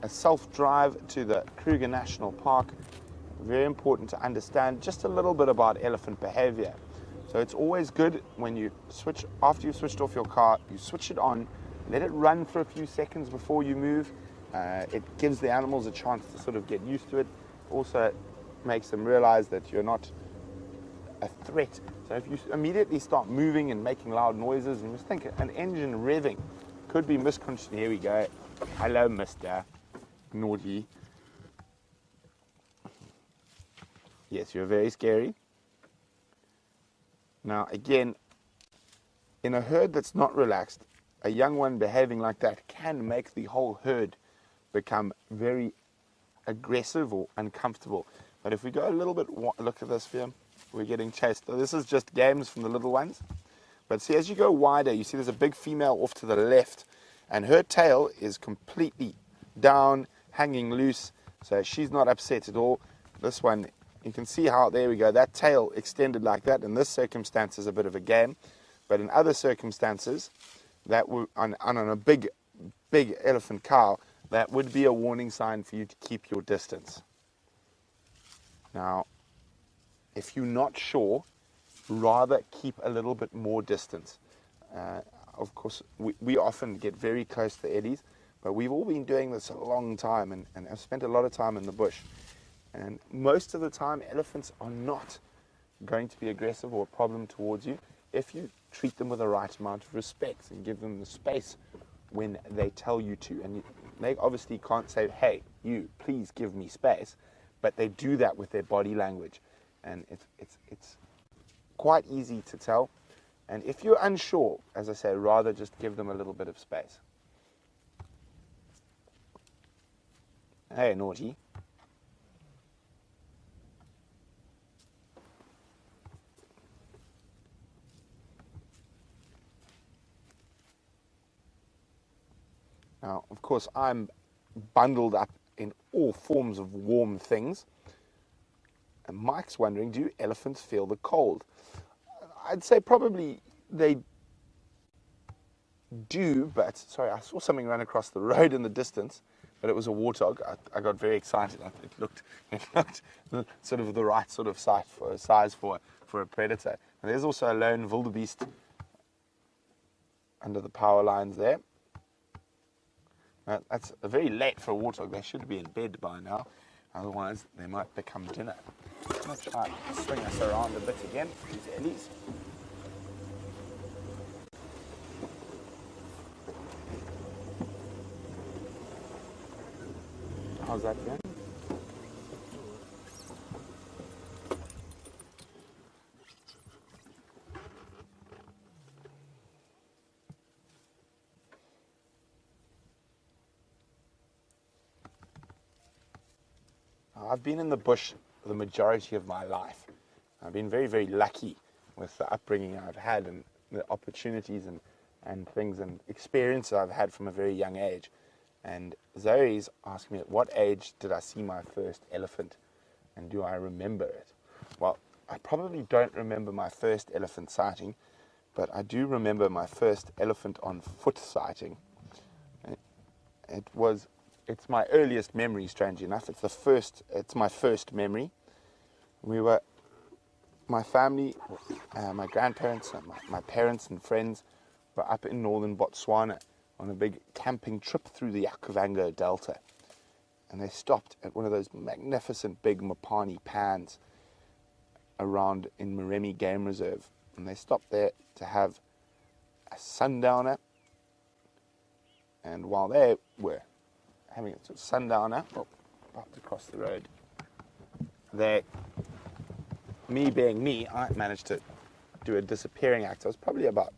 self-drive to the Kruger National Park, very important to understand just a little bit about elephant behavior. So it's always good when you switch, after you've switched off your car, you switch it on, let it run for a few seconds before you move. It gives the animals a chance to sort of get used to it. Also makes them realize that you're not a threat. So if you immediately start moving and making loud noises, and just think an engine revving could be misconstrued. Here we go. Hello, Mr. Naughty. Yes, you're very scary. Now, again, in a herd that's not relaxed, a young one behaving like that can make the whole herd become very aggressive or uncomfortable. But if we go a little bit, look at this here, we're getting chased. So this is just games from the little ones. But see, as you go wider, you see there's a big female off to the left, and her tail is completely down, hanging loose, so she's not upset at all. This one, you can see how, there we go, that tail extended like that. In this circumstance is a bit of a game, but in other circumstances, that would, on a big elephant cow, that would be a warning sign for you to keep your distance. Now, if you're not sure, rather keep a little bit more distance. Of course, we often get very close to the eddies, but we've all been doing this a long time and have spent a lot of time in the bush. And most of the time, elephants are not going to be aggressive or a problem towards you if you treat them with the right amount of respect and give them the space when they tell you to. And they obviously can't say, hey, you, please give me space, but they do that with their body language. And it's quite easy to tell. And if you're unsure, as I say, rather just give them a little bit of space. Hey, Naughty. Now, of course, I'm bundled up in all forms of warm things. And Mike's wondering, do elephants feel the cold? I'd say probably they do, but sorry, I saw something run across the road in the distance, but it was a warthog. I got very excited. It looked sort of the right sort of size for a predator. And there's also a lone wildebeest under the power lines there. That's very late for a warthog. They should be in bed by now. Otherwise, they might become dinner. I'm going to try and swing us around a bit again, these ellies. How's that going? I've been in the bush the majority of my life. I've been very, very lucky with the upbringing I've had and the opportunities and things and experiences I've had from a very young age. And Zoe's asking me, at what age did I see my first elephant and do I remember it? Well, I probably don't remember my first elephant sighting, but I do remember my first elephant on foot sighting. It's my earliest memory, strangely enough. It's my first memory. My family, my grandparents, my parents and friends were up in northern Botswana on a big camping trip through the Okavango Delta. And they stopped at one of those magnificent big Mopani pans around in Moremi Game Reserve. And they stopped there to have a sundowner. And while they were having a sort of sundowner, about to cross the road, me being me, I managed to do a disappearing act. I was probably about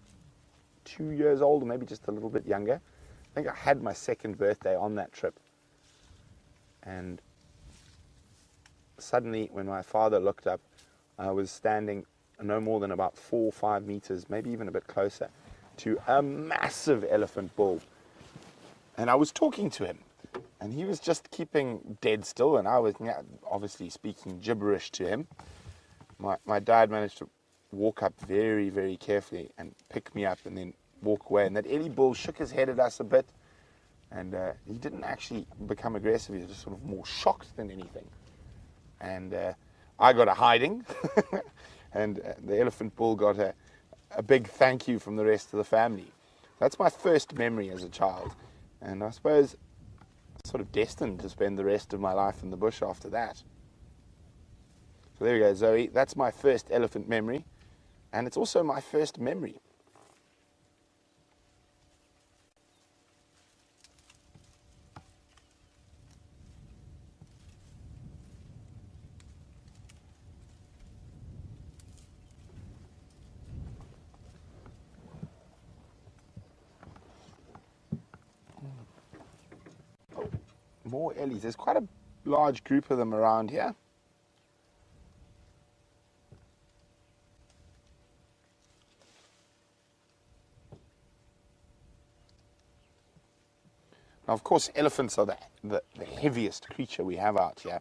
2 years old, or maybe just a little bit younger. I think I had my second birthday on that trip. And suddenly, when my father looked up, I was standing no more than about 4 or 5 meters, maybe even a bit closer, to a massive elephant bull. And I was talking to him, and he was just keeping dead still, and I was obviously speaking gibberish to him. My dad managed to walk up very, very carefully and pick me up and then walk away. And that Ellie bull shook his head at us a bit, and he didn't actually become aggressive. He was just sort of more shocked than anything. And I got a hiding, and the elephant bull got a big thank you from the rest of the family. That's my first memory as a child, and I suppose sort of destined to spend the rest of my life in the bush after that. So there we go, Zoe. That's my first elephant memory, and it's also my first memory. Oh, more ellies. There's quite a large group of them around here. Now, of course, elephants are the heaviest creature we have out here.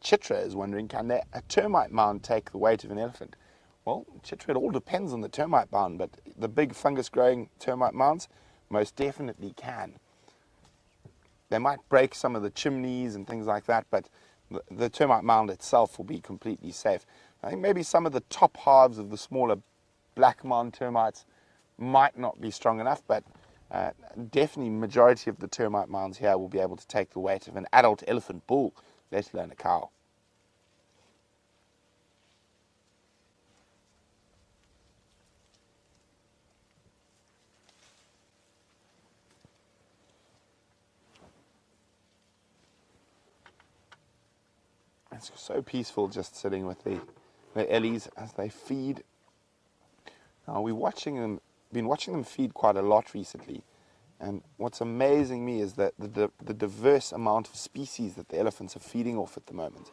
Chitra is wondering, can a termite mound take the weight of an elephant? Well, Chitra, it all depends on the termite mound, but the big fungus-growing termite mounds most definitely can. They might break some of the chimneys and things like that, but the termite mound itself will be completely safe. I think maybe some of the top halves of the smaller black mound termites might not be strong enough, but definitely majority of the termite mounds here will be able to take the weight of an adult elephant bull, let alone a cow. It's so peaceful just sitting with the ellies as they feed. Now we're watching them. Been watching them feed quite a lot recently, and what's amazing me is that the diverse amount of species that the elephants are feeding off at the moment.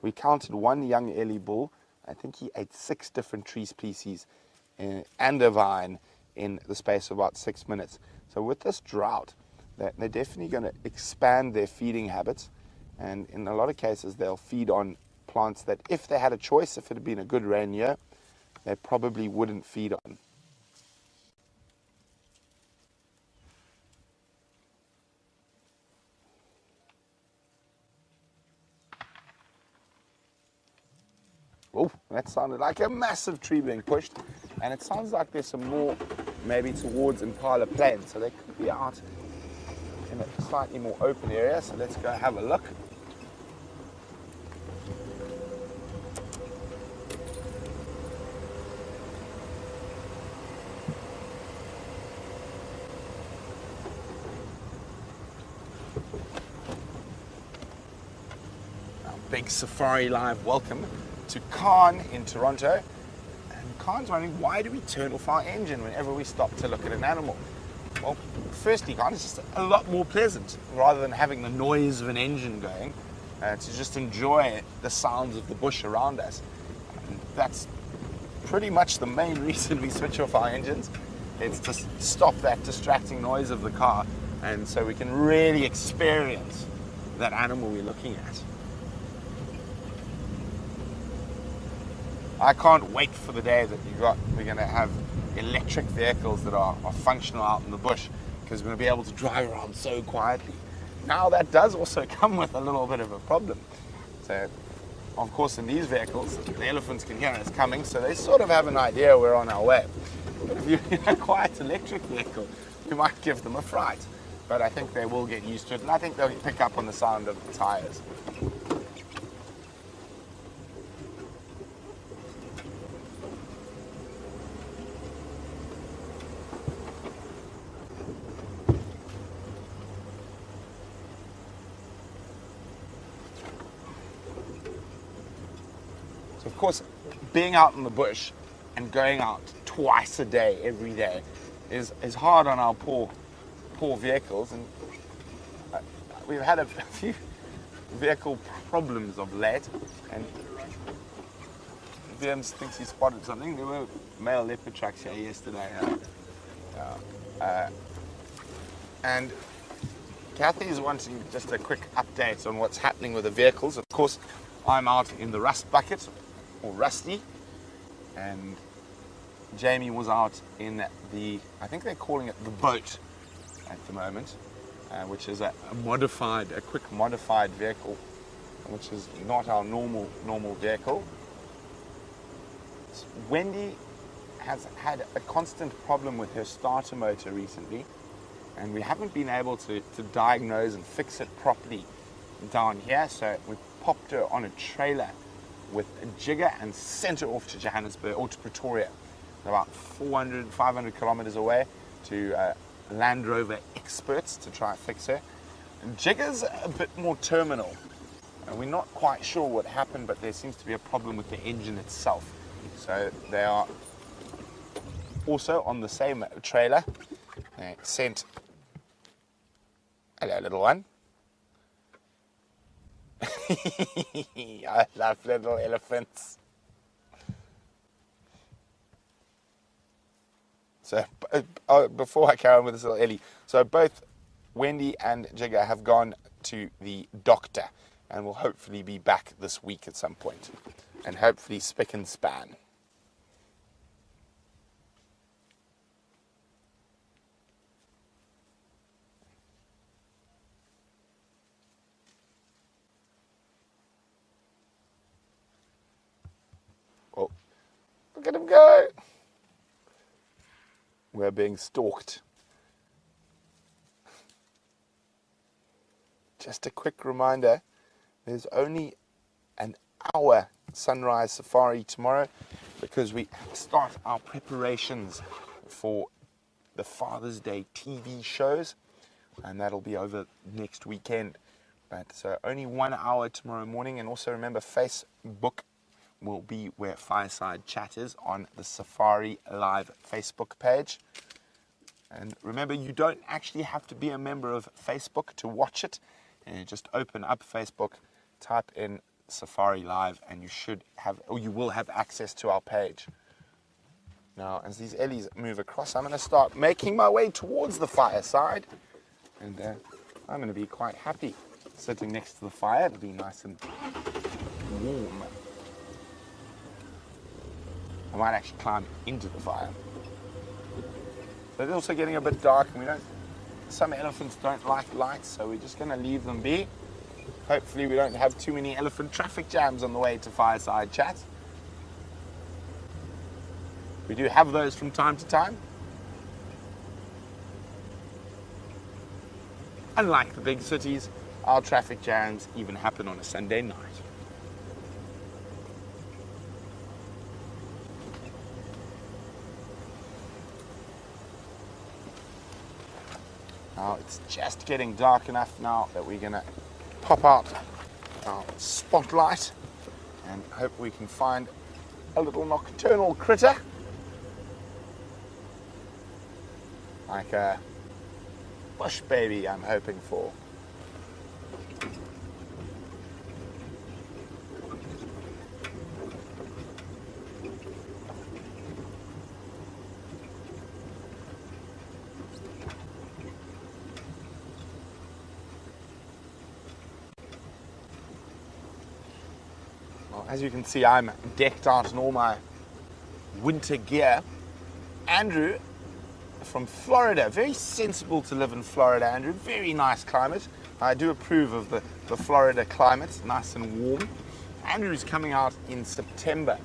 We counted one young ellie bull. I think he ate 6 different tree species and a vine in the space of about 6 minutes. So with this drought, they're definitely going to expand their feeding habits, and in a lot of cases they'll feed on plants that, if they had a choice, if it had been a good rain year, they probably wouldn't feed on. Oh, that sounded like a massive tree being pushed, and it sounds like there's some more maybe towards Impala Plain, so they could be out in a slightly more open area. So let's go have a look. Our big Safari Live welcome to Khan in Toronto. And Khan's wondering, why do we turn off our engine whenever we stop to look at an animal? Well, firstly, Khan, it's just a lot more pleasant rather than having the noise of an engine going, to just enjoy the sounds of the bush around us. And that's pretty much the main reason we switch off our engines. It's to stop that distracting noise of the car, and so we can really experience that animal we're looking at. I can't wait for the day that we're going to have electric vehicles that are functional out in the bush, because we're going to be able to drive around so quietly. Now that does also come with a little bit of a problem. So, of course, in these vehicles, the elephants can hear us coming, so they sort of have an idea we're on our way. But if you're in a quiet electric vehicle, you might give them a fright. But I think they will get used to it, and I think they'll pick up on the sound of the tires. Of course, being out in the bush and going out twice a day, every day, is hard on our poor vehicles, and we've had a few vehicle problems of late. And James thinks he spotted something. There were male leopard tracks here yesterday, and Kathy's wanting just a quick update on what's happening with the vehicles. Of course, I'm out in the rust bucket, or rusty, and Jamie was out in the, I think they're calling it the boat at the moment, which is a quick modified vehicle, which is not our normal vehicle. Wendy has had a constant problem with her starter motor recently, and we haven't been able to diagnose and fix it properly down here, so we popped her on a trailer with a jigger and sent her off to Johannesburg, or to Pretoria, about 500 kilometers away, to Land Rover experts to try and fix her. And jigger's a bit more terminal, and we're not quite sure what happened, but there seems to be a problem with the engine itself. So they are also on the same trailer. They sent, hello little one. I love little elephants. So, before I carry on with this little Ellie, so both Wendy and Jigger have gone to the doctor, and will hopefully be back this week at some point, and hopefully spick and span. Oh, look at him go. We're being stalked. Just a quick reminder, there's only an hour sunrise safari tomorrow, because we start our preparations for the Father's Day TV shows, and that'll be over next weekend. But so only 1 hour tomorrow morning, and also remember, Facebook will be where Fireside Chat is, on the Safari Live Facebook page. And remember, you don't actually have to be a member of Facebook to watch it. And you just open up Facebook, type in Safari Live, and you should have, or you will have, access to our page. Now, as these Ellies move across, I'm going to start making my way towards the fireside. And I'm going to be quite happy sitting next to the fire. It'll be nice and warm. I might actually climb into the fire. So it's also getting a bit dark, and some elephants don't like lights, so we're just going to leave them be. Hopefully we don't have too many elephant traffic jams on the way to Fireside Chat. We do have those from time to time. Unlike the big cities, our traffic jams even happen on a Sunday night. Now it's just getting dark enough now that we're going to pop out our spotlight and hope we can find a little nocturnal critter. Like a bush baby, I'm hoping for. Well, as you can see, I'm decked out in all my winter gear. Andrew from Florida, very sensible to live in Florida, Andrew. Very nice climate. I do approve of the Florida climate, nice and warm. Andrew's coming out in September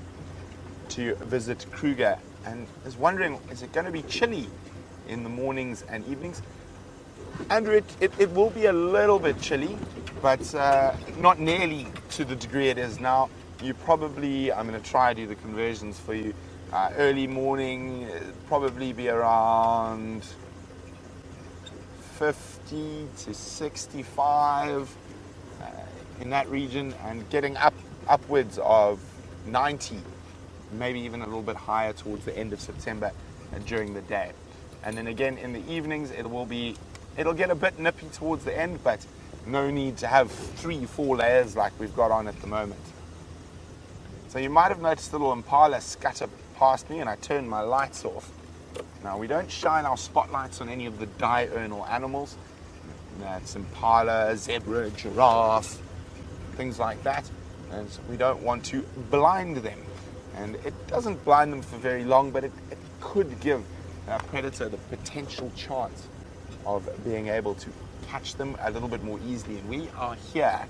to visit Kruger and is wondering, is it going to be chilly in the mornings and evenings? Andrew, it will be a little bit chilly, but not nearly to the degree it is now. I'm going to try to do the conversions for you. Early morning, probably be around 50 to 65 in that region, and getting upwards of 90, maybe even a little bit higher towards the end of September during the day. And then again in the evenings, it'll get a bit nippy towards the end, but no need to have 3-4 layers like we've got on at the moment. So you might have noticed a little impala scatter past me, and I turned my lights off. Now, we don't shine our spotlights on any of the diurnal animals. That's impala, zebra, giraffe, things like that. And so we don't want to blind them. And it doesn't blind them for very long, but it could give a predator the potential chance of being able to catch them a little bit more easily. And we are here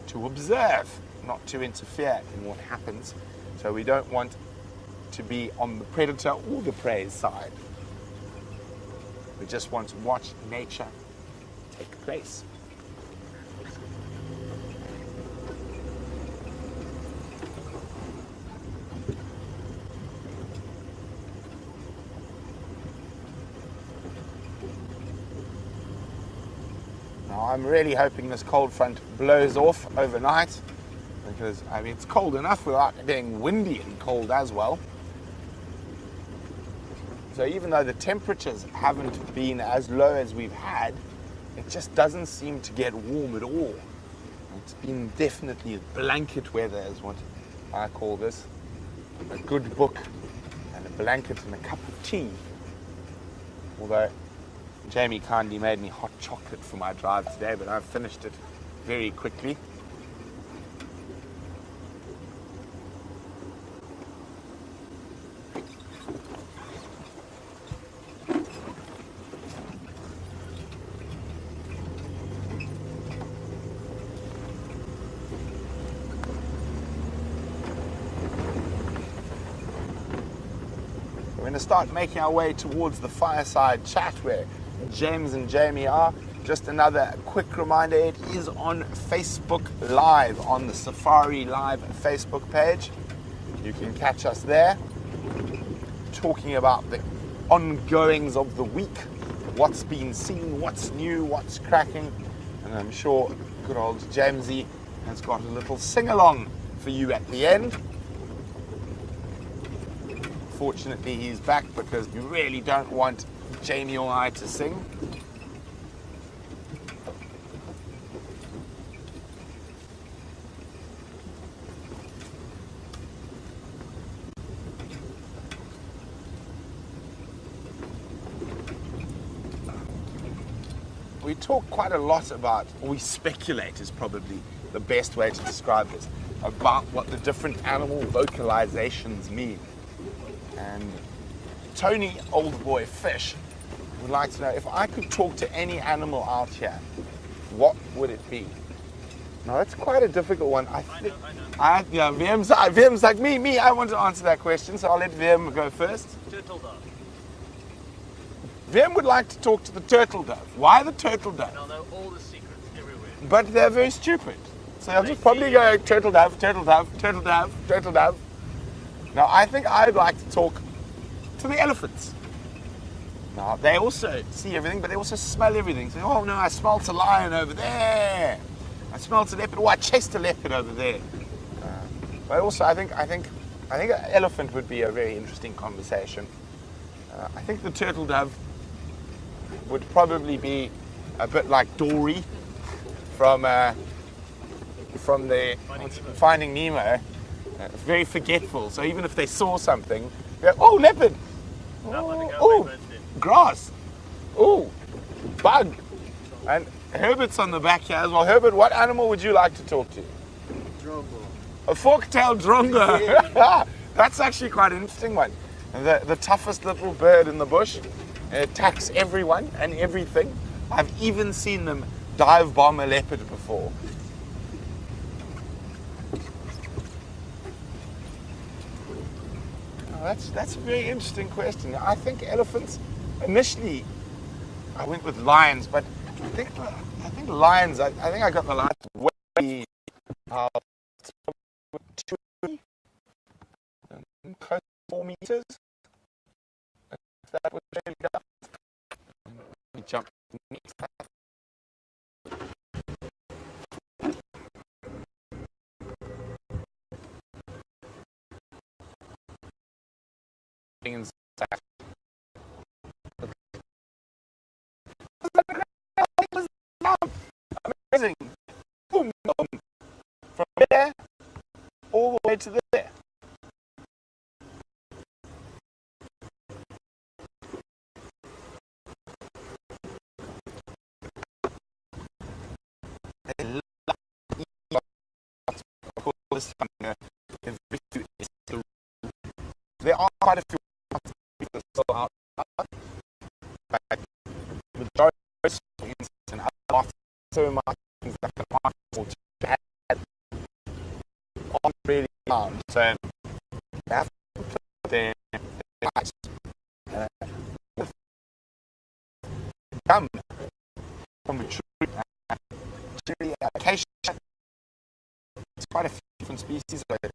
to observe, not to interfere in what happens. So we don't want to be on the predator or the prey's side. We just want to watch nature take place. Now I'm really hoping this cold front blows off overnight, because it's cold enough without it being windy and cold as well. So even though the temperatures haven't been as low as we've had, it just doesn't seem to get warm at all. It's been definitely blanket weather is what I call this. A good book and a blanket and a cup of tea. Although Jamie kindly made me hot chocolate for my drive today, but I've finished it very quickly. We're going to start making our way towards the Fireside Chat where James and Jamie are. Just another quick reminder, it is on Facebook Live, on the Safari Live Facebook page. You can catch us there, talking about the ongoings of the week, what's been seen, what's new, what's cracking, and I'm sure good old Jamesy has got a little sing-along for you at the end. Fortunately, he's back because we really don't want Jamie or I to sing. we talk quite a lot about, or we speculate is probably the best way to describe this, about what the different animal vocalizations mean. And Tony, old boy fish, would like to know, if I could talk to any animal out here, what would it be? Now that's quite a difficult one. I think, yeah, Vim's like me. I want to answer that question, so I'll let Vim go first. Turtle dove. Vim would like to talk to the turtle dove. Why the turtle dove? They'll know all the secrets everywhere. But they're very stupid. So they'll just probably go turtle dove, turtle dove, turtle dove, turtle dove. Now I think I'd like to talk to the elephants. Now they also see everything, but they also smell everything. So, oh no, I smelt a lion over there. I smelt a leopard. Oh, I chased a leopard over there. But also, I think an elephant would be a very interesting conversation. I think the turtle dove would probably be a bit like Dory from the Finding Nemo. Very forgetful. So even if they saw something, they go, oh, leopard. Oh, grass. Oh, bug. And Herbert's on the back here as well. Herbert, what animal would you like to talk to? Drongo. A fork-tailed drongo. Yeah. That's actually quite an interesting one. The toughest little bird in the bush. It attacks everyone and everything. I've even seen them dive bomb a leopard before. Oh, that's a very interesting question. I think elephants, initially, I went with lions, but I think lions, I think I got the lions way out 4 meters. If that would really go. Let me jump. Amazing. Boom, boom. From there all the way to there. There are quite a few people still out, but the majority and other so much things that can aren't really found. So they have to put their eyes gum from a tree acacia. It's quite a few different species of it.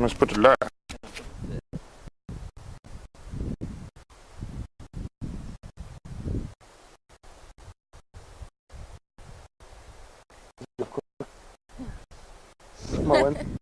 must put it lower. Come on.